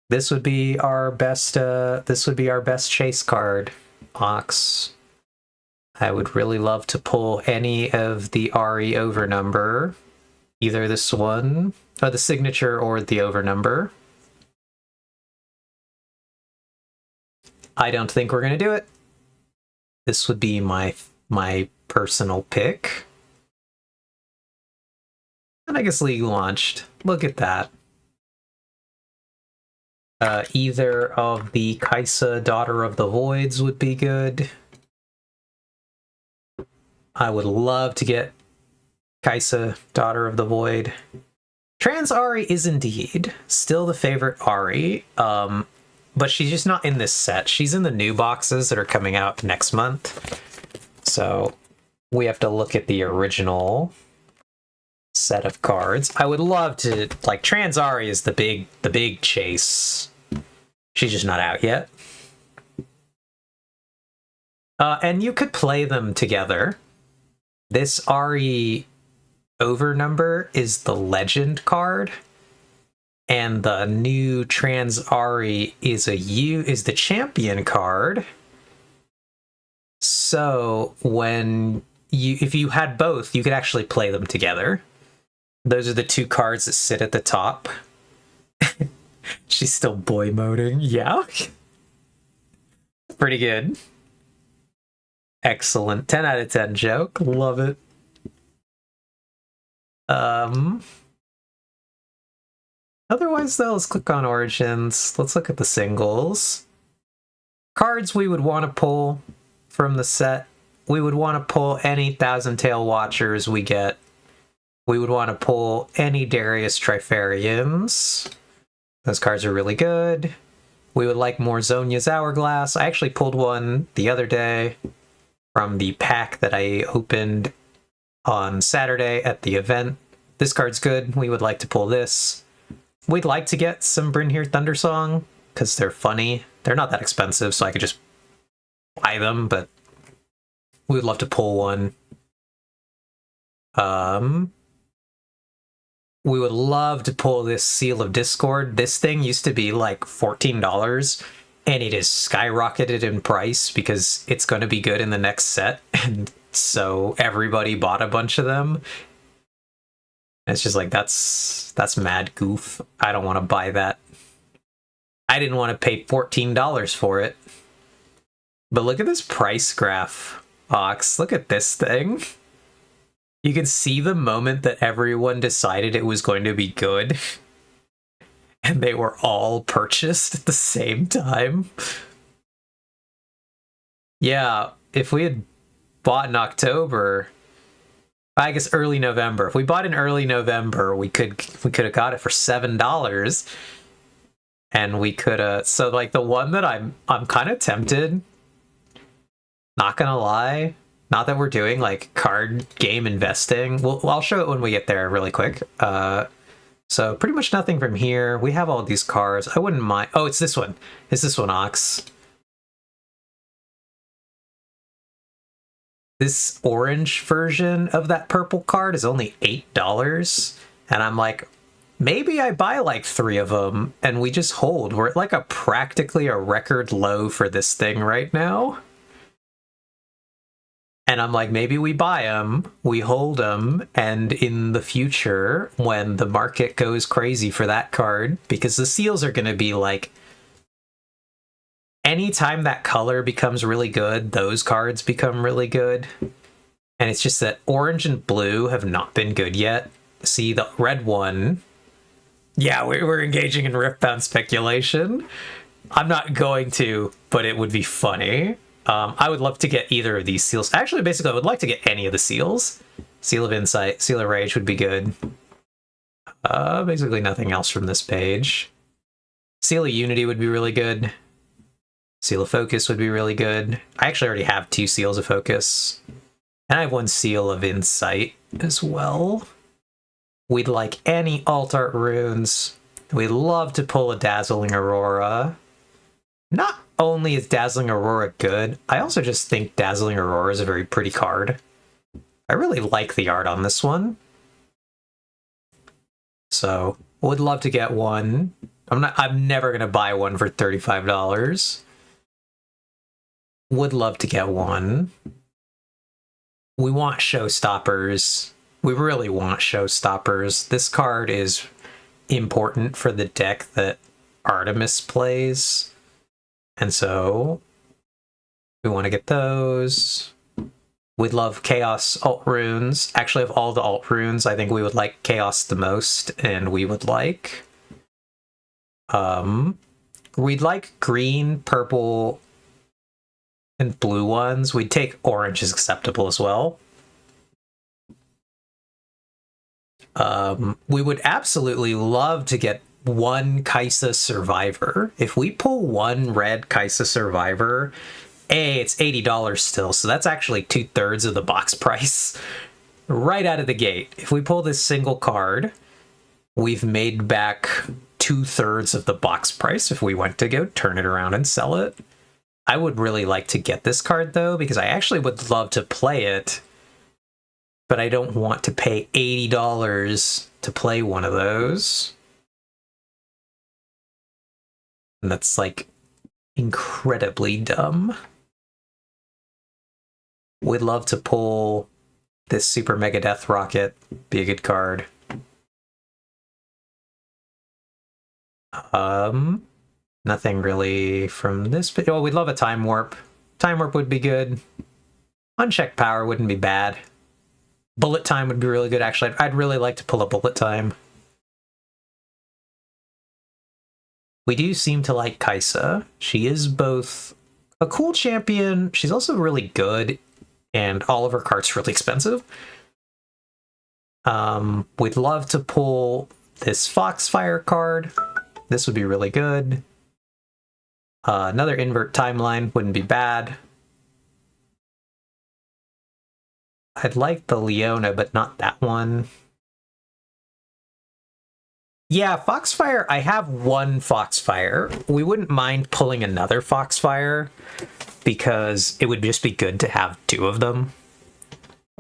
This would be our best. This would be our best chase card, Ox. I would really love to pull any of the Ari over number, either this one, or the signature, or the over number. I don't think we're gonna do it. This would be my personal pick. And I guess League launched. Look at that. Either of the Kaisa, Daughter of the Voids would be good. I would love to get Kaisa, Daughter of the Void. Trans Ari is indeed still the favorite Ari, but she's just not in this set. She's in the new boxes that are coming out next month. So we have to look at the original set of cards. I would love to, like, Trans Ari is the big chase. She's just not out yet. And you could play them together. This Ari over number is the legend card, and the new Trans Ari is the champion card. So if you had both, you could actually play them together. Those are the two cards that sit at the top. She's still boy moding. Yeah. Pretty good. Excellent. 10 out of 10 joke. Love it. Otherwise, though, let's click on Origins. Let's look at the singles. Cards we would want to pull from the set. We would want to pull any Thousand Tail Watchers we get. We would want to pull any Darius Trifarians. Those cards are really good. We would like more Zonia's Hourglass. I actually pulled one the other day from the pack that I opened on Saturday at the event. This card's good. We would like to pull this. We'd like to get some Brynhir Thundersong because they're funny. They're not that expensive, so I could just buy them, but we would love to pull one. We would love to pull this Seal of Discord. This thing used to be like $14, and it has skyrocketed in price because it's going to be good in the next set, and so everybody bought a bunch of them. And it's just like, that's mad goof. I don't want to buy that. I didn't want to pay $14 for it. But look at this price graph, Ox. Look at this thing. You can see the moment that everyone decided it was going to be good. And they were all purchased at the same time. Yeah, if we had bought in October, I guess early November. If we bought in early November, we could have got it for $7, and we could so like the one that I'm kind of tempted. Not gonna lie, not that we're doing like card game investing. I'll show it when we get there really quick. So pretty much nothing from here. We have all these cards. I wouldn't mind. Oh, it's this one. It's this one, Ox. This orange version of that purple card is only $8. And I'm like, maybe I buy like 3 of them and we just hold. We're at like practically a record low for this thing right now. And I'm like, maybe we buy them, we hold them, and in the future, when the market goes crazy for that card, because the seals are going to be like, anytime that color becomes really good, those cards become really good. And it's just that orange and blue have not been good yet. See, the red one... Yeah, we're engaging in Riftbound speculation. I'm not going to, but it would be funny. I would love to get either of these seals. Actually, basically, I would like to get any of the seals. Seal of Insight, Seal of Rage would be good. Basically nothing else from this page. Seal of Unity would be really good. Seal of Focus would be really good. I actually already have 2 Seals of Focus. And I have 1 Seal of Insight as well. We'd like any alt art runes. We'd love to pull a Dazzling Aurora. Not only is Dazzling Aurora good, I also just think Dazzling Aurora is a very pretty card. I really like the art on this one. So, would love to get one. I'm never gonna buy one for $35. Would love to get one. We want showstoppers. We really want showstoppers. This card is important for the deck that Artemis plays. And so we want to get those. We'd love Chaos alt runes. Actually, of all the alt runes, I think we would like Chaos the most, and we would like... we'd like green, purple, and blue ones. We'd take orange as acceptable as well. We would absolutely love to get 1 Kaisa Survivor. If we pull 1 red Kaisa Survivor, it's $80 still, so that's actually 2/3 of the box price right out of the gate. If we pull this single card, we've made back 2/3 of the box price if we went to go turn it around and sell it. I would really like to get this card, though, because I actually would love to play it, but I don't want to pay $80 to play one of those. And that's, like, incredibly dumb. Would love to pull this Super Mega Death Rocket. Be a good card. Nothing really from this, but oh, we'd love a Time Warp. Time Warp would be good. Unchecked Power wouldn't be bad. Bullet Time would be really good, actually. I'd really like to pull a Bullet Time. We do seem to like Kaisa. She is both a cool champion, she's also really good, and all of her cards are really expensive. We'd love to pull this Foxfire card. This would be really good. Another Invert Timeline wouldn't be bad. I'd like the Leona, but not that one. Yeah, Foxfire, I have 1 Foxfire. We wouldn't mind pulling another Foxfire, because it would just be good to have 2 of them.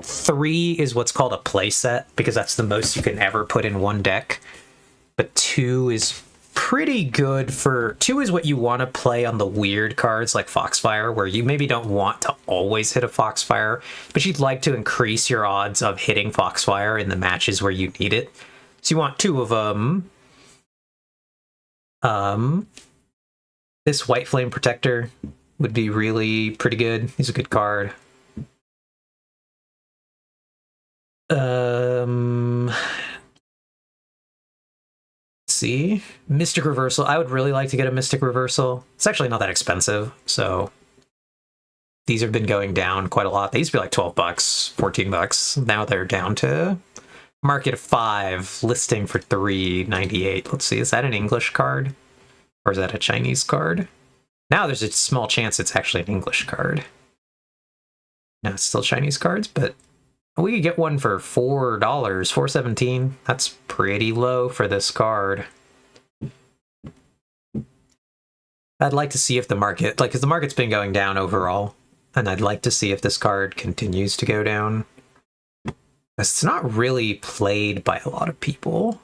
3 is what's called a playset, because that's the most you can ever put in one deck. But 2 is pretty good for... 2 is what you want to play on the weird cards like Foxfire, where you maybe don't want to always hit a Foxfire, but you'd like to increase your odds of hitting Foxfire in the matches where you need it. So you want 2 of them. This White Flame Protector would be really pretty good. He's a good card. Let's see. Mystic Reversal. I would really like to get a Mystic Reversal. It's actually not that expensive, so these have been going down quite a lot. They used to be like 12 bucks, 14 bucks. Now they're down to market of 5, listing for 3.98. Let's see, is that an English card? Or is that a Chinese card? Now there's a small chance it's actually an English card. No, it's still Chinese cards, but we could get one for $4, $4.17. That's pretty low for this card. I'd like to see if the market, like, because the market's been going down overall, and I'd like to see if this card continues to go down. It's not really played by a lot of people.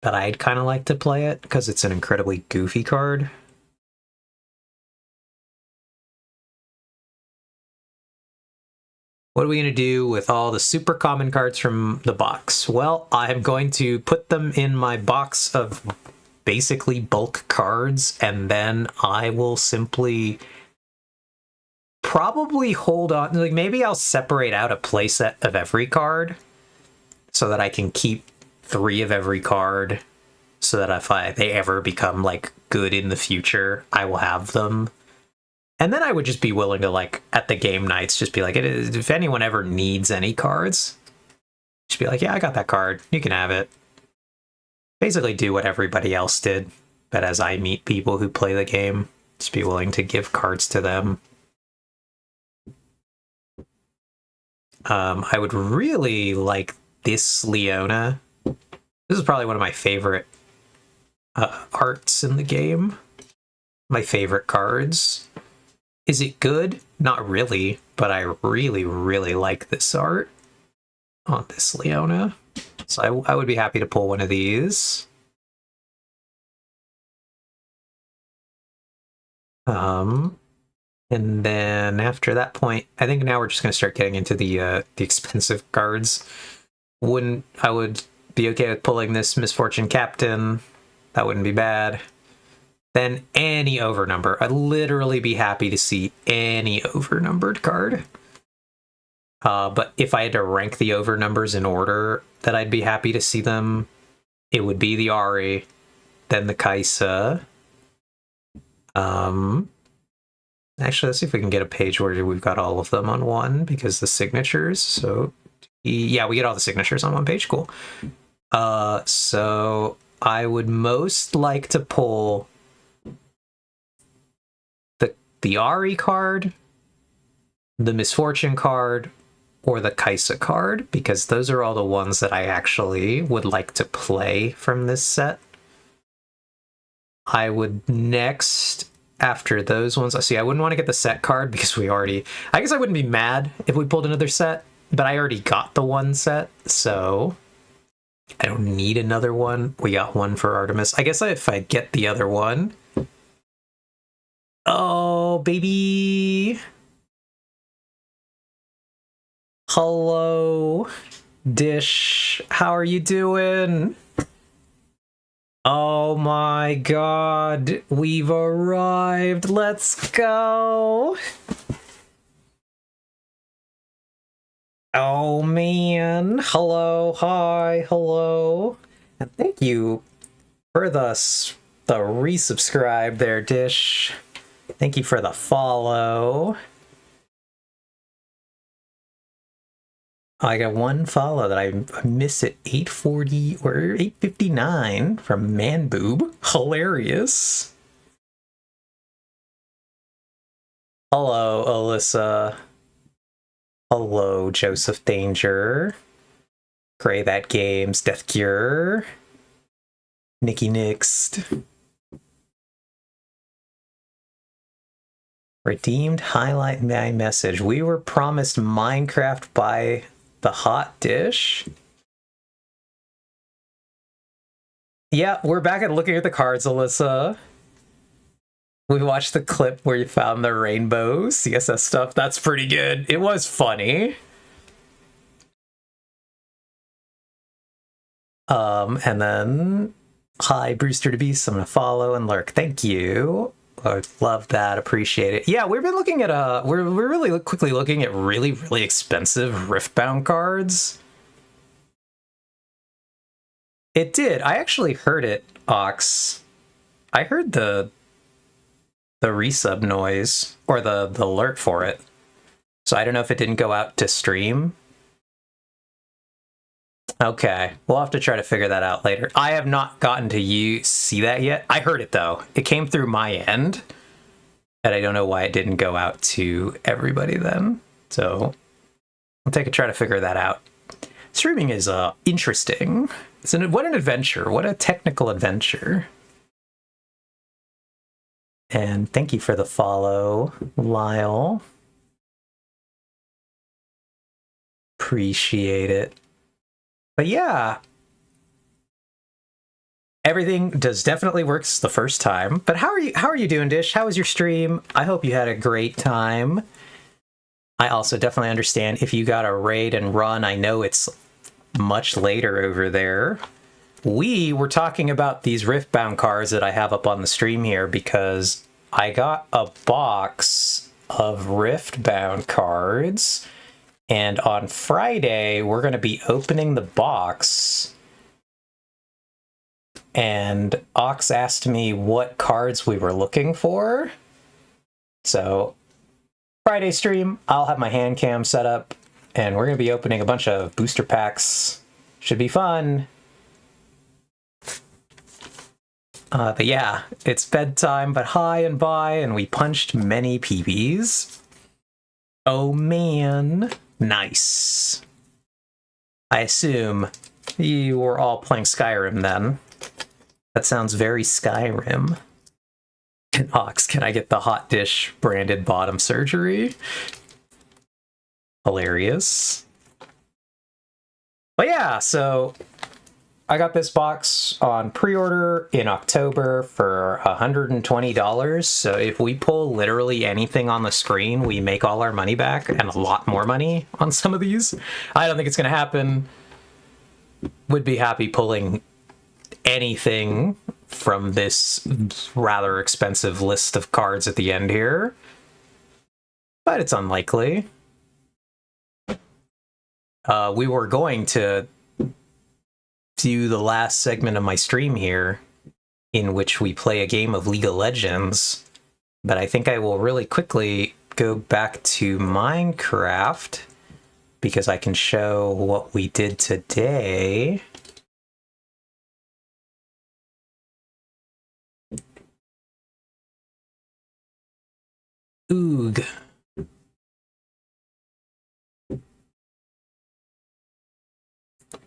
But I'd kind of like to play it because it's an incredibly goofy card. What are we going to do with all the super common cards from the box? Well, I'm going to put them in my box of basically bulk cards, and then I will simply probably hold on. Like, maybe I'll separate out a playset of every card so that I can keep 3 of every card, so that if they ever become like good in the future, I will have them. And then I would just be willing to, like, at the game nights, just be like, if anyone ever needs any cards, just be like, yeah, I got that card. You can have it. Basically do what everybody else did, but as I meet people who play the game, just be willing to give cards to them. I would really like this Leona. This is probably one of my favorite arts in the game. My favorite cards. Is it good? Not really, but I really, really like this art on this Leona. So I would be happy to pull one of these. And then after that point, I think now we're just going to start getting into the expensive cards. I would be okay with pulling this Misfortune Captain. That wouldn't be bad. Then any overnumber. I'd literally be happy to see any overnumbered card. But if I had to rank the overnumbers in order that I'd be happy to see them, it would be the Ari, then the Kaisa. Actually, let's see if we can get a page where we've got all of them on one, because the signatures. So, yeah, we get all the signatures on one page. Cool. So I would most like to pull the Ari card, the Misfortune card, or the Kaisa card, because those are all the ones that I actually would like to play from this set. I would next, after those ones, see, I wouldn't want to get the set card because we already, I guess I wouldn't be mad if we pulled another set, but I already got the one set, so I don't need another one. We got one for Artemis. I guess if I get the other one, oh, baby. Hello, Dish. How are you doing? Oh my god. We've arrived. Let's go. Oh man. Hello. Hi. Hello. And thank you for the resubscribe there, Dish. Thank you for the follow. I got one follow that I missed at 8:40 or 8:59 from Manboob. Hilarious. Hello, Alyssa. Hello, Joseph Danger. Gray That Games, Death Cure. Nikki Nixt. Redeemed highlight my message. We were promised Minecraft by the hot dish. Yeah, we're back at looking at the cards, Alyssa. We watched the clip where you found the rainbow CSS stuff. That's pretty good. It was funny. And then, hi, Brewster the Beast. I'm gonna follow and lurk. Thank you. I love that. Appreciate it. Yeah, we've been looking at we're really quickly looking at really expensive Riftbound cards. It did. I actually heard it, Ox. I heard the the resub noise or the alert for it. So I don't know if it didn't go out to stream. Okay, we'll have to try to figure that out later. I have not gotten to see that yet. I heard it though. It came through my end, and I don't know why it didn't go out to everybody then. So I'll take a try to figure that out. Streaming is interesting. What an adventure. What a technical adventure. And thank you for the follow, Lyle. Appreciate it. But yeah, everything does definitely works the first time. But how are you doing, Dish? How was your stream? I hope you had a great time. I also definitely understand if you got a raid and run. I know it's much later over there. We were talking about these Riftbound cards that I have up on the stream here because I got a box of Riftbound cards. And on Friday, we're going to be opening the box. And Ox asked me what cards we were looking for. So, Friday stream, I'll have my hand cam set up. And we're going to be opening a bunch of booster packs. Should be fun. But yeah, it's bedtime, but hi and bye. And we punched many PBs. Oh man. Nice. I assume you were all playing Skyrim then. That sounds very Skyrim. And Ox, can I get the Hot Dish branded bottom surgery? Hilarious. But yeah, so I got this box on pre-order in October for $120. So if we pull literally anything on the screen, we make all our money back and a lot more money on some of these. I don't think it's going to happen. Would be happy pulling anything from this rather expensive list of cards at the end here. But it's unlikely. We were going to do the last segment of my stream here in which we play a game of League of Legends, but I think I will really quickly go back to Minecraft because I can show what we did today. Oog.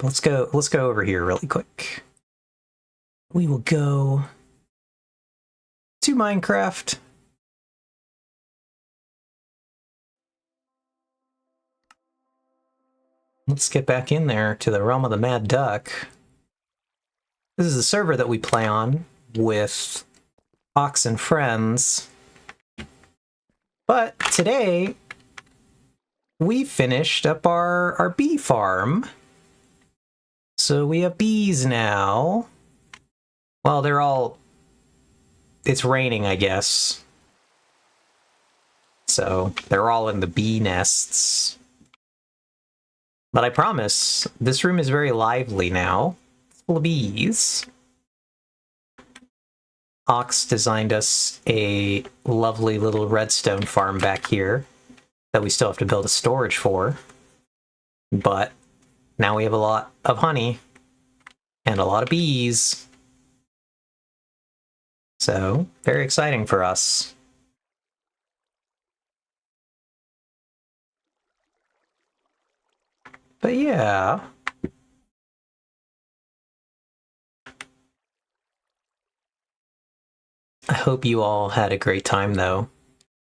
Let's go over here really quick. We will go to Minecraft. Let's get back in there to the realm of the Mad Duck. This is the server that we play on with Ox and friends. But today we finished up our bee farm. So we have bees now. Well, they're all... It's raining, I guess. So they're all in the bee nests. But I promise, this room is very lively now. It's full of bees. Ox designed us a lovely little redstone farm back here that we still have to build a storage for. But now we have a lot of honey and a lot of bees. So, very exciting for us. But yeah. I hope you all had a great time though.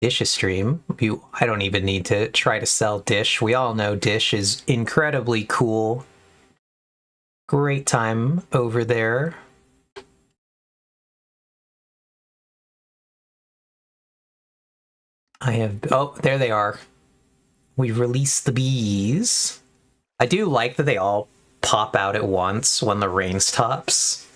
Dish's stream. I don't even need to try to sell Dish. We all know Dish is incredibly cool. Great time over there. Oh, there they are. We released the bees. I do like that they all pop out at once when the rain stops.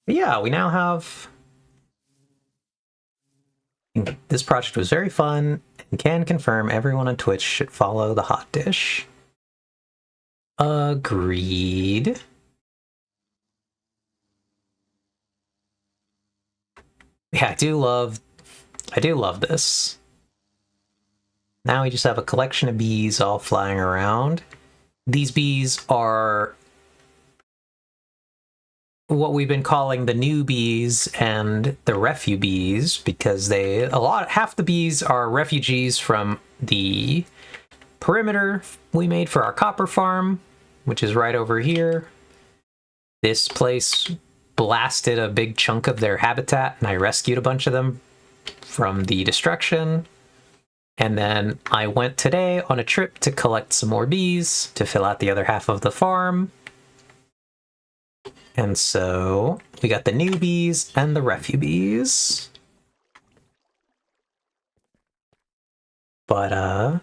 But yeah, we now have... This project was very fun and can confirm everyone on Twitch should follow the Hot Dish. Agreed. Yeah, I do love this. Now we just have a collection of bees all flying around. These bees are what we've been calling the new bees and the refu-bees, because half the bees are refugees from the perimeter we made for our copper farm, which is right over here. This place blasted a big chunk of their habitat, and I rescued a bunch of them from the destruction. And then I went today on a trip to collect some more bees to fill out the other half of the farm. And so we got the new bees and the refu-bees. But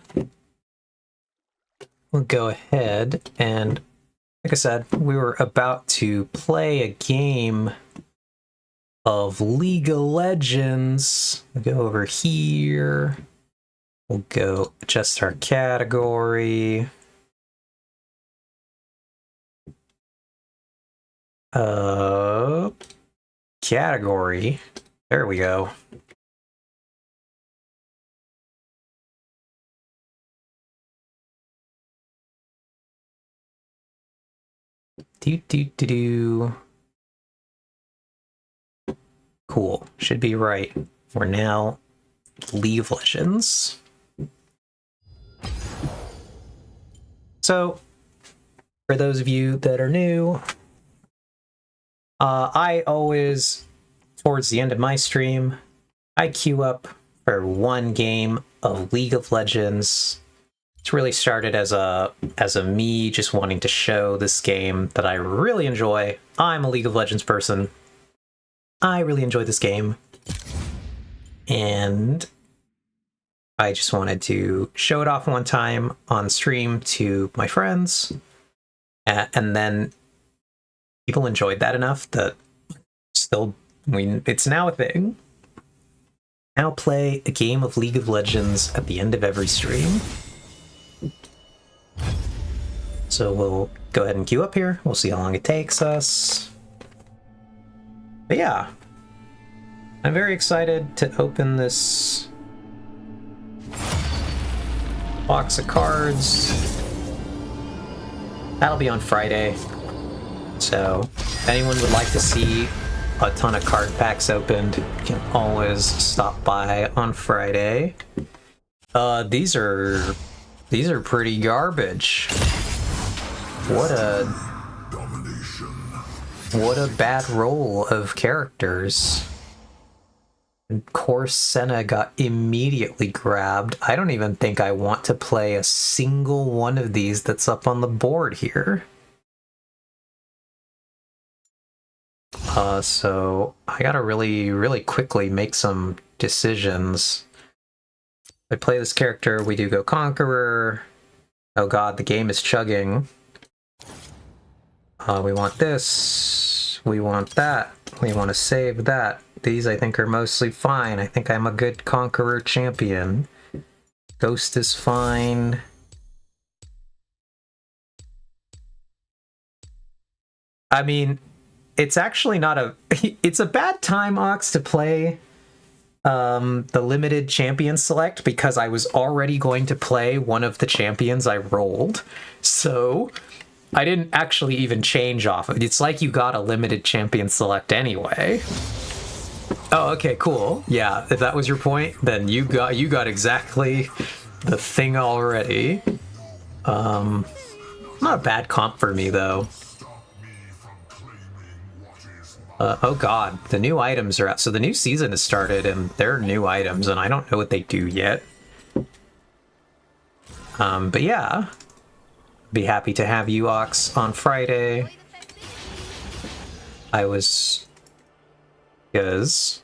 we'll go ahead and, like I said, we were about to play a game of League of Legends. We'll go over here. We'll go adjust our category. Category. There we go. Cool. Should be right. We're now League of Legends. So, for those of you that are new, I always, towards the end of my stream, I queue up for one game of League of Legends. It's really started as a me just wanting to show this game that I really enjoy. I'm a League of Legends person. I really enjoy this game. And I just wanted to show it off one time on stream to my friends. And then people enjoyed that enough that it's now a thing. Now play a game of League of Legends at the end of every stream. So we'll go ahead and queue up here. We'll see how long it takes us. But yeah, I'm very excited to open this box of cards. That'll be on Friday. So if anyone would like to see a ton of card packs opened, you can always stop by on Friday. These are pretty garbage. What a bad roll of characters. And of course, Senna got immediately grabbed. I don't even think I want to play a single one of these that's up on the board here. So I gotta really, really quickly make some decisions. If I play this character, we do go Conqueror. Oh god, the game is chugging. We want this. We want that. We want to save that. These I think are mostly fine. I think I'm a good Conqueror champion. Ghost is fine. I mean, it's actually not a... It's a bad time, Ox, to play the limited champion select because I was already going to play one of the champions I rolled. So I didn't actually even change off of it. It's like you got a limited champion select anyway. Oh, okay, cool. Yeah, if that was your point, then you got exactly the thing already. Not a bad comp for me though. Oh god, the new items are out. So the new season has started and there are new items and I don't know what they do yet. But yeah, be happy to have you, Ox, on Friday. Because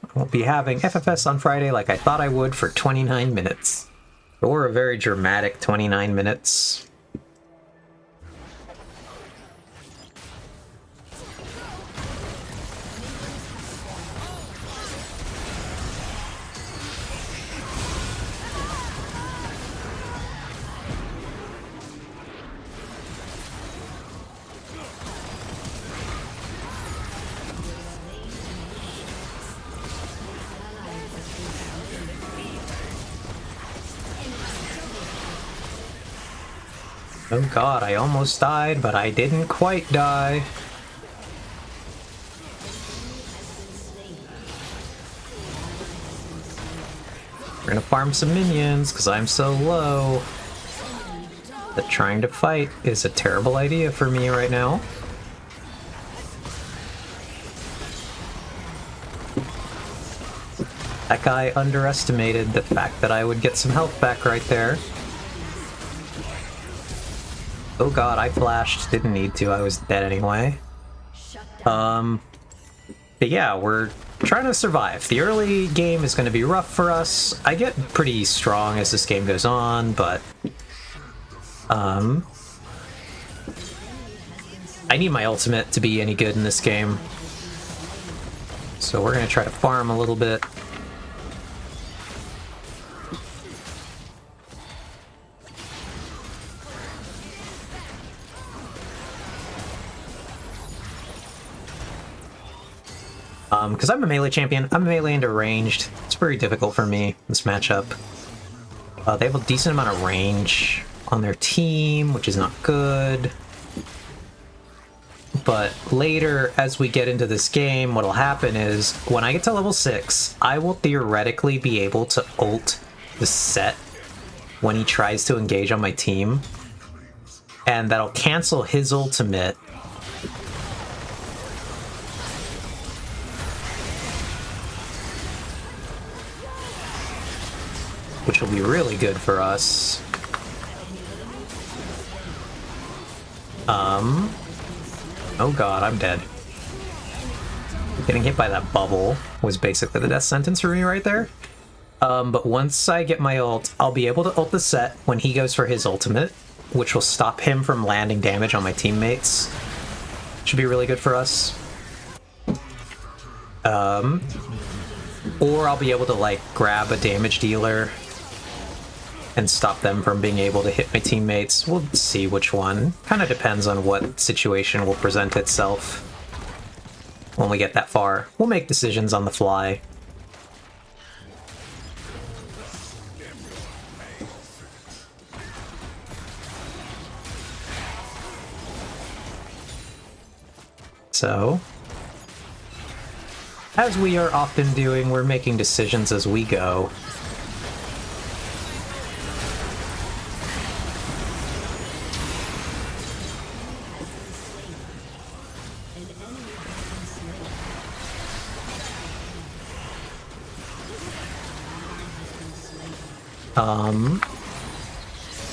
I won't be having FFS on Friday like I thought I would for 29 minutes. Or a very dramatic 29 minutes. Oh god, I almost died, but I didn't quite die. We're gonna farm some minions, because I'm so low that trying to fight is a terrible idea for me right now. That guy underestimated the fact that I would get some health back right there. Oh god, I flashed. Didn't need to, I was dead anyway. But yeah, we're trying to survive. The early game is going to be rough for us. I get pretty strong as this game goes on, but I need my ultimate to be any good in this game. So we're going to try to farm a little bit. Because I'm a melee champion, I'm melee into ranged. It's very difficult for me, this matchup. They have a decent amount of range on their team, which is not good. But later, as we get into this game, what'll happen is, when I get to level 6, I will theoretically be able to ult the set when he tries to engage on my team. And that'll cancel his ultimate. Which will be really good for us. Oh god, I'm dead. Getting hit by that bubble was basically the death sentence for me right there. But once I get my ult, I'll be able to ult the set when he goes for his ultimate, which will stop him from landing damage on my teammates. Should be really good for us. Or I'll be able to, like, grab a damage dealer and stop them from being able to hit my teammates. We'll see which one. Kind of depends on what situation will present itself when we get that far. We'll make decisions on the fly. So, as we are often doing, we're making decisions as we go.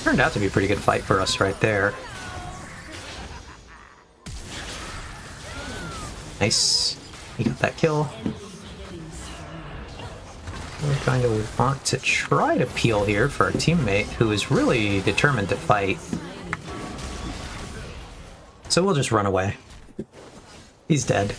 Turned out to be a pretty good fight for us right there. Nice. He got that kill. We're going to want to try to peel here for our teammate, who is really determined to fight. So we'll just run away. He's dead.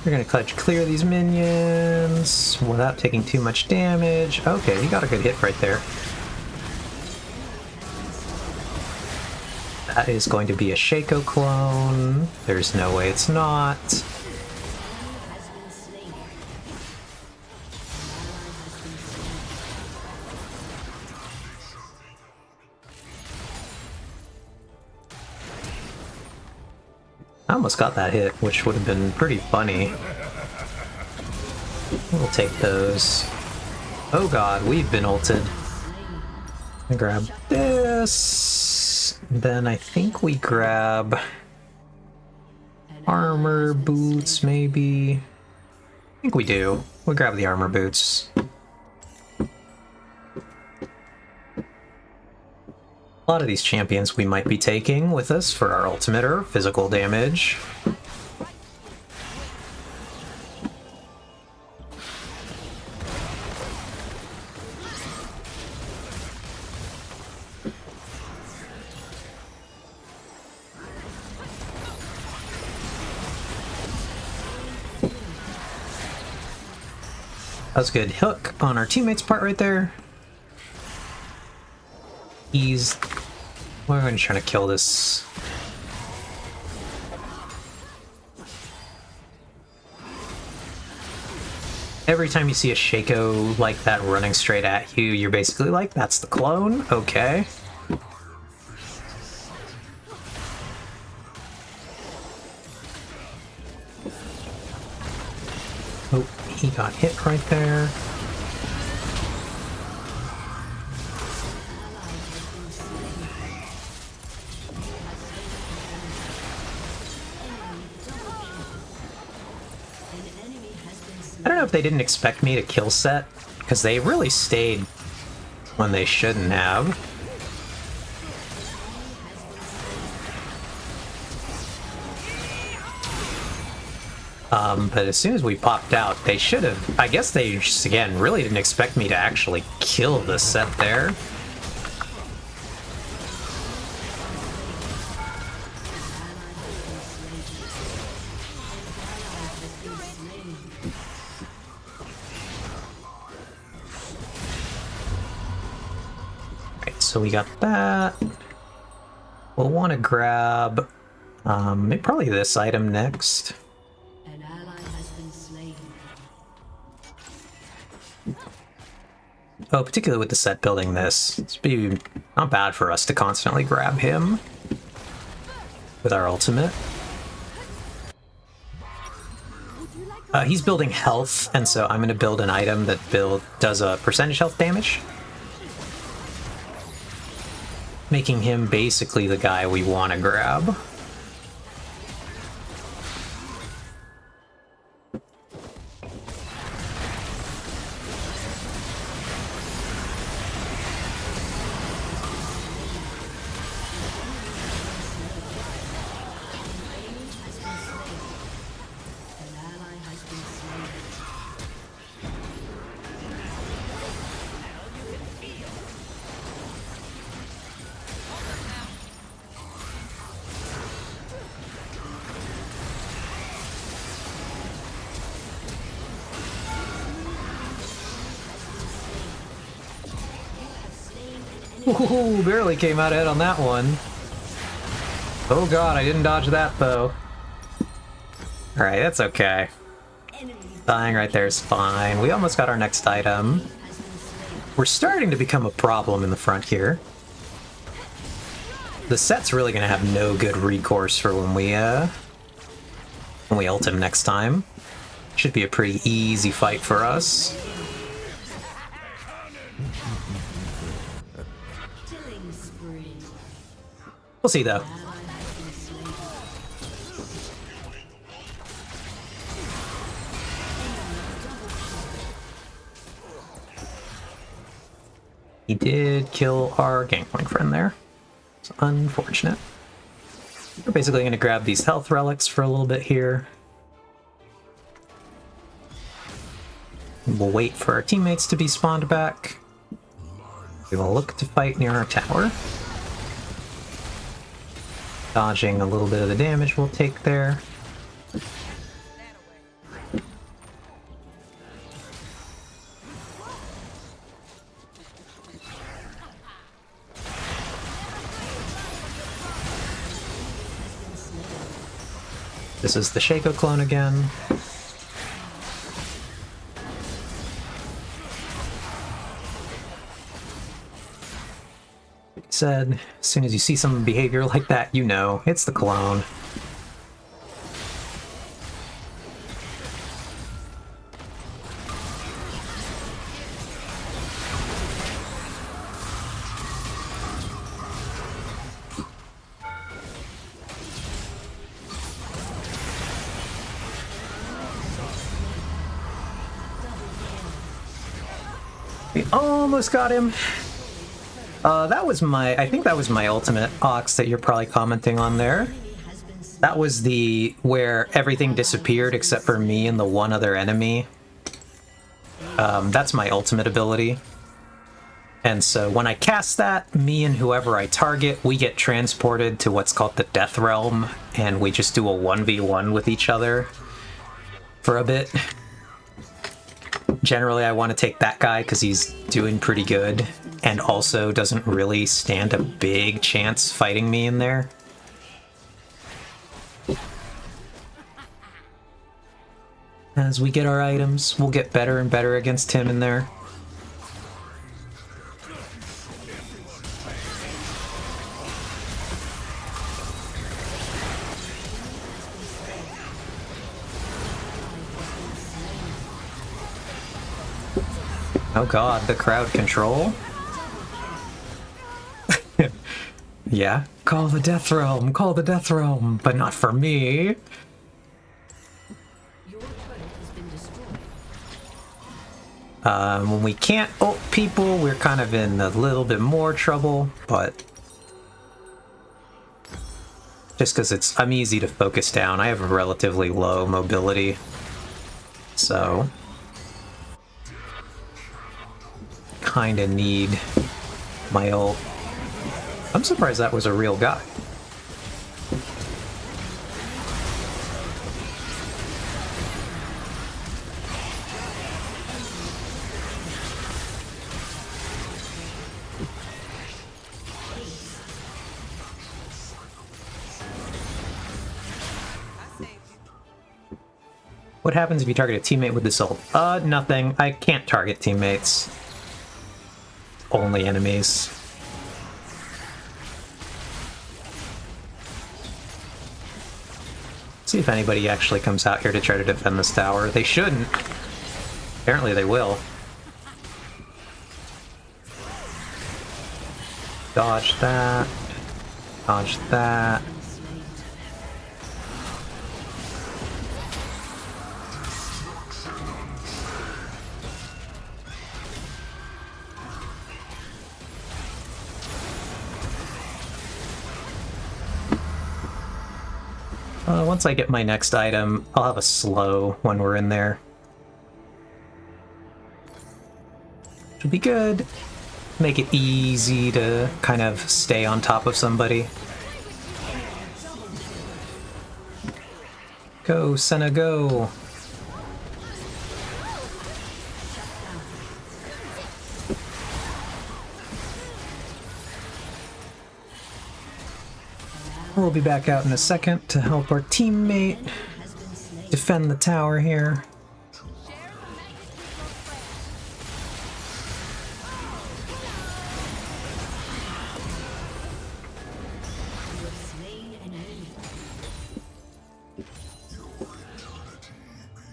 We're gonna clutch clear these minions without taking too much damage. Okay, he got a good hit right there. That is going to be a Shaco clone. There's no way it's not. I almost got that hit, which would have been pretty funny. We'll take those. Oh god, we've been ulted. I grab this. Then I think we grab armor boots, maybe. I think we do. We'll grab the armor boots. A lot of these champions we might be taking with us for our ultimate or physical damage. That was a good hook on our teammate's part right there. We're going to try to kill this. Every time you see a Shaco like that running straight at you, you're basically like, that's the clone? Okay. Oh, he got hit right there. I don't know if they didn't expect me to kill Set, because they really stayed when they shouldn't have. But as soon as we popped out, they should have... I guess they just, again, really didn't expect me to actually kill the Set there. So we got that. We'll want to grab probably this item next. An ally has been slain. Oh, particularly with the Set building this. It's be not bad for us to constantly grab him with our ultimate. He's building health, and so I'm going to build an item that does a percentage health damage, making him basically the guy we want to grab. Ooh, barely came out ahead on that one. Oh god, I didn't dodge that though. Alright, that's okay. Dying right there is fine. We almost got our next item. We're starting to become a problem in the front here. The Set's really gonna have no good recourse for when we ult him next time. Should be a pretty easy fight for us. We'll see, though. He did kill our Gangplank friend there. It's unfortunate. We're basically going to grab these health relics for a little bit here. We'll wait for our teammates to be spawned back. We will look to fight near our tower. Dodging a little bit of the damage we'll take there. This is the Shaco clone again. Said, as soon as you see some behavior like that, you know, it's the clone. We almost got him. That was I think that was my ultimate, Ox, that you're probably commenting on there. That was where everything disappeared except for me and the one other enemy. That's my ultimate ability. And so when I cast that, me and whoever I target, we get transported to what's called the Death Realm, and we just do a 1v1 with each other for a bit. Generally, I want to take that guy because he's doing pretty good and also doesn't really stand a big chance fighting me in there. As we get our items, we'll get better and better against him in there. Oh god, the crowd control? Yeah, call the Death Realm, call the Death Realm, but not for me. Your turret has been destroyed. When we can't ult people, we're kind of in a little bit more trouble, but just because I'm easy to focus down. I have a relatively low mobility, so kind of need my ult. I'm surprised that was a real guy. What happens if you target a teammate with this ult? Nothing. I can't target teammates. Only enemies. See if anybody actually comes out here to try to defend this tower. They shouldn't. Apparently they will. Dodge that. Dodge that. Once I get my next item, I'll have a slow when we're in there. Should be good. Make it easy to kind of stay on top of somebody. Go, Senna, go! We'll be back out in a second to help our teammate defend the tower here.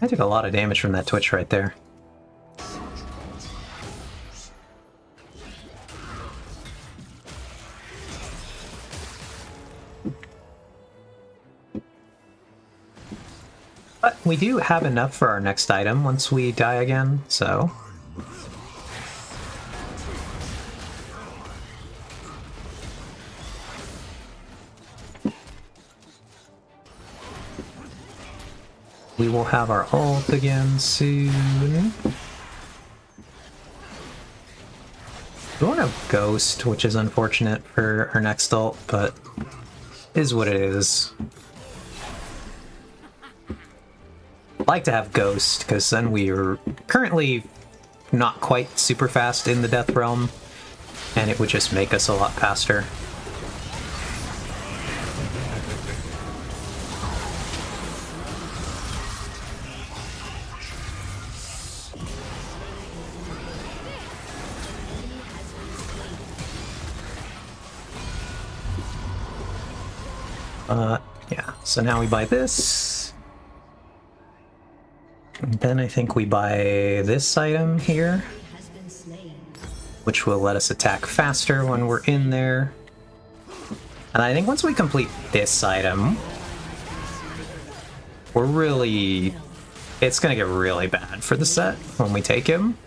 I took a lot of damage from that Twitch right there. But we do have enough for our next item once we die again, so... we will have our ult again soon. We won't have Ghost, which is unfortunate for our next ult, but is what it is. I'd like to have Ghost, because then we're currently not quite super fast in the Death Realm, and it would just make us a lot faster. Yeah, so now we buy this. And then I think we buy this item here, which will let us attack faster when we're in there. And I think once we complete this item, we're really... it's gonna get really bad for the set when we take him.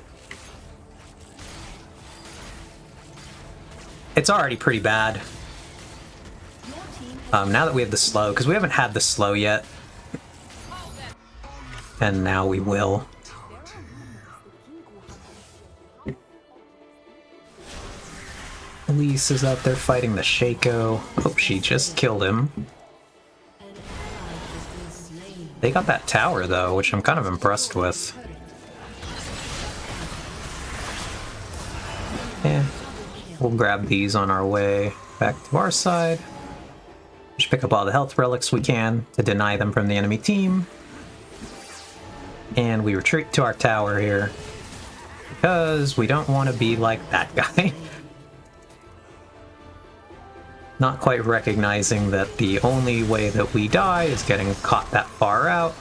It's already pretty bad. Now that we have the slow, because we haven't had the slow yet. And now we will. Elise is out there fighting the Shaco. Oh, she just killed him. They got that tower, though, which I'm kind of impressed with. Yeah. We'll grab these on our way back to our side. Just pick up all the health relics we can to deny them from the enemy team. And we retreat to our tower here. Because we don't want to be like that guy. Not quite recognizing that the only way that we die is getting caught that far out.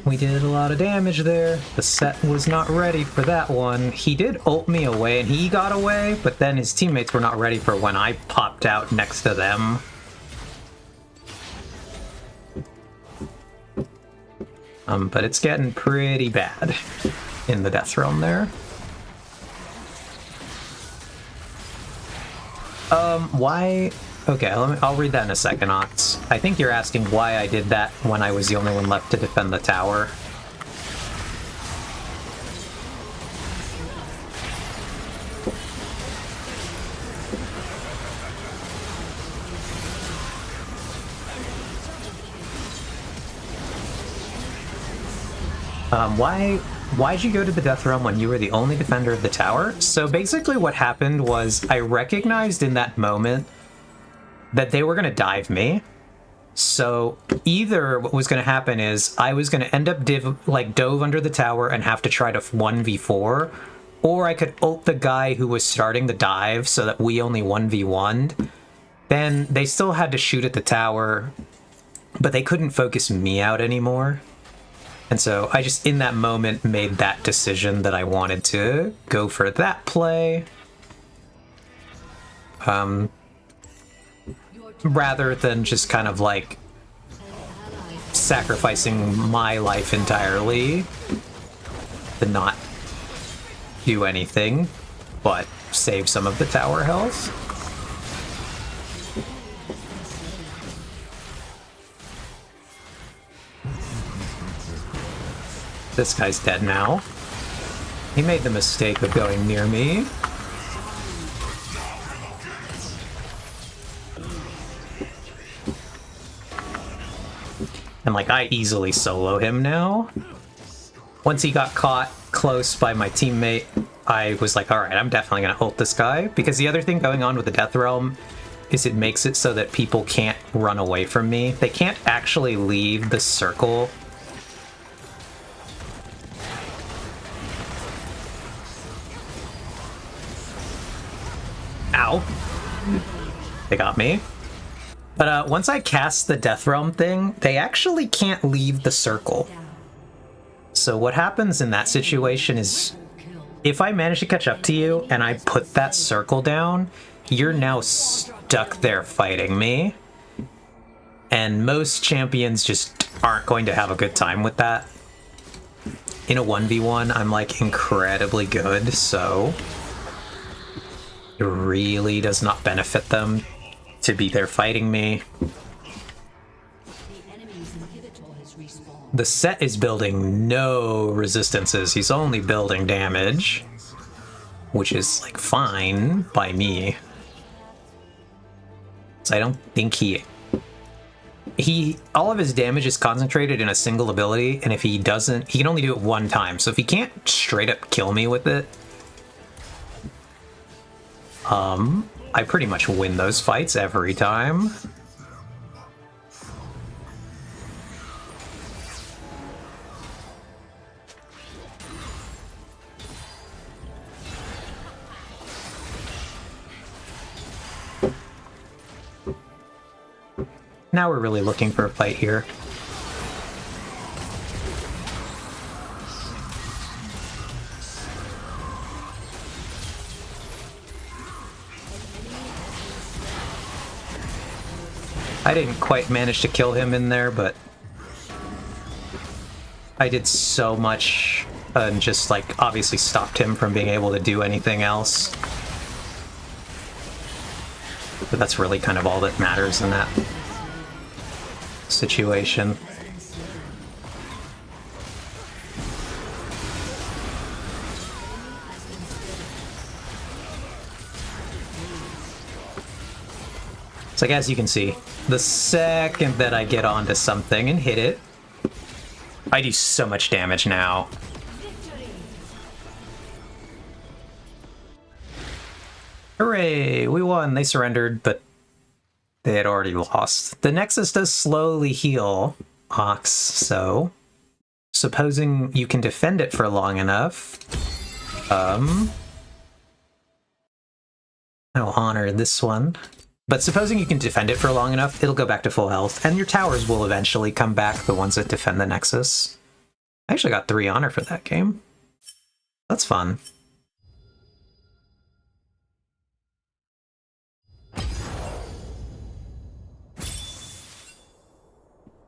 We did a lot of damage there. The set was not ready for that one. He did ult me away and he got away, but then his teammates were not ready for when I popped out next to them. But it's getting pretty bad in the Death Realm there. Why? Okay, I'll read that in a second, Ox. I think you're asking why I did that when I was the only one left to defend the tower. Why'd you go to the Death Realm when you were the only defender of the tower? So basically what happened was I recognized in that moment that they were going to dive me. So either what was going to happen is I was going to end up dove under the tower and have to try to 1v4, or I could ult the guy who was starting the dive so that we only 1v1'd. Then they still had to shoot at the tower, but they couldn't focus me out anymore. And so I just, in that moment, made that decision that I wanted to go for that play. Rather than just kind of like sacrificing my life entirely to not do anything, but save some of the tower health. This guy's dead now. He made the mistake of going near me. And like, I easily solo him now. Once he got caught close by my teammate, I was like, alright, I'm definitely gonna ult this guy. Because the other thing going on with the Death Realm is it makes it so that people can't run away from me. They can't actually leave the circle. Ow. They got me. But once I cast the Death Realm thing, they actually can't leave the circle. So what happens in that situation is, if I manage to catch up to you and I put that circle down, you're now stuck there fighting me. And most champions just aren't going to have a good time with that. In a 1v1, I'm like incredibly good, so it really does not benefit them to be there fighting me. The set is building no resistances. He's only building damage, which is like fine by me. So I don't think all of his damage is concentrated in a single ability, and if he doesn't, he can only do it one time. So if he can't straight up kill me with it, I pretty much win those fights every time. Now we're really looking for a fight here. I didn't quite manage to kill him in there, but I did so much and just like obviously stopped him from being able to do anything else. But that's really kind of all that matters in that situation. So like, as you can see, the second that I get onto something and hit it, I do so much damage now. Hooray! We won. They surrendered, but they had already lost. The Nexus does slowly heal Ox, so supposing you can defend it for long enough, I'll honor this one. But supposing you can defend it for long enough, it'll go back to full health, and your towers will eventually come back, the ones that defend the Nexus. I actually got 3 honor for that game. That's fun.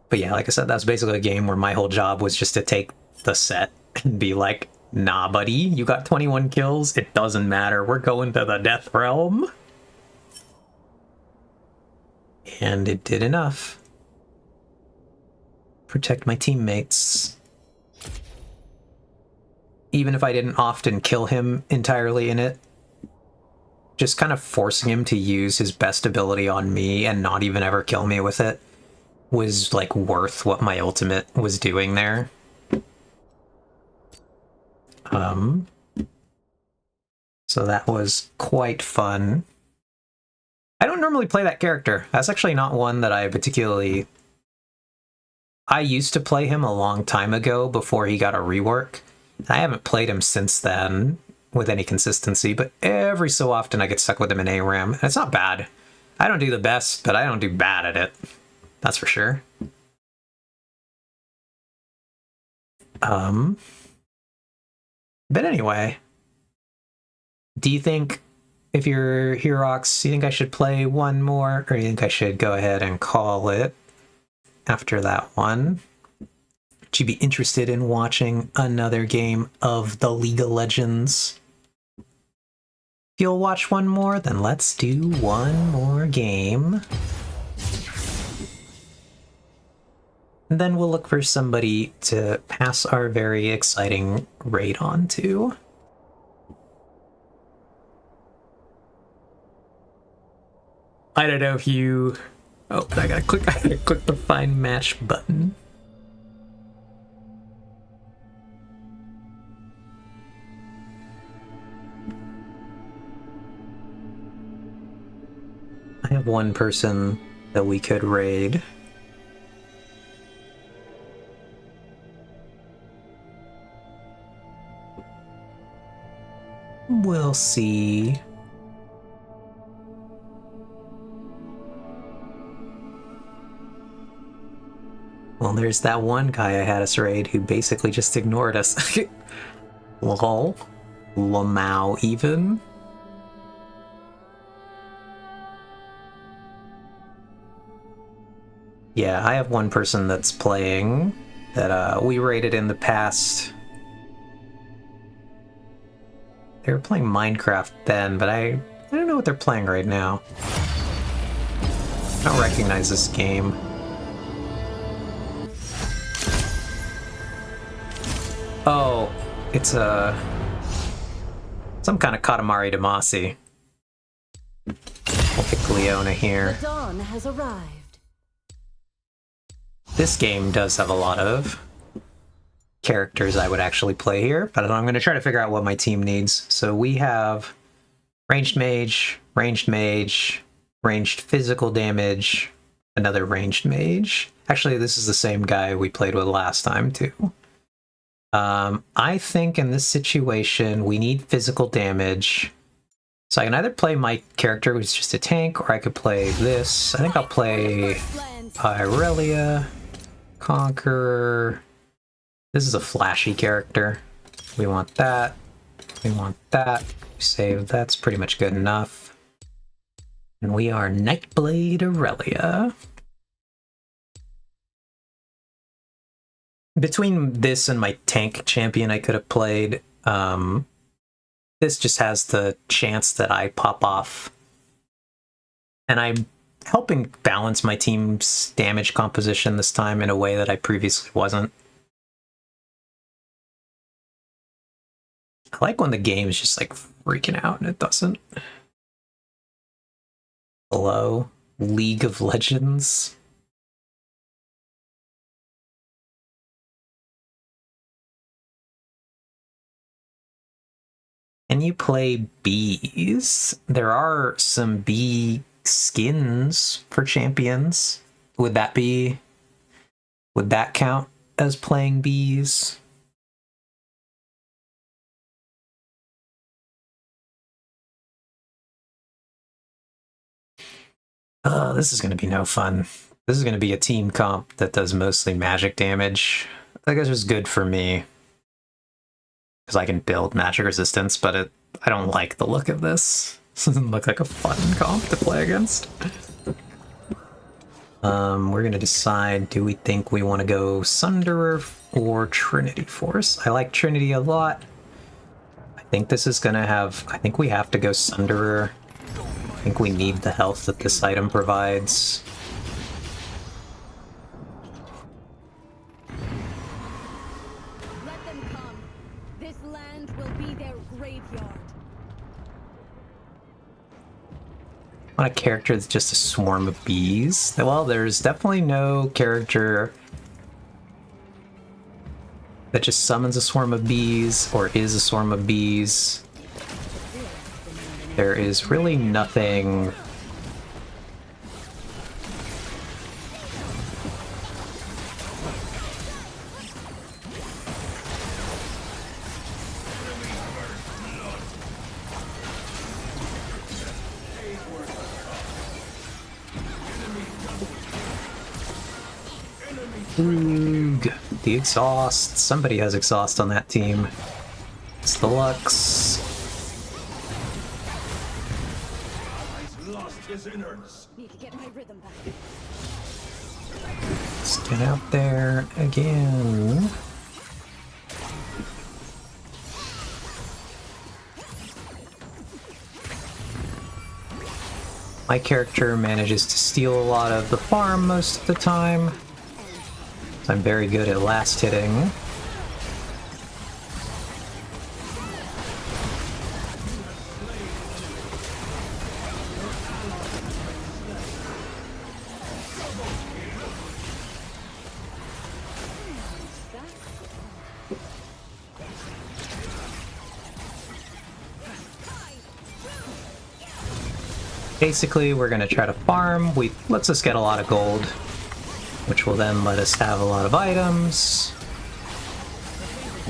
But yeah, like I said, that's basically a game where my whole job was just to take the set and be like, nah, buddy, you got 21 kills, it doesn't matter, we're going to the Death Realm. And it did enough. Protect my teammates. Even if I didn't often kill him entirely in it, just kind of forcing him to use his best ability on me and not even ever kill me with it was like worth what my ultimate was doing there. So that was quite fun. I don't normally play that character. That's actually not one that I particularly... I used to play him a long time ago before he got a rework. I haven't played him since then with any consistency, but every so often I get stuck with him in ARAM. And it's not bad. I don't do the best, but I don't do bad at it. That's for sure. But anyway, do you think, if you're Herox, do you think I should play one more, or do you think I should go ahead and call it after that one? Would you be interested in watching another game of the League of Legends? If you'll watch one more, then let's do one more game. And then we'll look for somebody to pass our very exciting raid on to. I don't know if you... Oh, I gotta click the find match button. I have one person that we could raid. We'll see. Well, there's that one guy I had us raid who basically just ignored us. Lol. Lamau even. Yeah, I have one person that's playing that we raided in the past. They were playing Minecraft then, but I don't know what they're playing right now. I don't recognize this game. Oh, it's some kind of Katamari Damacy. We'll pick Leona here. The dawn has arrived. This game does have a lot of characters I would actually play here, but I'm going to try to figure out what my team needs. So we have ranged mage, ranged physical damage, another ranged mage. Actually, this is the same guy we played with last time too. I think in this situation we need physical damage. So I can either play my character who's just a tank, or I could play this. I think I'll play Irelia, Conqueror. This is a flashy character. We want that. We want that. Save. That's pretty much good enough. And we are Nightblade Irelia. Between this and my tank champion I could have played, this just has the chance that I pop off. And I'm helping balance my team's damage composition this time in a way that I previously wasn't. I like when the game is just like freaking out and it doesn't. Hello. League of Legends. Can you play bees? There are some bee skins for champions. Would that count as playing bees? This is going to be no fun. This is going to be a team comp that does mostly magic damage. I guess it's good for me, because I can build magic resistance, but I don't like the look of this. This doesn't look like a fun comp to play against. We're going to decide, do we think we want to go Sunderer or Trinity Force? I like Trinity a lot. I think this is going to have... I think we have to go Sunderer. I think we need the health that this item provides. Let them come. This land will be their graveyard. I want a character that's just a swarm of bees. Well, there's definitely no character that just summons a swarm of bees or is a swarm of bees. There is really nothing... Oog, the exhaust. Somebody has exhaust on that team. It's the Lux. Need to get my rhythm back. Let's get out there again. My character manages to steal a lot of the farm most of the time. So I'm very good at last hitting. Basically, we're going to try to farm. Lets us get a lot of gold, which will then let us have a lot of items,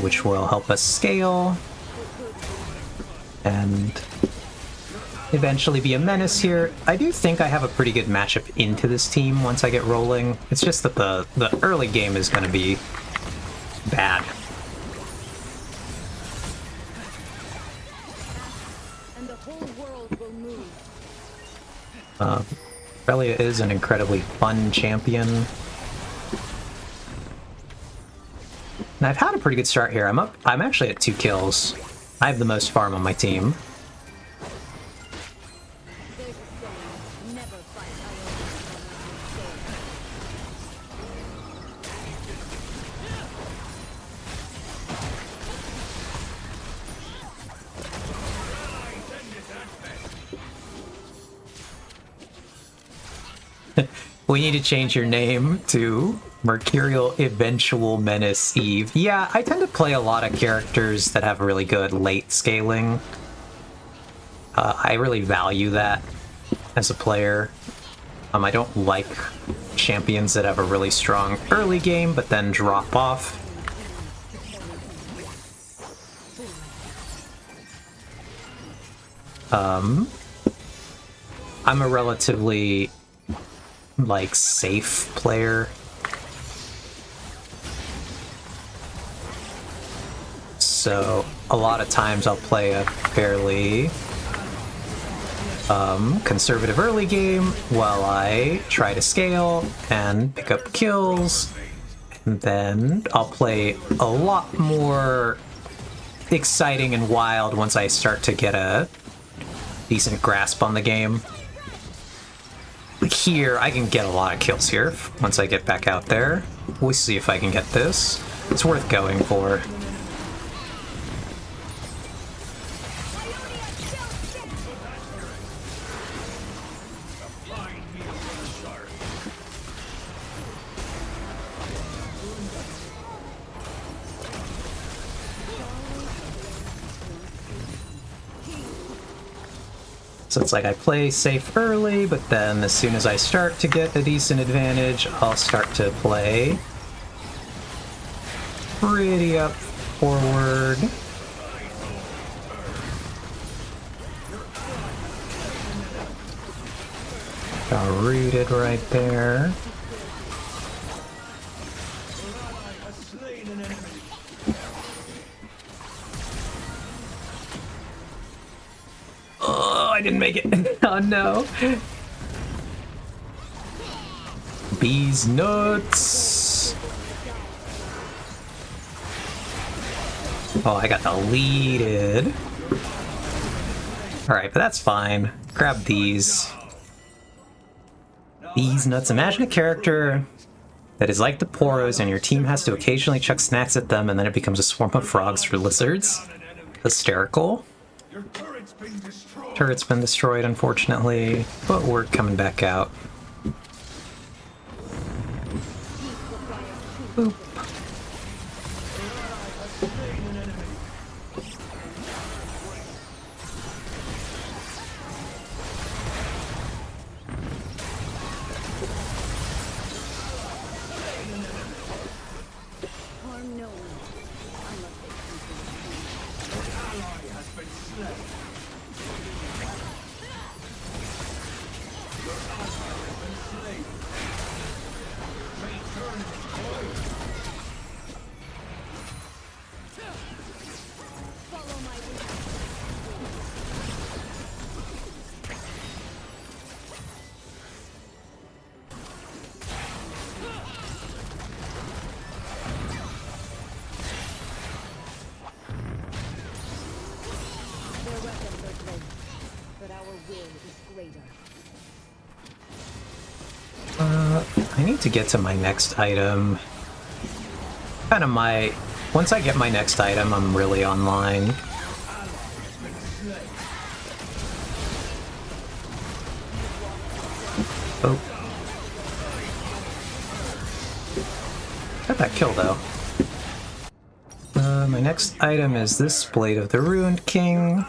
which will help us scale, and eventually be a menace here. I do think I have a pretty good matchup into this team once I get rolling. It's just that the early game is going to be bad. And the whole world will move. Relia is an incredibly fun champion. And I've had a pretty good start here. I'm actually at 2 kills. I have the most farm on my team. There's a saying, never fight We need to change your name to Mercurial Eventual Menace Eve. Yeah, I tend to play a lot of characters that have really good late scaling. I really value that as a player. I don't like champions that have a really strong early game but then drop off. I'm a relatively safe player. So a lot of times I'll play a fairly conservative early game while I try to scale and pick up kills, and then I'll play a lot more exciting and wild once I start to get a decent grasp on the game. Here, I can get a lot of kills here once I get back out there. We'll see if I can get this. It's worth going for. So it's like I play safe early, but then as soon as I start to get a decent advantage, I'll start to play pretty up forward. Got rooted right there. Oh, I didn't make it. Oh no. Bees nuts. Oh, I got deleted. Alright, but that's fine. Grab these. Bees nuts. Imagine a character that is like the Poros and your team has to occasionally chuck snacks at them and then it becomes a swarm of frogs or lizards. Hysterical. Turret's been destroyed, unfortunately, but we're coming back out. Boop. Harm no one. Unless they follow my lead. Their weapons are great, but our will is greater. I need to get to my next item. Once I get my next item, I'm really online. Oh. Got that kill, though. My next item is this Blade of the Ruined King.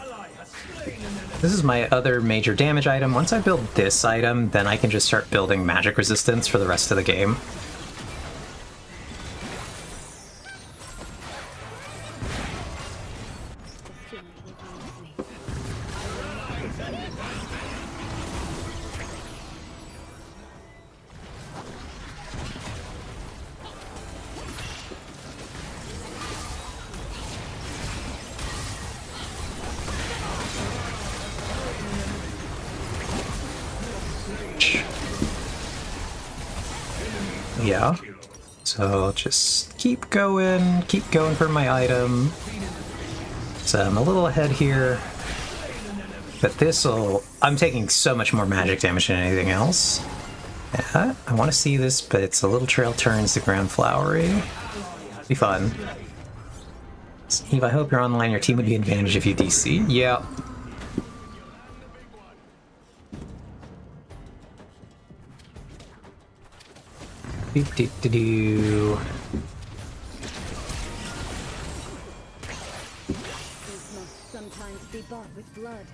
This is my other major damage item. Once I build this item, then I can just start building magic resistance for the rest of the game. Yeah. So just keep going for my item. So I'm a little ahead here. But I'm taking so much more magic damage than anything else. Yeah, I want to see this, but it's a little trail turns the ground flowery. Be fun. Steve, I hope you're online. Your team would be advantaged if you DC. Yeah. Do-do-do-do. These must sometimes be bought with blood.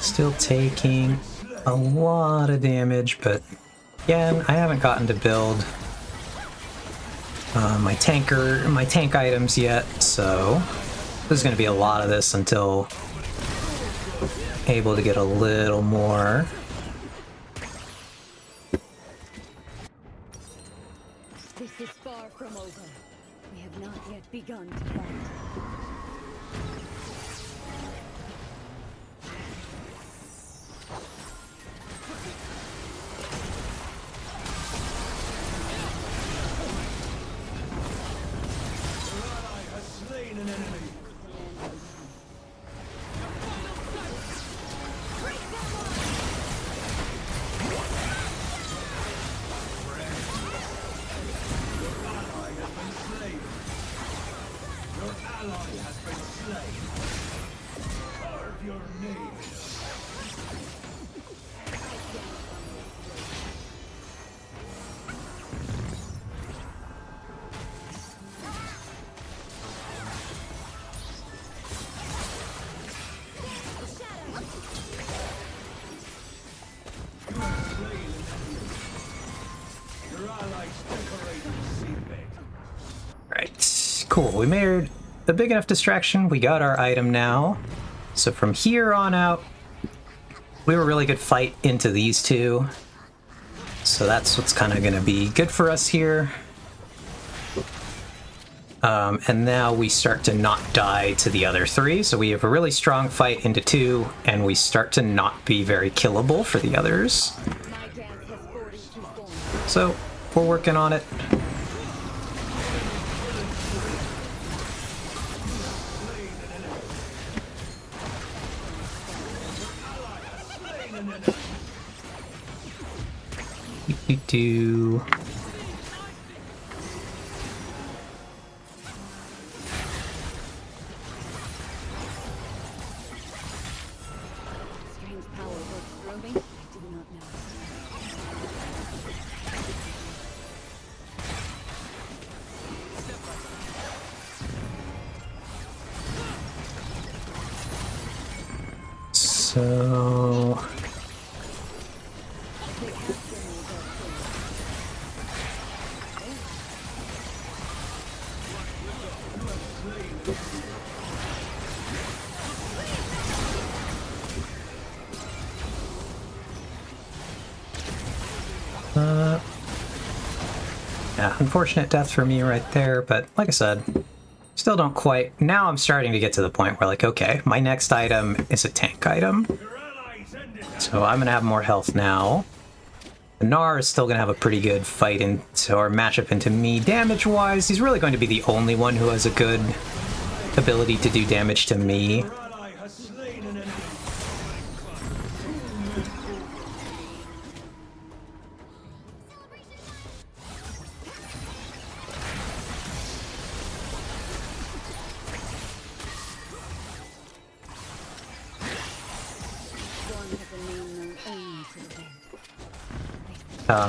Still taking a lot of damage, but again, I haven't gotten to build my tank items yet, so there's going to be a lot of this until able to get a little more. This is far from over. We have not yet begun to fight. Cool, we made a big enough distraction. We got our item now. So from here on out, we have a really good fight into these two. So that's what's kind of going to be good for us here. And now we start to not die to the other three. So we have a really strong fight into two, and we start to not be very killable for the others. My dance has forged two forms. So we're working on it. Do. Strange power works through me. I did not know. So yeah, unfortunate death for me right there, but like I said, still don't quite. Now I'm starting to get to the point where, like, okay, my next item is a tank item, so I'm gonna have more health now. The Gnar is still gonna have a pretty good fight into, or matchup into me damage-wise. He's really going to be the only one who has a good ability to do damage to me.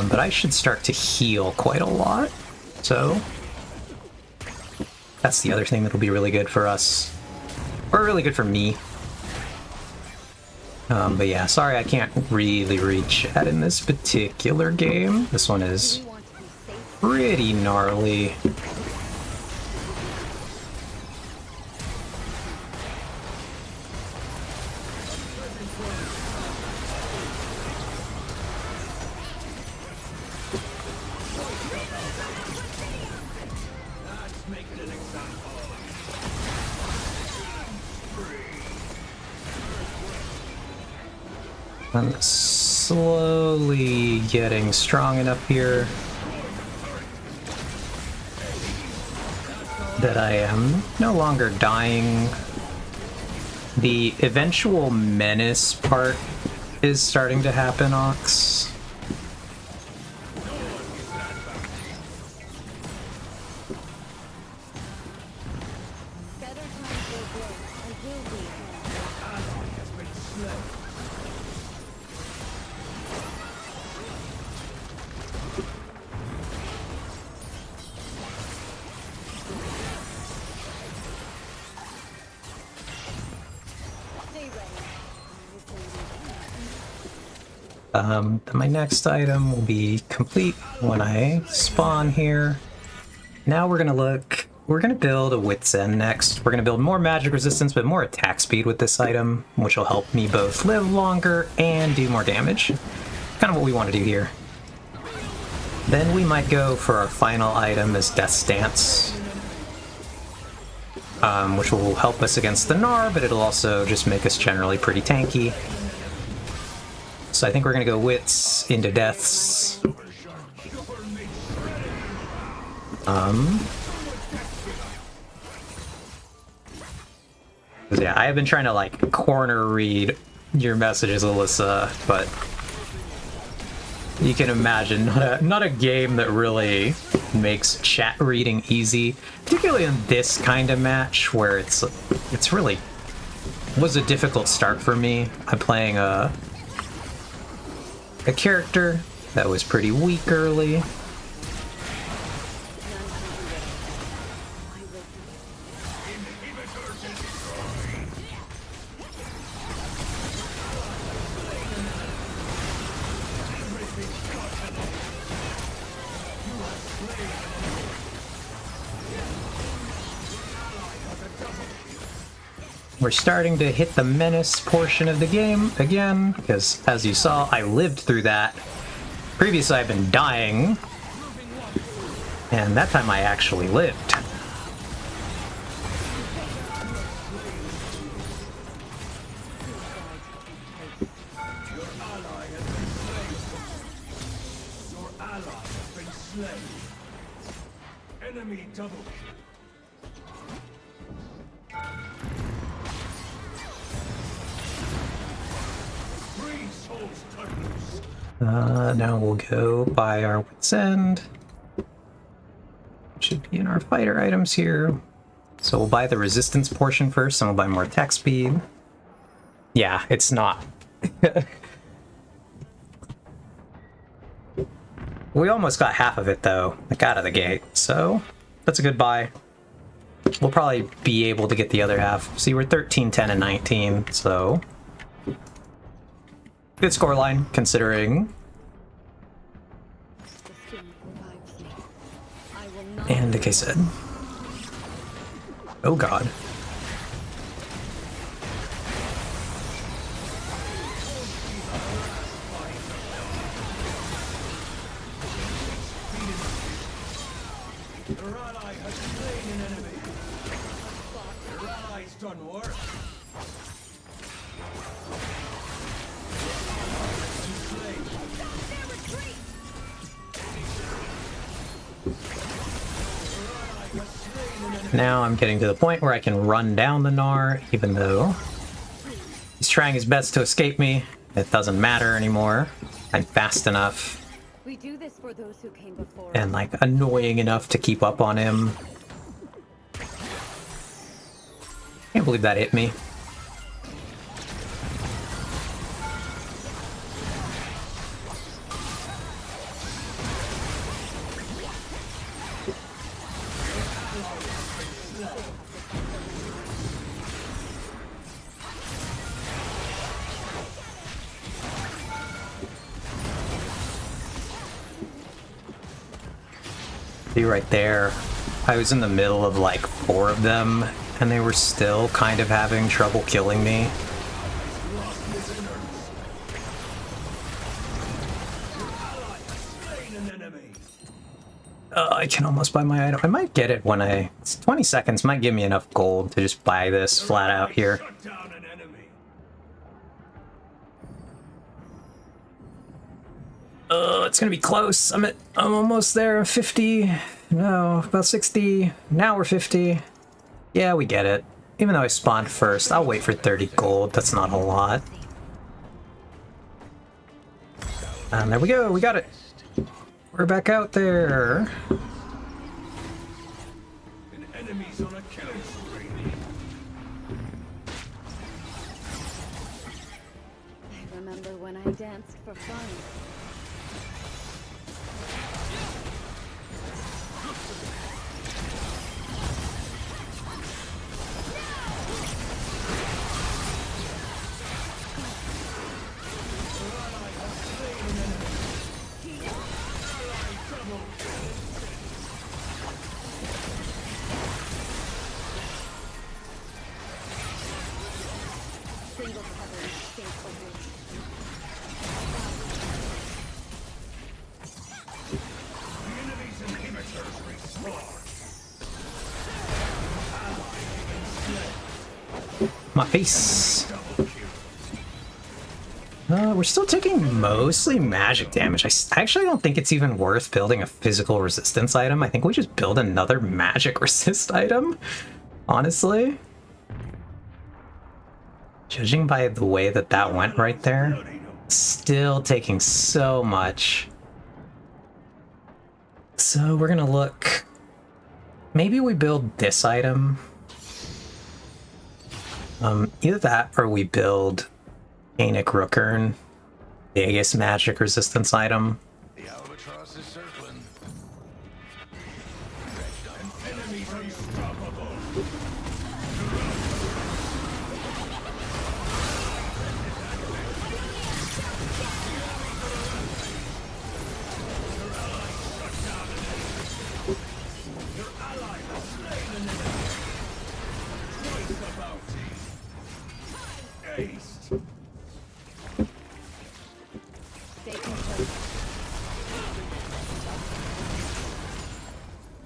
But I should start to heal quite a lot, so that's the other thing that'll be really good for us, or really good for me. But yeah, sorry I can't really read chat in this particular game. This one is pretty gnarly. I'm slowly getting strong enough here that I am no longer dying. The eventual menace part is starting to happen, Ox. Better times will grow. I will be. Stay ready. My next item will be complete when I spawn here. Now we're gonna build a Wit's End next. We're gonna build more magic resistance, but more attack speed with this item, which will help me both live longer and do more damage. Kind of what we want to do here. Then we might go for our final item as Death's Dance, which will help us against the Gnar, but it'll also just make us generally pretty tanky. So I think we're gonna go Wits into Deaths. Yeah, I have been trying to like corner read your messages, Alyssa, but you can imagine not a game that really makes chat reading easy, particularly in this kind of match where it's really was a difficult start for me. I'm playing a character that was pretty weak early. we're starting to hit the menace portion of the game again, because as you saw, I lived through that. Previously, I've been dying, and that time I actually lived. Enemy double kill. Three souls turned loose. Now we'll go by our wit's end. Should be in our fighter items here. So we'll buy the resistance portion first, and we'll buy more attack speed. Yeah, it's not. We almost got half of it, though, like out of the gate, so that's a good buy. We'll probably be able to get the other half. See, we're 13, 10, and 19, so good scoreline, considering. And like I said, oh god. Your ally has slain an enemy. Your ally's done work. Now I'm getting to the point where I can run down the Gnar, even though he's trying his best to escape me. It doesn't matter anymore. I'm fast enough We do this for those who came before. and like annoying enough to keep up on him. Can't believe that hit me. See right there, I was in the middle of like 4 of them, and they were still kind of having trouble killing me. I can almost buy my item. I might get it when it's 20 seconds, might give me enough gold to just buy this flat out here. Shut down an enemy. It's gonna be close. I'm almost there. 50. No, about 60. Now we're 50. Yeah, we get it. Even though I spawned first, I'll wait for 30 gold. That's not a lot. And there we go. We got it. We're back out there. An enemy's on a killing spree. I remember when I danced for fun. Single cover distinct focus. The enemy's inhibitors respawn. My face. Double kill. We're still taking mostly magic damage. I actually don't think it's even worth building a physical resistance item. I think we just build another magic resist item, honestly. Judging by the way that that went right there, still taking so much. So we're gonna look. Maybe we build this item. Either that or we build Anik Rookern, biggest magic resistance item. The albatross is circling. An enemy's unstoppable. Your ally has slain an enemy. Twice the bounty. Haste. Stay conservative.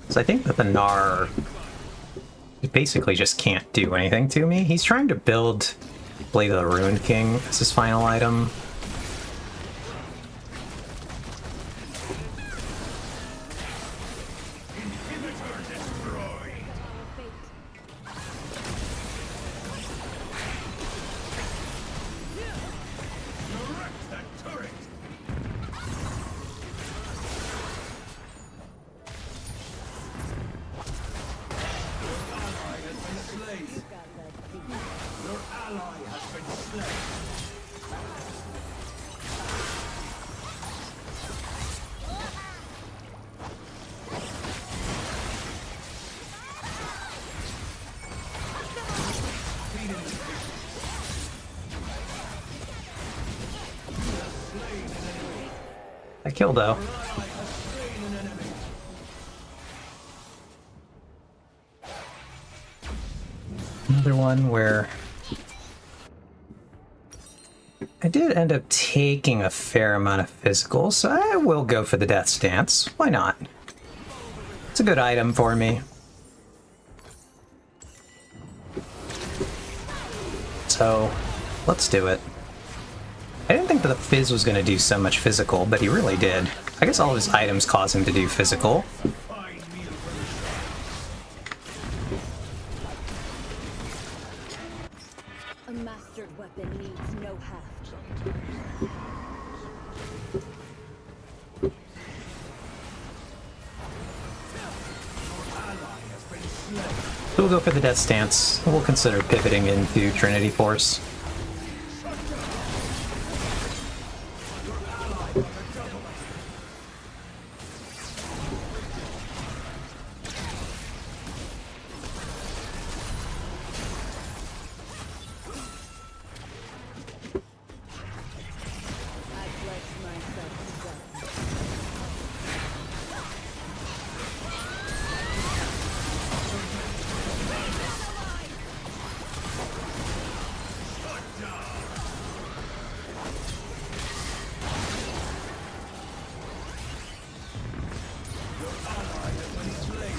So I think that the Gnar basically just can't do anything to me. He's trying to build Blade of the Ruined King as his final item. Inhibitor destroyed. Direct that turret. Your ally has been slain. Your ally has been slain. Feed him. That kill though. Your ally has slain an enemy. Another one where I did end up taking a fair amount of physical, so I will go for the Death Stance. Why not? It's a good item for me. So, let's do it. I didn't think that the Fizz was going to do so much physical, but he really did. I guess all of his items cause him to do physical. Fine meal for the A mastered weapon needs no heft. ally has been slain. So we'll go for the Death Stance. We'll consider pivoting into Trinity Force. I pledge myself to death. Ally has been slain.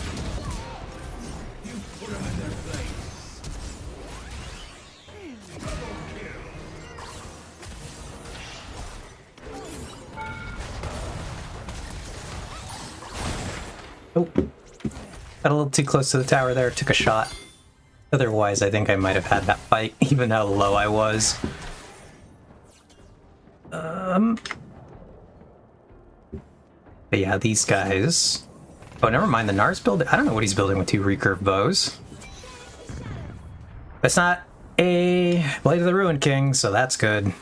You put them in their place. Double kill. Oh, got a little too close to the tower there, took a shot. Otherwise, I think I might have had that fight, even how low I was. But yeah, these guys... Oh, never mind, the Gnar's building... I don't know what he's building with two recurve bows. It's not a Blade of the Ruined King, so that's good.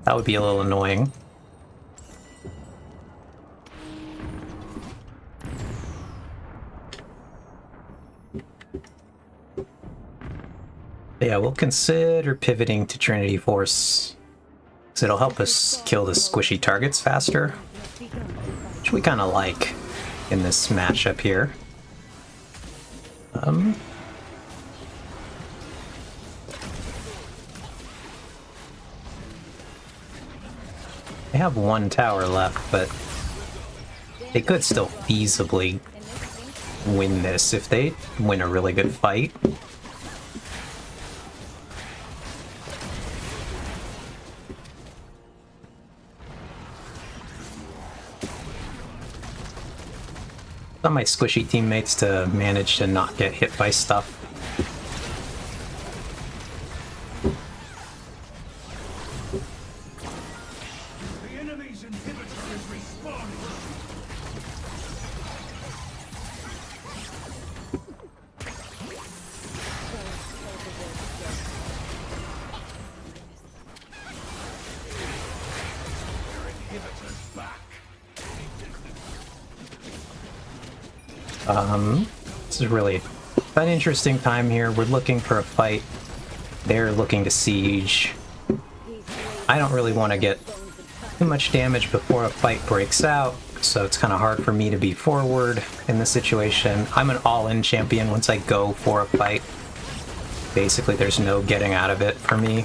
That would be a little annoying. Yeah, we'll consider pivoting to Trinity Force, because it'll help us kill the squishy targets faster, which we kind of like in this matchup here. They have one tower left, but they could still feasibly win this if they win a really good fight. I want my squishy teammates to manage to not get hit by stuff. The enemy's inhibitor is respawning. Your inhibitor's back. This is really an interesting time here. We're looking for a fight. They're looking to siege. I don't really want to get too much damage before a fight breaks out, so it's kind of hard for me to be forward in this situation. I'm an all-in champion once I go for a fight. Basically, there's no getting out of it for me.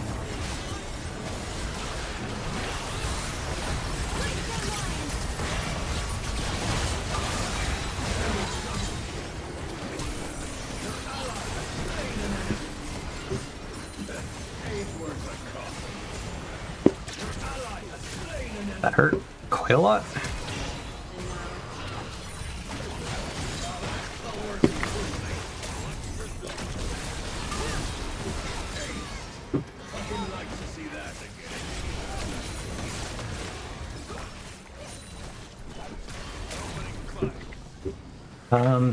That hurt quite a lot.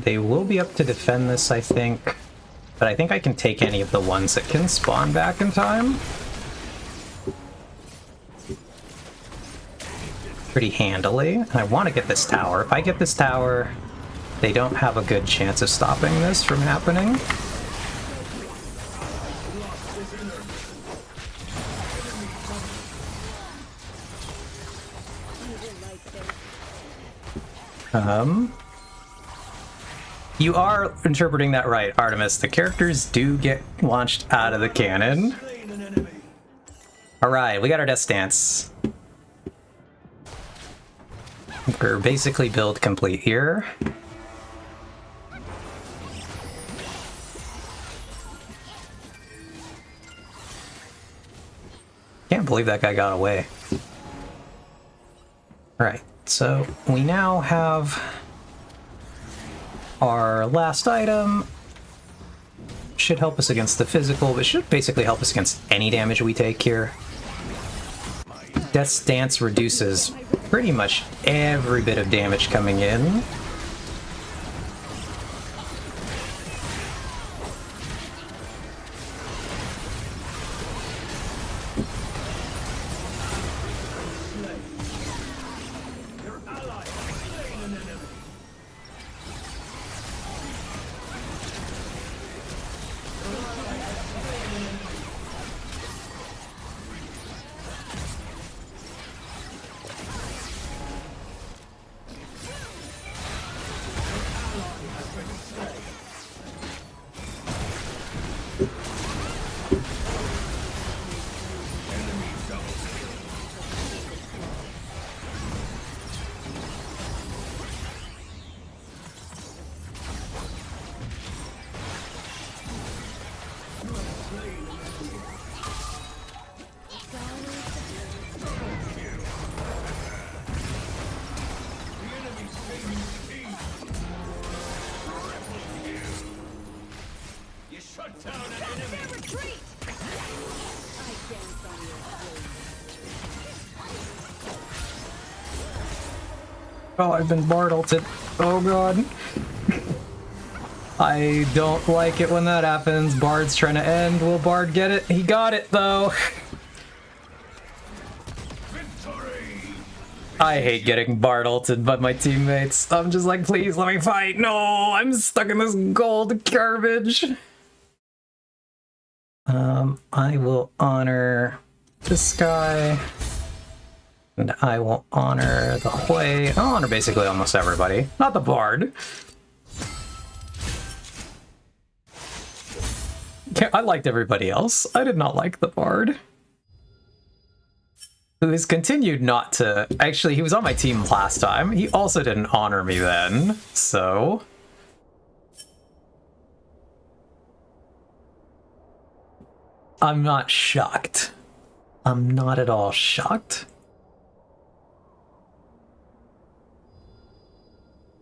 They will be up to defend this, I think. But I think I can take any of the ones that can spawn back in time. Pretty handily. I want to get this tower. If I get this tower, they don't have a good chance of stopping this from happening. You are interpreting that right, Artemis. The characters do get launched out of the cannon. Alright, we got our Death Stance. We're basically build complete here. Can't believe that guy got away. Alright, so we now have our last item. Should help us against the physical, but should basically help us against any damage we take here. Death Stance reduces pretty much every bit of damage coming in. Oh, I've been Bard ulted. Oh god. I don't like it when that happens. Bard's trying to end. Will Bard get it? He got it, though. I hate getting Bard ulted by my teammates. I'm just like, please let me fight. No, I'm stuck in this gold garbage. I will honor this guy. And I will honor the Hui. I'll honor basically almost everybody. Not the Bard. I liked everybody else. I did not like the Bard. Who has continued not to... Actually, he was on my team last time. He also didn't honor me then, so... I'm not shocked. I'm not at all shocked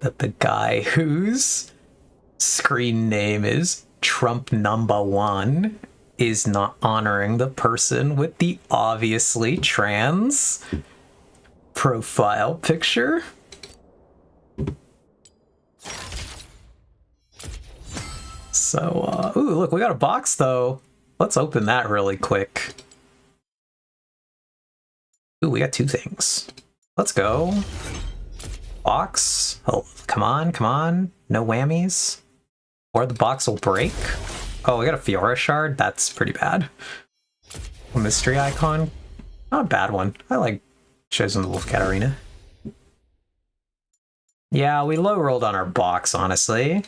that the guy whose screen name is Trump #1 is not honoring the person with the obviously trans profile picture. So, ooh, look, we got a box though. Let's open that really quick. Ooh, we got 2 things. Let's go. Box. Oh, come on, come on. No whammies. Or the box will break. Oh, we got a Fiora shard. That's pretty bad. A mystery icon. Not a bad one. I like Chosen the Wolf Katarina. Yeah, we low rolled on our box, honestly.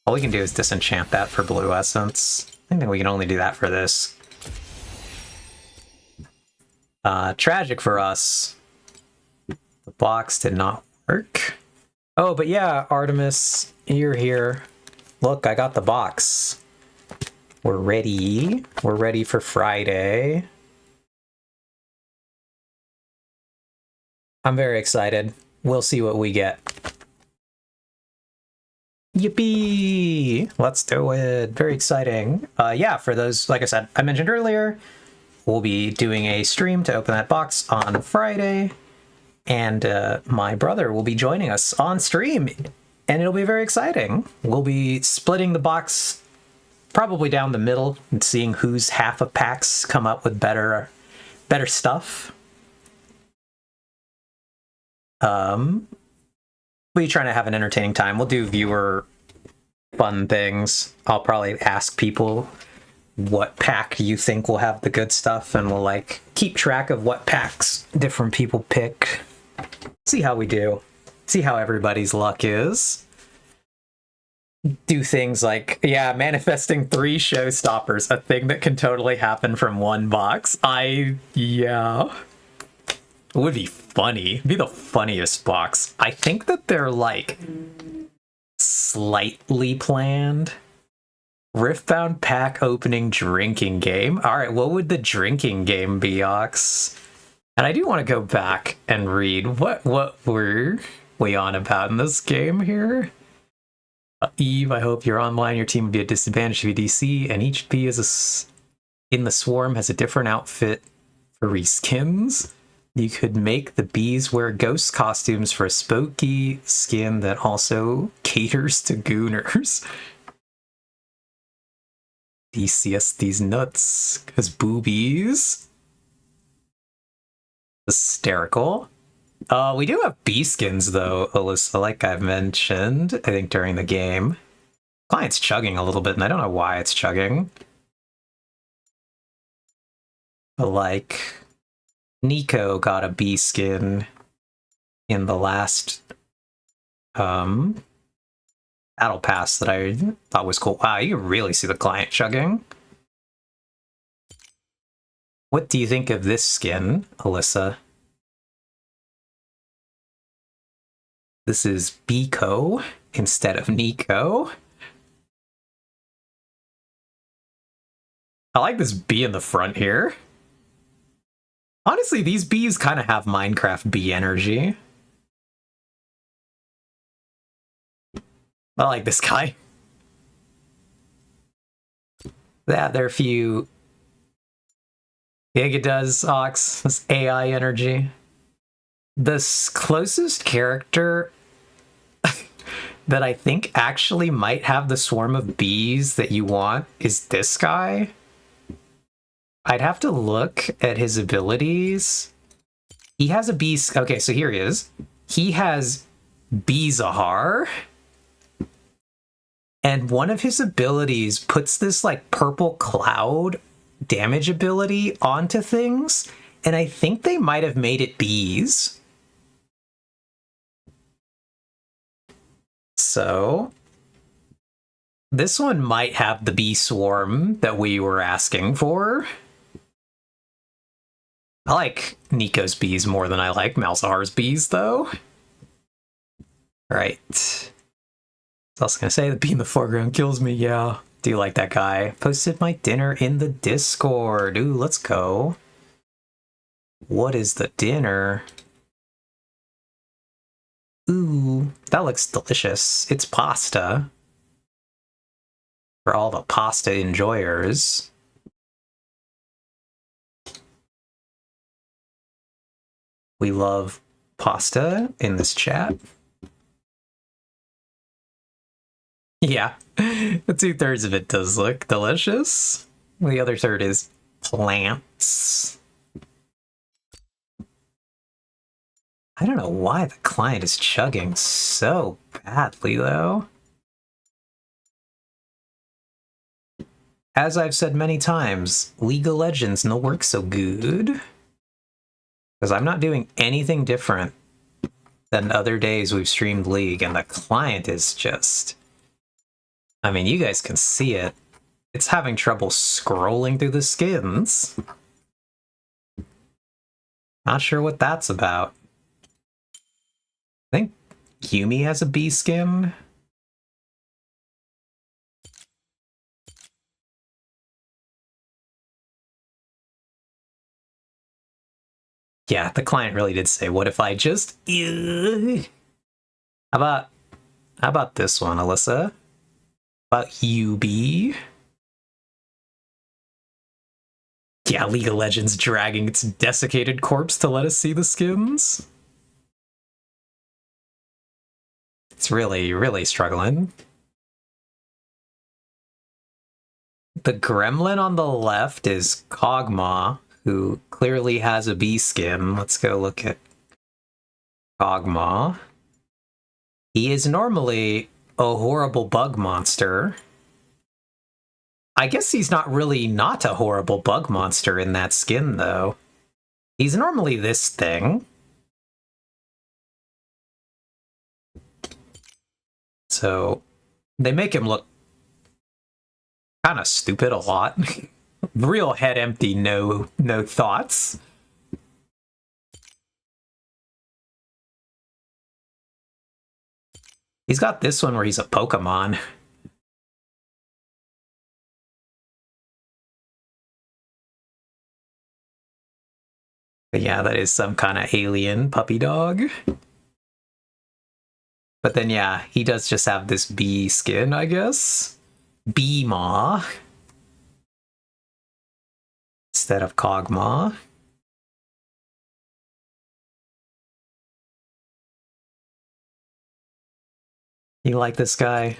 All we can do is disenchant that for blue essence. I think we can only do that for this. Tragic for us. The box did not work. Oh, but yeah, Artemis, you're here. Look, I got the box. We're ready. We're ready for Friday. I'm very excited. We'll see what we get. Yippee! Let's do it. Very exciting. Yeah, for those, like I said, I mentioned earlier, we'll be doing a stream to open that box on Friday. And my brother will be joining us on stream. And it'll be very exciting. We'll be splitting the box probably down the middle and seeing whose half of packs come up with better stuff. We'll be trying to have an entertaining time. We'll do viewer fun things. I'll probably ask people what pack you think will have the good stuff, and we'll like keep track of what packs different people pick. See how we do. See how everybody's luck is. Do things like, yeah, manifesting 3 showstoppers, a thing that can totally happen from one box. Yeah. It would be funny. It'd be the funniest box. I think that they're like slightly planned. Riftbound pack opening drinking game. Alright, what would the drinking game be, Ox? And I do want to go back and read what were we on about in this game here. Eve, I hope you're online. Your team would be at disadvantage if you DC, and each bee is in the swarm has a different outfit for reskins. You could make the bees wear ghost costumes for a spooky skin that also caters to gooners. DCS these nuts, because boobies. Hysterical. We do have bee skins, though, Alyssa, like I've mentioned, I think, during the game. Client's chugging a little bit, and I don't know why it's chugging. But, like, Nico got a bee skin in the last battle pass that I thought was cool. Wow, you can really see the client chugging. What do you think of this skin, Alyssa? This is Biko instead of Nico. I like this bee in the front here. Honestly, these bees kind of have Minecraft bee energy. I like this guy. Yeah, there are a few... I think it does, Ox. This AI energy. The closest character that I think actually might have the swarm of bees that you want is this guy. I'd have to look at his abilities. He has a bee... Okay, so here he is. He has Beezahar. And one of his abilities puts this, like, purple cloud damage ability onto things. And I think they might have made it bees. So... this one might have the bee swarm that we were asking for. I like Nico's bees more than I like Malzahar's bees, though. Right. I was gonna say, the bee in the foreground kills me, yeah. Do you like that guy? Posted my dinner in the Discord. Ooh, let's go. What is the dinner? Ooh, that looks delicious. It's pasta. For all the pasta enjoyers. We love pasta in this chat. Yeah, the 2/3 of it does look delicious. The other third is plants. I don't know why the client is chugging so badly, though. As I've said many times, League of Legends no work so good. Because I'm not doing anything different than other days we've streamed League, and the client is just... I mean, you guys can see it. It's having trouble scrolling through the skins. Not sure what that's about. I think Yumi has a bee skin. Yeah, the client really did say, what if I just... Ugh. How about this one, Alyssa? How about you, B? Yeah, League of Legends dragging its desiccated corpse to let us see the skins. It's really, really struggling. The gremlin on the left is Kog'Maw, who clearly has a bee skin. Let's go look at Kog'Maw. He is normally a horrible bug monster. I guess he's not really not a horrible bug monster in that skin, though. He's normally this thing. So they make him look kind of stupid a lot. Real head empty, no thoughts. He's got this one where he's a Pokemon. But yeah, that is some kind of alien puppy dog. But then yeah, he does just have this bee skin, I guess. Bee Maw. Instead of Kog'Maw. You like this guy?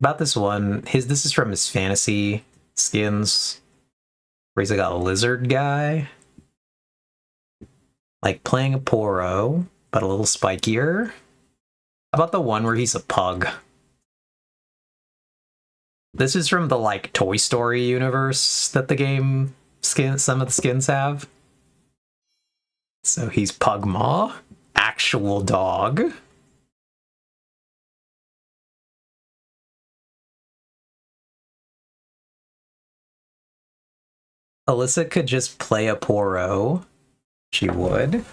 About this one, this is from his fantasy skins, where he's like a lizard guy. Like playing a Poro, but a little spikier. How about the one where he's a pug? This is from the like Toy Story universe that the game some of the skins have. So he's Pugmaw, actual dog. Alyssa could just play a Poro. She would.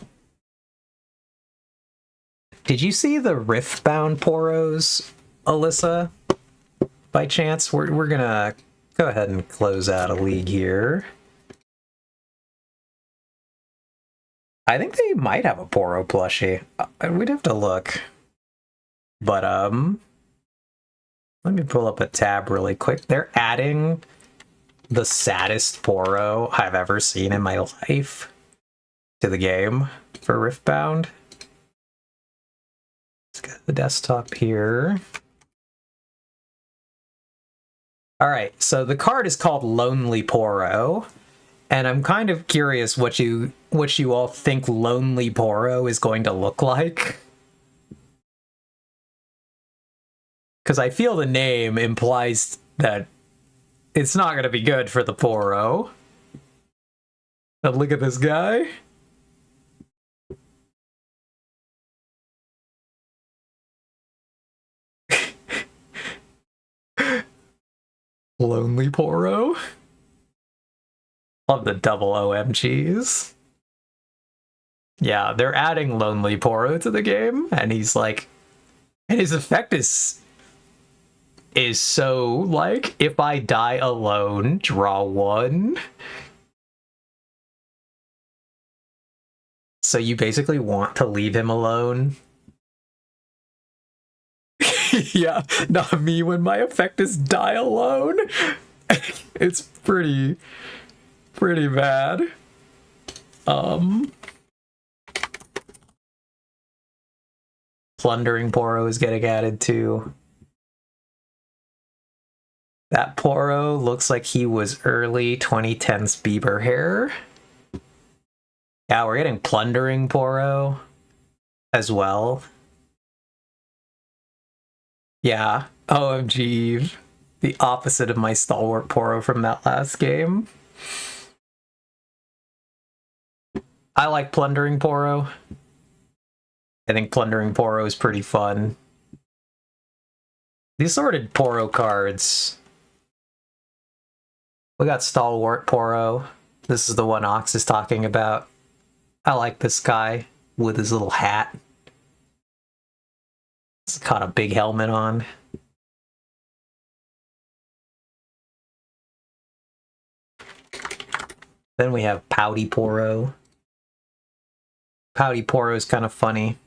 Did you see the Rift-bound Poros, Alyssa? By chance? We're gonna go ahead and close out a league here. I think they might have a Poro plushie. We'd have to look. But, let me pull up a tab really quick. They're adding the saddest Poro I've ever seen in my life to the game for Riftbound. Let's get the desktop here. Alright, so the card is called Lonely Poro, and I'm kind of curious what you all think Lonely Poro is going to look like. Because I feel the name implies that it's not going to be good for the Poro. But look at this guy. Lonely Poro. Love the double OMGs. Yeah, they're adding Lonely Poro to the game, and he's like, and his effect is so like, if I die alone, draw one. So you basically want to leave him alone. Yeah, not me when my effect is die alone. It's pretty bad. Plundering Poro is getting added too. That Poro looks like he was early 2010s Bieber hair. Yeah, we're getting Plundering Poro as well. Yeah, OMG, the opposite of my Stalwart Poro from that last game. I like Plundering Poro. I think Plundering Poro is pretty fun. The assorted Poro cards. We got Stalwart Poro. This is the one Ox is talking about. I like this guy with his little hat. He's got a big helmet on. Then we have Pouty Poro. Pouty Poro is kind of funny.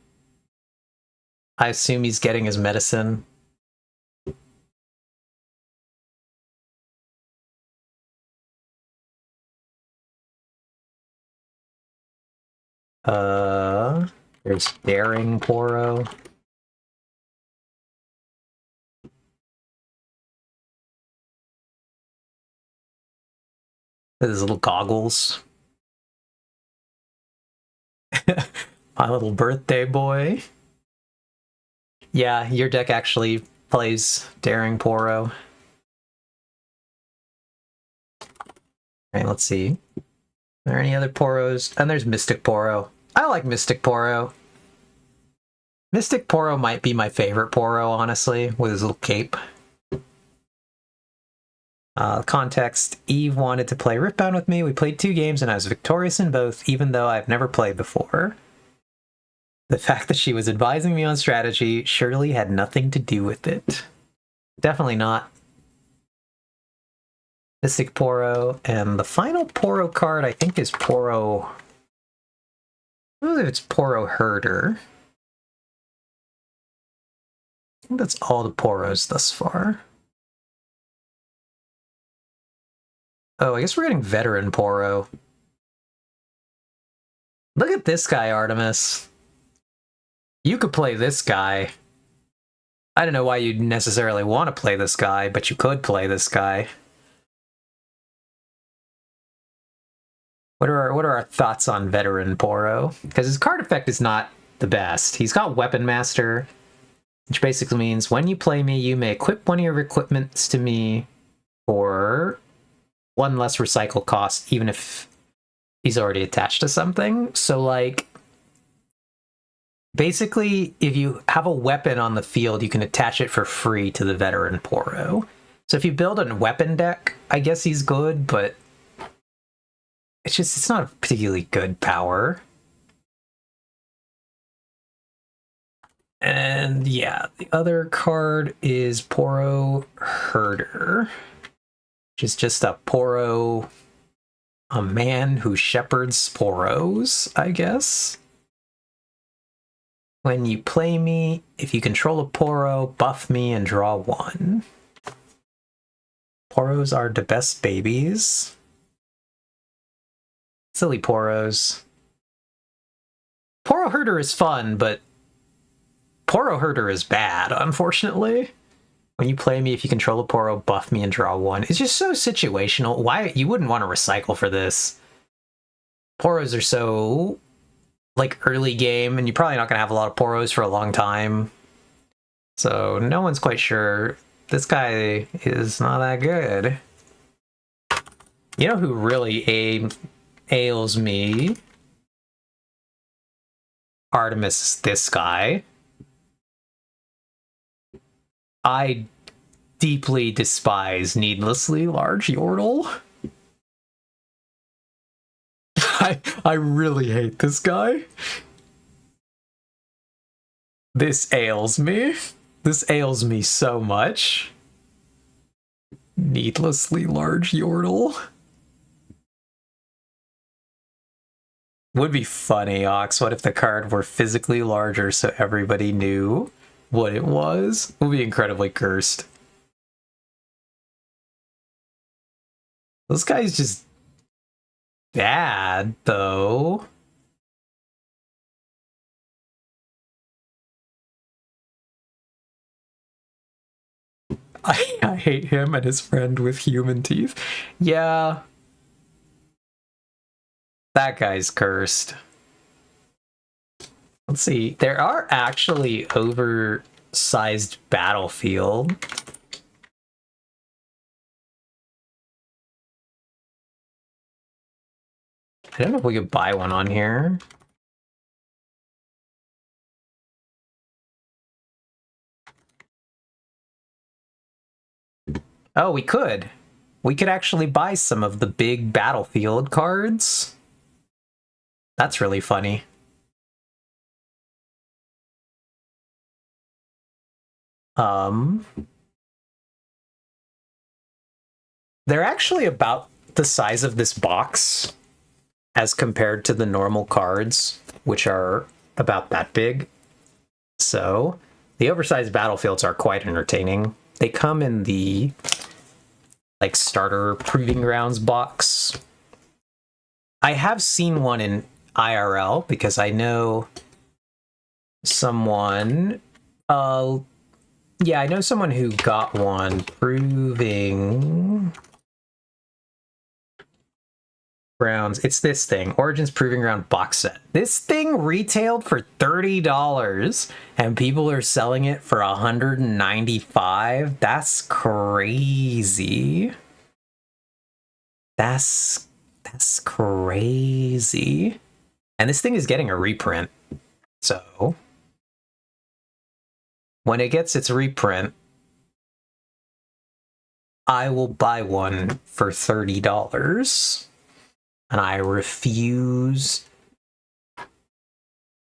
I assume he's getting his medicine. There's Daring Poro. His little goggles. My little birthday boy. Yeah, your deck actually plays Daring Poro. Alright, let's see. Are there any other Poros? And there's Mystic Poro. I like Mystic Poro. Mystic Poro might be my favorite Poro, honestly, with his little cape. Context, Eve wanted to play Riftbound with me. We played 2 games and I was victorious in both, even though I've never played before. The fact that she was advising me on strategy surely had nothing to do with it. Definitely not. Mystic Poro, and the final Poro card I think is Poro... I don't know if it's Poro Herder. I think that's all the Poros thus far. Oh, I guess we're getting Veteran Poro. Look at this guy, Artemis. You could play this guy. I don't know why you'd necessarily want to play this guy, but you could play this guy. What are our thoughts on Veteran Poro? Because his card effect is not the best. He's got Weapon Master, which basically means when you play me, you may equip one of your equipments to me for 1 less recycle cost, even if he's already attached to something. So, like, basically, if you have a weapon on the field, you can attach it for free to the Veteran Poro. So if you build a weapon deck, I guess he's good, but it's not a particularly good power. And yeah, the other card is Poro Herder, which is just a Poro, a man who shepherds Poros, I guess. When you play me, if you control a Poro, buff me and draw 1. Poros are the best babies. Silly Poros. Poro Herder is fun, but Poro Herder is bad, unfortunately. When you play me, if you control a Poro, buff me and draw 1. It's just so situational. Why you wouldn't want to recycle for this? Poros are so, like, early game, and you're probably not going to have a lot of Poros for a long time. So no one's quite sure. This guy is not that good. You know who really ails me? Artemis is this guy. I deeply despise needlessly large Yordle. I really hate this guy. This ails me. This ails me so much. Needlessly large Yordle. Would be funny, Ox. What if the card were physically larger so everybody knew what it was? It would be incredibly cursed. This guy's just bad, though. I hate him and his friend with human teeth. Yeah. That guy's cursed. Let's see. There are actually oversized battlefield. I don't know if we could buy one on here. Oh, we could. We could actually buy some of the big battlefield cards. That's really funny. They're actually about the size of this box. as compared to the normal cards, which are about that big. So the oversized battlefields are quite entertaining. They come in the like starter proving grounds box. I have seen one in IRL because I know someone I know someone who got one proving grounds. It's this thing, Origins Proving Ground box set. This thing retailed for $30 and people are selling it for $195. That's crazy. That's crazy. And this thing is getting a reprint. So when it gets its reprint, I will buy one for $30. And I refuse,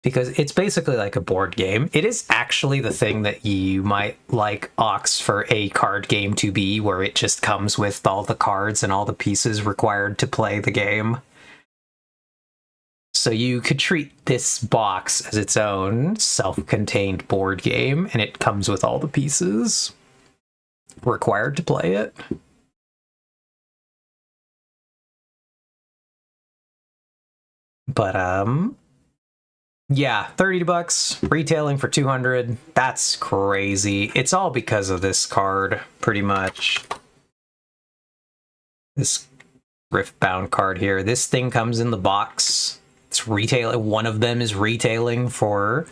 because it's basically like a board game. It is actually the thing that you might like Ox for a card game to be, where it just comes with all the cards and all the pieces required to play the game. So you could treat this box as its own self-contained board game, and it comes with all the pieces required to play it. But yeah, $30 retailing for $200. That's crazy. It's all because of this card, pretty much. This Riftbound card here. This thing comes in the box. It's retailing. One of them is retailing for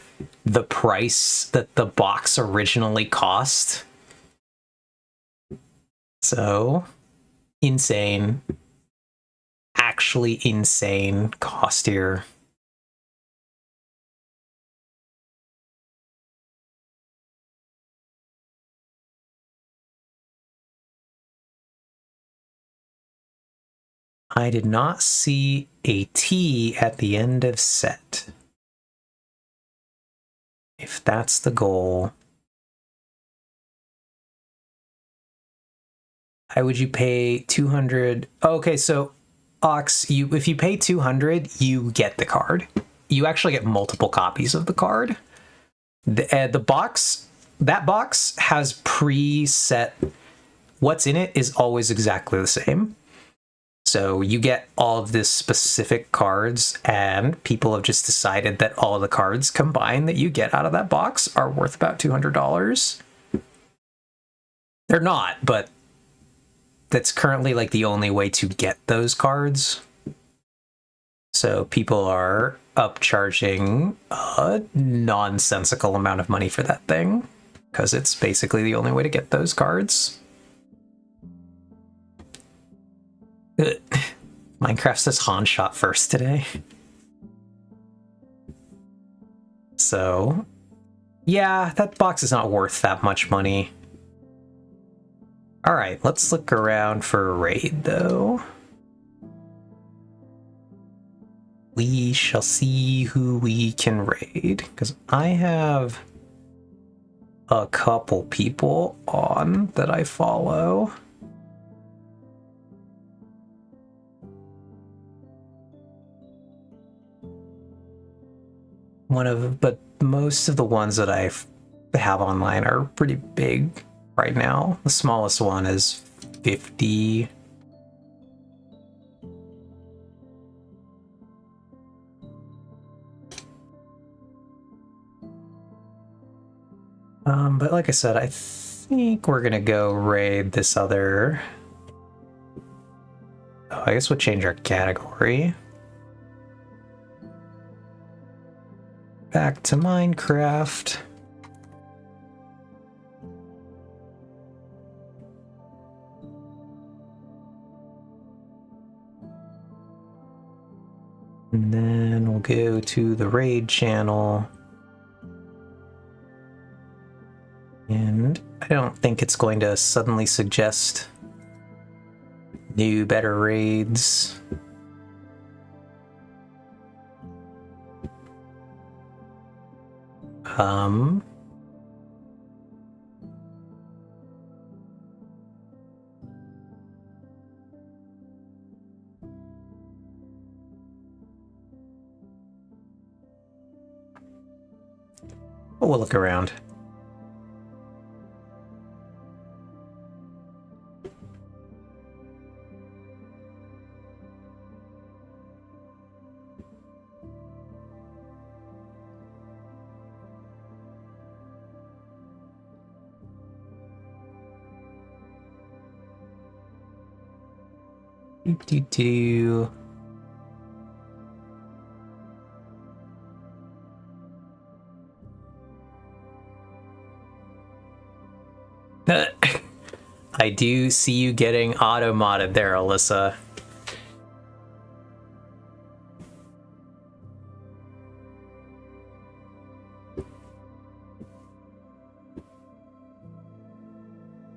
the price that the box originally cost. So insane. Actually insane cost here. I did not see a T at the end of set. If that's the goal. Why would you pay 200? Okay, so Ox, if you pay 200, you get the card. You actually get multiple copies of the card. The box, that box has preset. What's in it is always exactly the same. So you get all of this specific cards, and people have just decided that all of the cards combined that you get out of that box are worth about $200. They're not, but that's currently like the only way to get those cards. So people are upcharging a nonsensical amount of money for that thing, because it's basically the only way to get those cards. Minecraft says Han shot first today. So, yeah, that box is not worth that much money. Alright, let's look around for a raid, though. We shall see who we can raid, because I have a couple people on that I follow. But most of the ones that I have online are pretty big right now. The smallest one is 50. But like I said, I think we're gonna go raid this other. Oh, I guess we'll change our category. Back to Minecraft. And then we'll go to the raid channel. And I don't think it's going to suddenly suggest new, better raids. But we'll look around. Do. I do see you getting auto-modded there, Alyssa.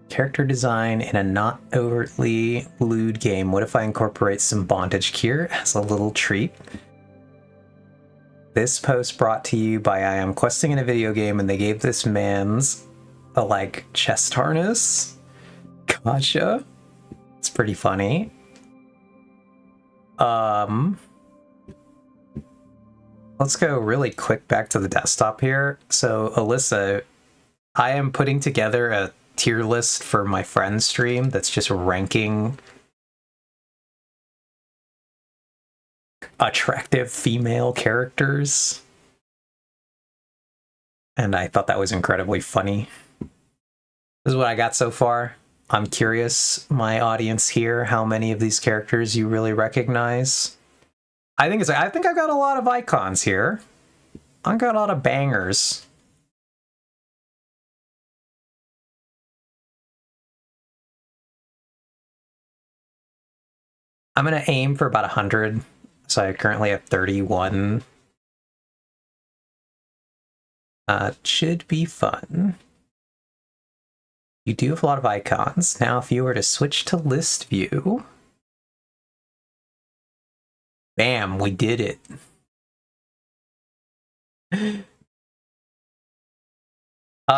Character design in a not overtly lewd game. What if I incorporate some bondage cure as a little treat? This post brought to you by I am questing in a video game and they gave this man's a like chest harness. Gotcha. It's pretty funny. Let's go really quick back to the desktop here. So Alyssa, I am putting together a tier list for my friends stream that's just ranking attractive female characters. And I thought that was incredibly funny. This is what I got so far. I'm curious, my audience here, how many of these characters you really recognize. I think I've got a lot of icons here. I've got a lot of bangers. I'm going to aim for about 100. So I currently have 31. Should be fun. You do have a lot of icons. Now, if you were to switch to list view, bam, we did it.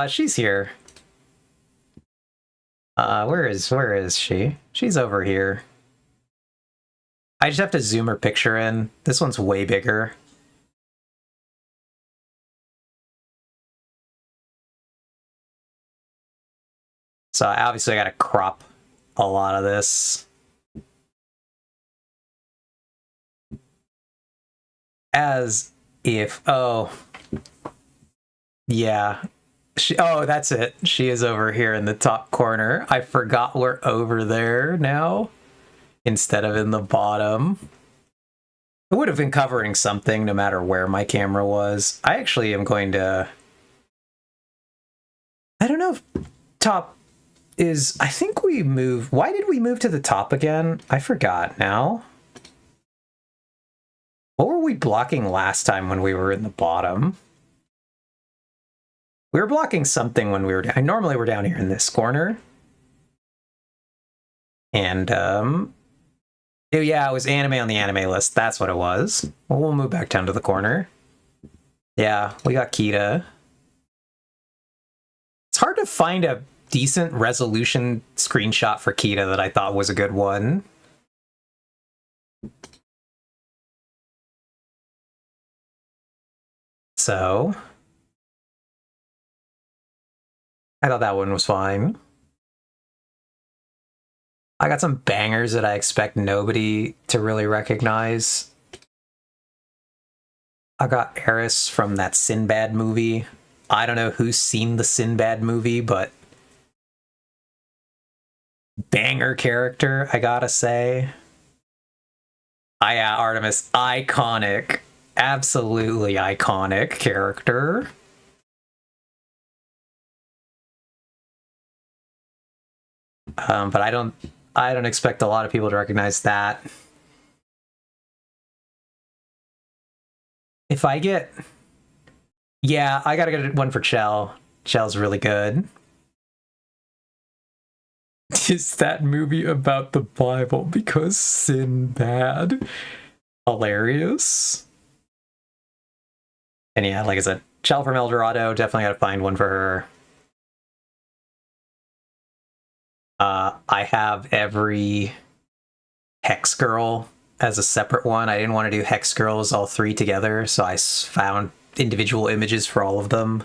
She's here. Where is she? She's over here. I just have to zoom her picture in. This one's way bigger. So obviously I gotta crop a lot of this. As if, oh, yeah. Oh, that's it. She is over here in the top corner. I forgot we're over there now instead of in the bottom. I would have been covering something no matter where my camera was. I actually am going to... I don't know if top is... I think we moved... Why did we move to the top again? I forgot now. What were we blocking last time when we were in the bottom? We were blocking something when we were down. Normally we're down here in this corner. And, yeah, it was anime on the anime list. That's what it was. Well, we'll move back down to the corner. Yeah, we got Kita. It's hard to find a decent resolution screenshot for Kita that I thought was a good one. So, I thought that one was fine. I got some bangers that I expect nobody to really recognize. I got Eris from that Sinbad movie. I don't know who's seen the Sinbad movie, but banger character, I gotta say. Yeah, Artemis, iconic. Absolutely iconic character. But I don't expect a lot of people to recognize that. If I get... Yeah, I gotta get one for Chell. Chell's really good. Is that movie about the Bible because Sinbad? Hilarious. And yeah, like I said, Chell from El Dorado, definitely gotta find one for her. I have every Hex Girl as a separate one. I didn't want to do Hex Girls all three together, so I found individual images for all of them.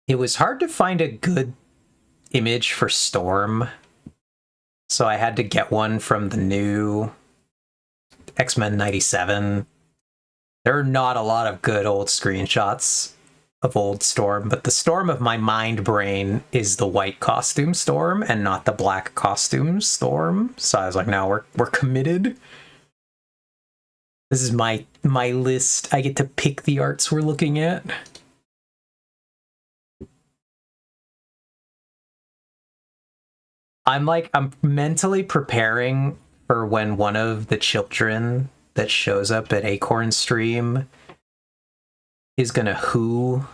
It was hard to find a good image for Storm, so I had to get one from the new X-Men 97. There are not a lot of good old screenshots of old Storm, but the Storm of my mind brain is the white costume Storm and not the black costume Storm. So I was like, no, we're committed. This is my list. I get to pick the arts we're looking at. I'm mentally preparing for when one of the children that shows up at Acorn stream is gonna who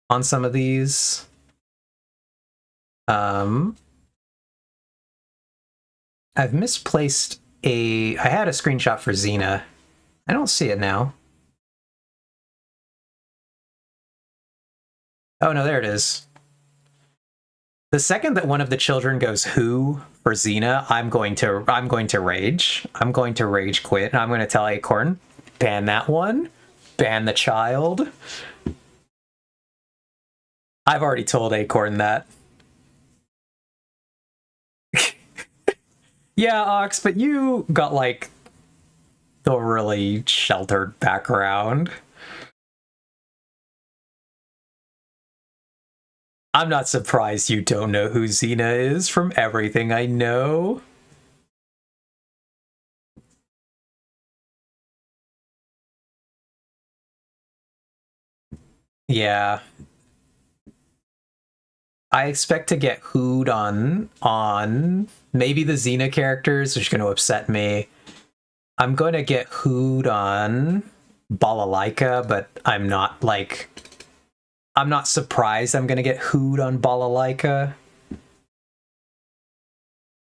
on some of these. I've misplaced I had a screenshot for Xena. I don't see it now. Oh no, there it is. The second that one of the children goes who for Xena, I'm going to rage. I'm going to rage quit, and I'm going to tell Acorn, ban that one, ban the child. I've already told Acorn that. Yeah, Ox, but you got like the really sheltered background. I'm not surprised you don't know who Xena is from everything I know. Yeah. I expect to get hooed on maybe the Xena characters, which is going to upset me. I'm going to get hooed on Balalaika, but I'm not surprised I'm going to get hooed on Balalaika.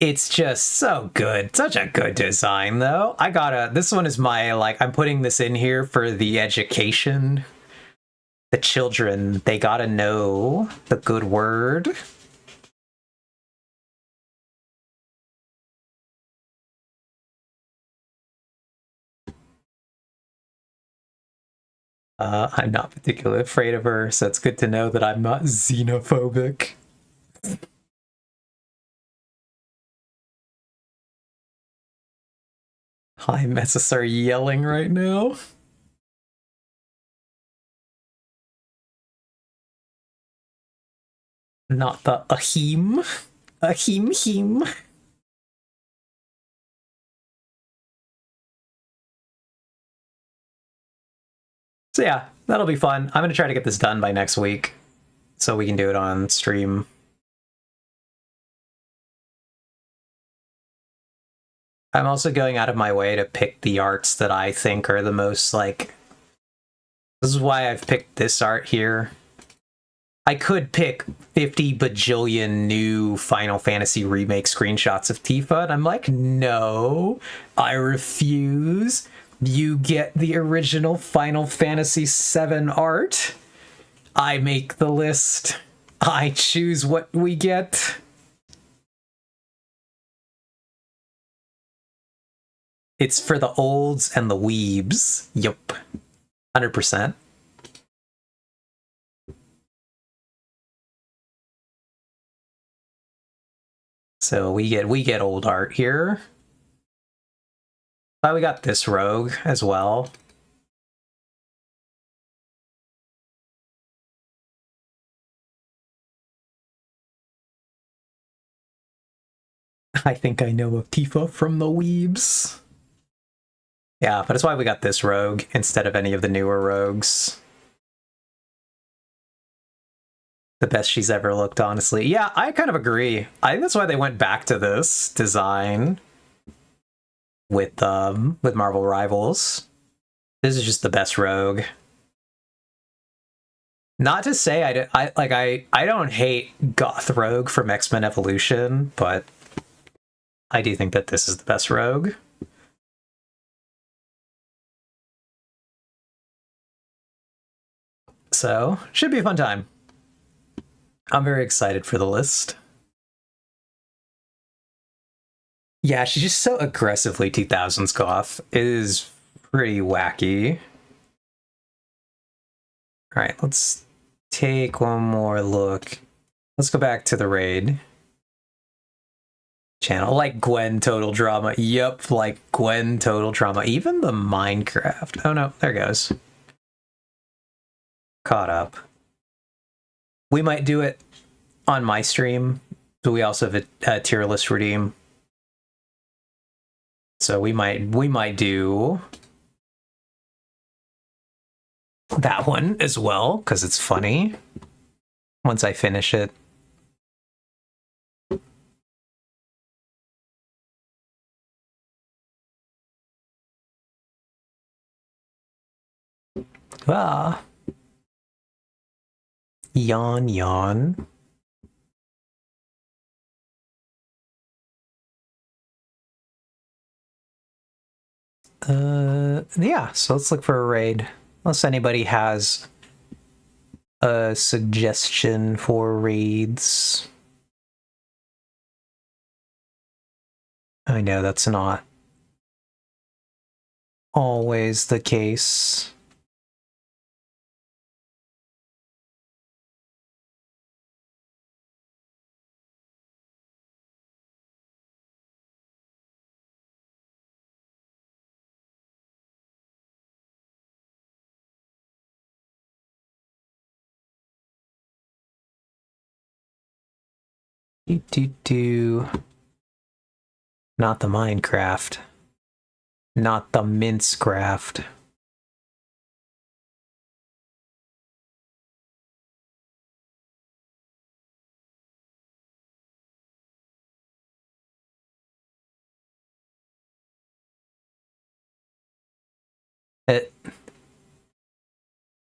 It's just so good. Such a good design, though. This one is my, I'm putting this in here for the education. The children, they gotta know the good word. I'm not particularly afraid of her, so it's good to know that I'm not xenophobic. Hi, Messis are yelling right now. Not the ahim. Ahim. So yeah, that'll be fun. I'm gonna try to get this done by next week, so we can do it on stream. I'm also going out of my way to pick the arts that I think are the most, this is why I've picked this art here. I could pick 50 bajillion new Final Fantasy Remake screenshots of Tifa, and I'm like, no, I refuse. You get the original Final Fantasy VII art. I make the list. I choose what we get. It's for the olds and the weebs. Yup. 100%. So we get old art here. But we got this rogue as well. I think I know of Tifa from the weebs. Yeah, but that's why we got this rogue instead of any of the newer rogues. The best she's ever looked, honestly. Yeah, I kind of agree. I think that's why they went back to this design with Marvel Rivals. This is just the best rogue. Not to say I don't hate Goth Rogue from X-Men Evolution, but I do think that this is the best rogue. So, should be a fun time. I'm very excited for the list. Yeah, she's just so aggressively 2000s goth. It is pretty wacky. All right, let's take one more look. Let's go back to the raid channel. Like Gwen Total Drama. Yep, like Gwen Total Drama. Even the Minecraft. Oh no, there goes. Caught up. We might do it on my stream, but we also have a tier list redeem. So we might do that one as well, because it's funny once I finish it. Ah. Yawn, yawn. Yeah, so let's look for a raid. Unless anybody has a suggestion for raids. I know that's not always the case. Do. Not the Minecraft. Not the Mincecraft.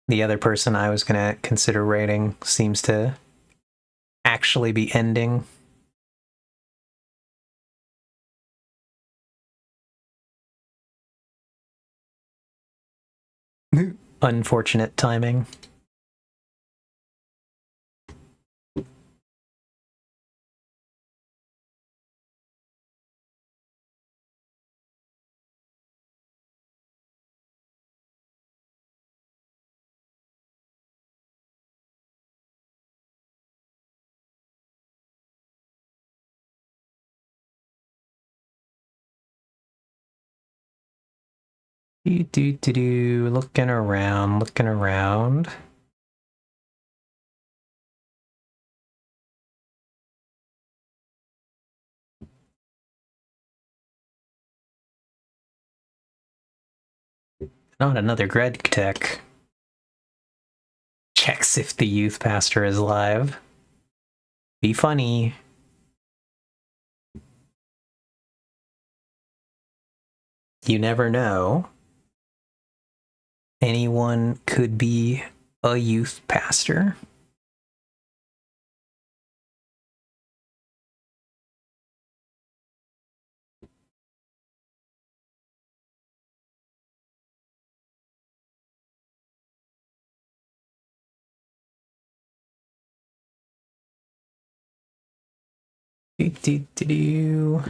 The other person I was gonna consider raiding seems to actually be ending. Unfortunate timing. Looking around, looking around. Not another Greg Tech. Checks if the youth pastor is live. Be funny. You never know. Anyone could be a youth pastor. Do.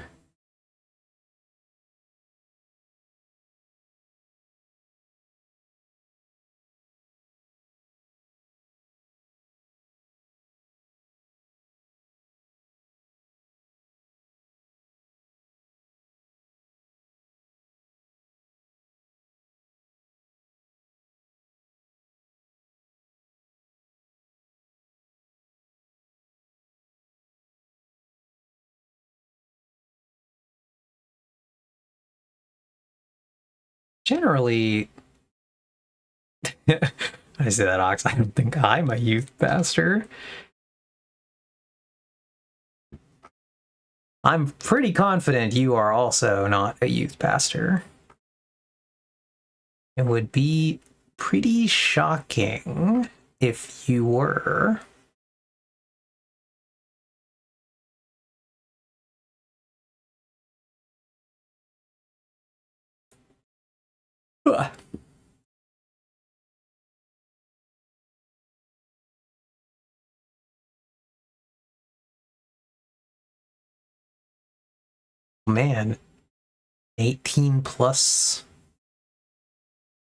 Generally, I say that, Ox. I don't think I'm a youth pastor. I'm pretty confident you are also not a youth pastor. It would be pretty shocking if you were. Ugh. Man, 18 plus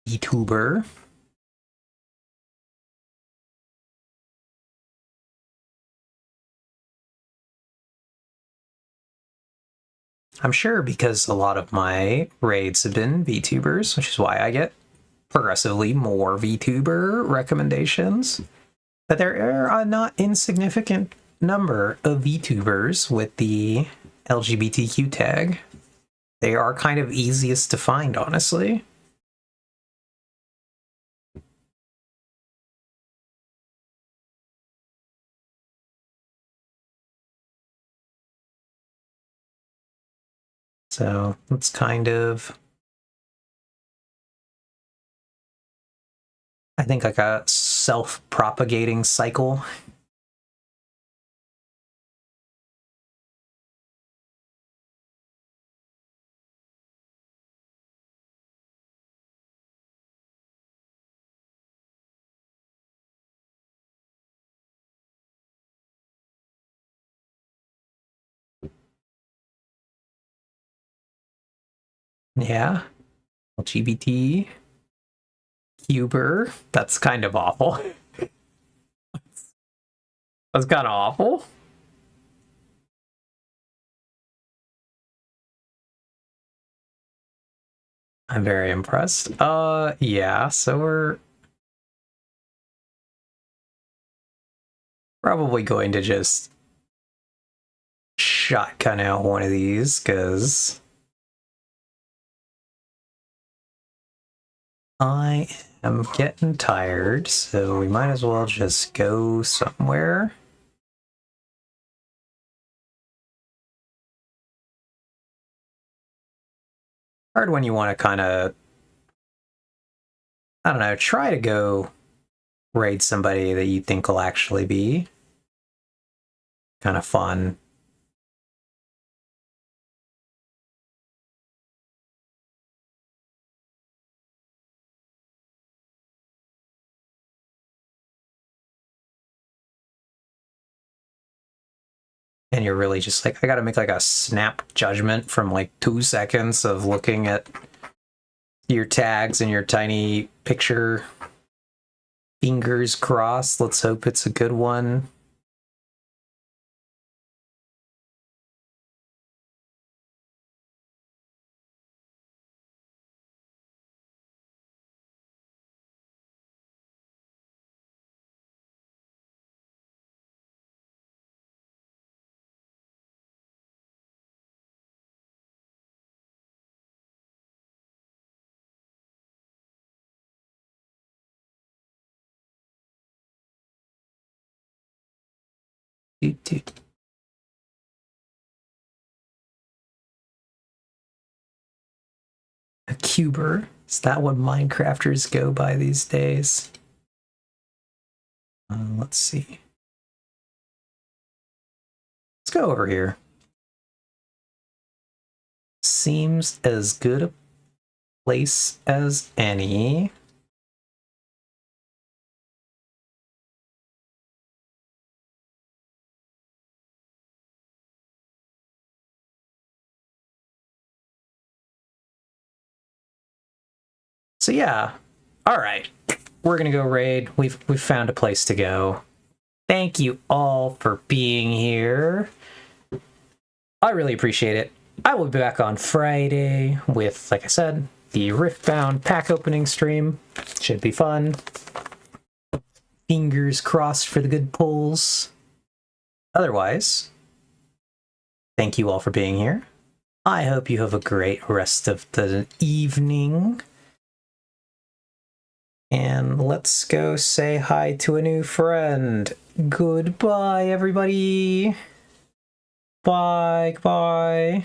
YouTuber. I'm sure because a lot of my raids have been VTubers, which is why I get progressively more VTuber recommendations, that there are a not insignificant number of VTubers with the LGBTQ tag. They are kind of easiest to find, honestly. So it's kind of, I think, like a self-propagating cycle. Yeah. LGBT, Cuber. That's kind of awful. That's kind of awful. I'm very impressed. Yeah, so we're probably going to just shotgun out one of these, because I am getting tired, so we might as well just go somewhere. Hard when you want to kind of, I don't know, try to go raid somebody that you think will actually be kind of fun. And you're really just like, I gotta make like a snap judgment from like 2 seconds of looking at your tags and your tiny picture. Fingers crossed. Let's hope it's a good one. Doot. A cuber. Is that what Minecrafters go by these days? Let's see. Let's go over here. Seems as good a place as any. So yeah, all right. We're gonna go raid. We've found a place to go. Thank you all for being here. I really appreciate it. I will be back on Friday with, like I said, the Riftbound pack opening stream. Should be fun. Fingers crossed for the good pulls. Otherwise, thank you all for being here. I hope you have a great rest of the evening. And let's go say hi to a new friend. Goodbye, everybody. Bye.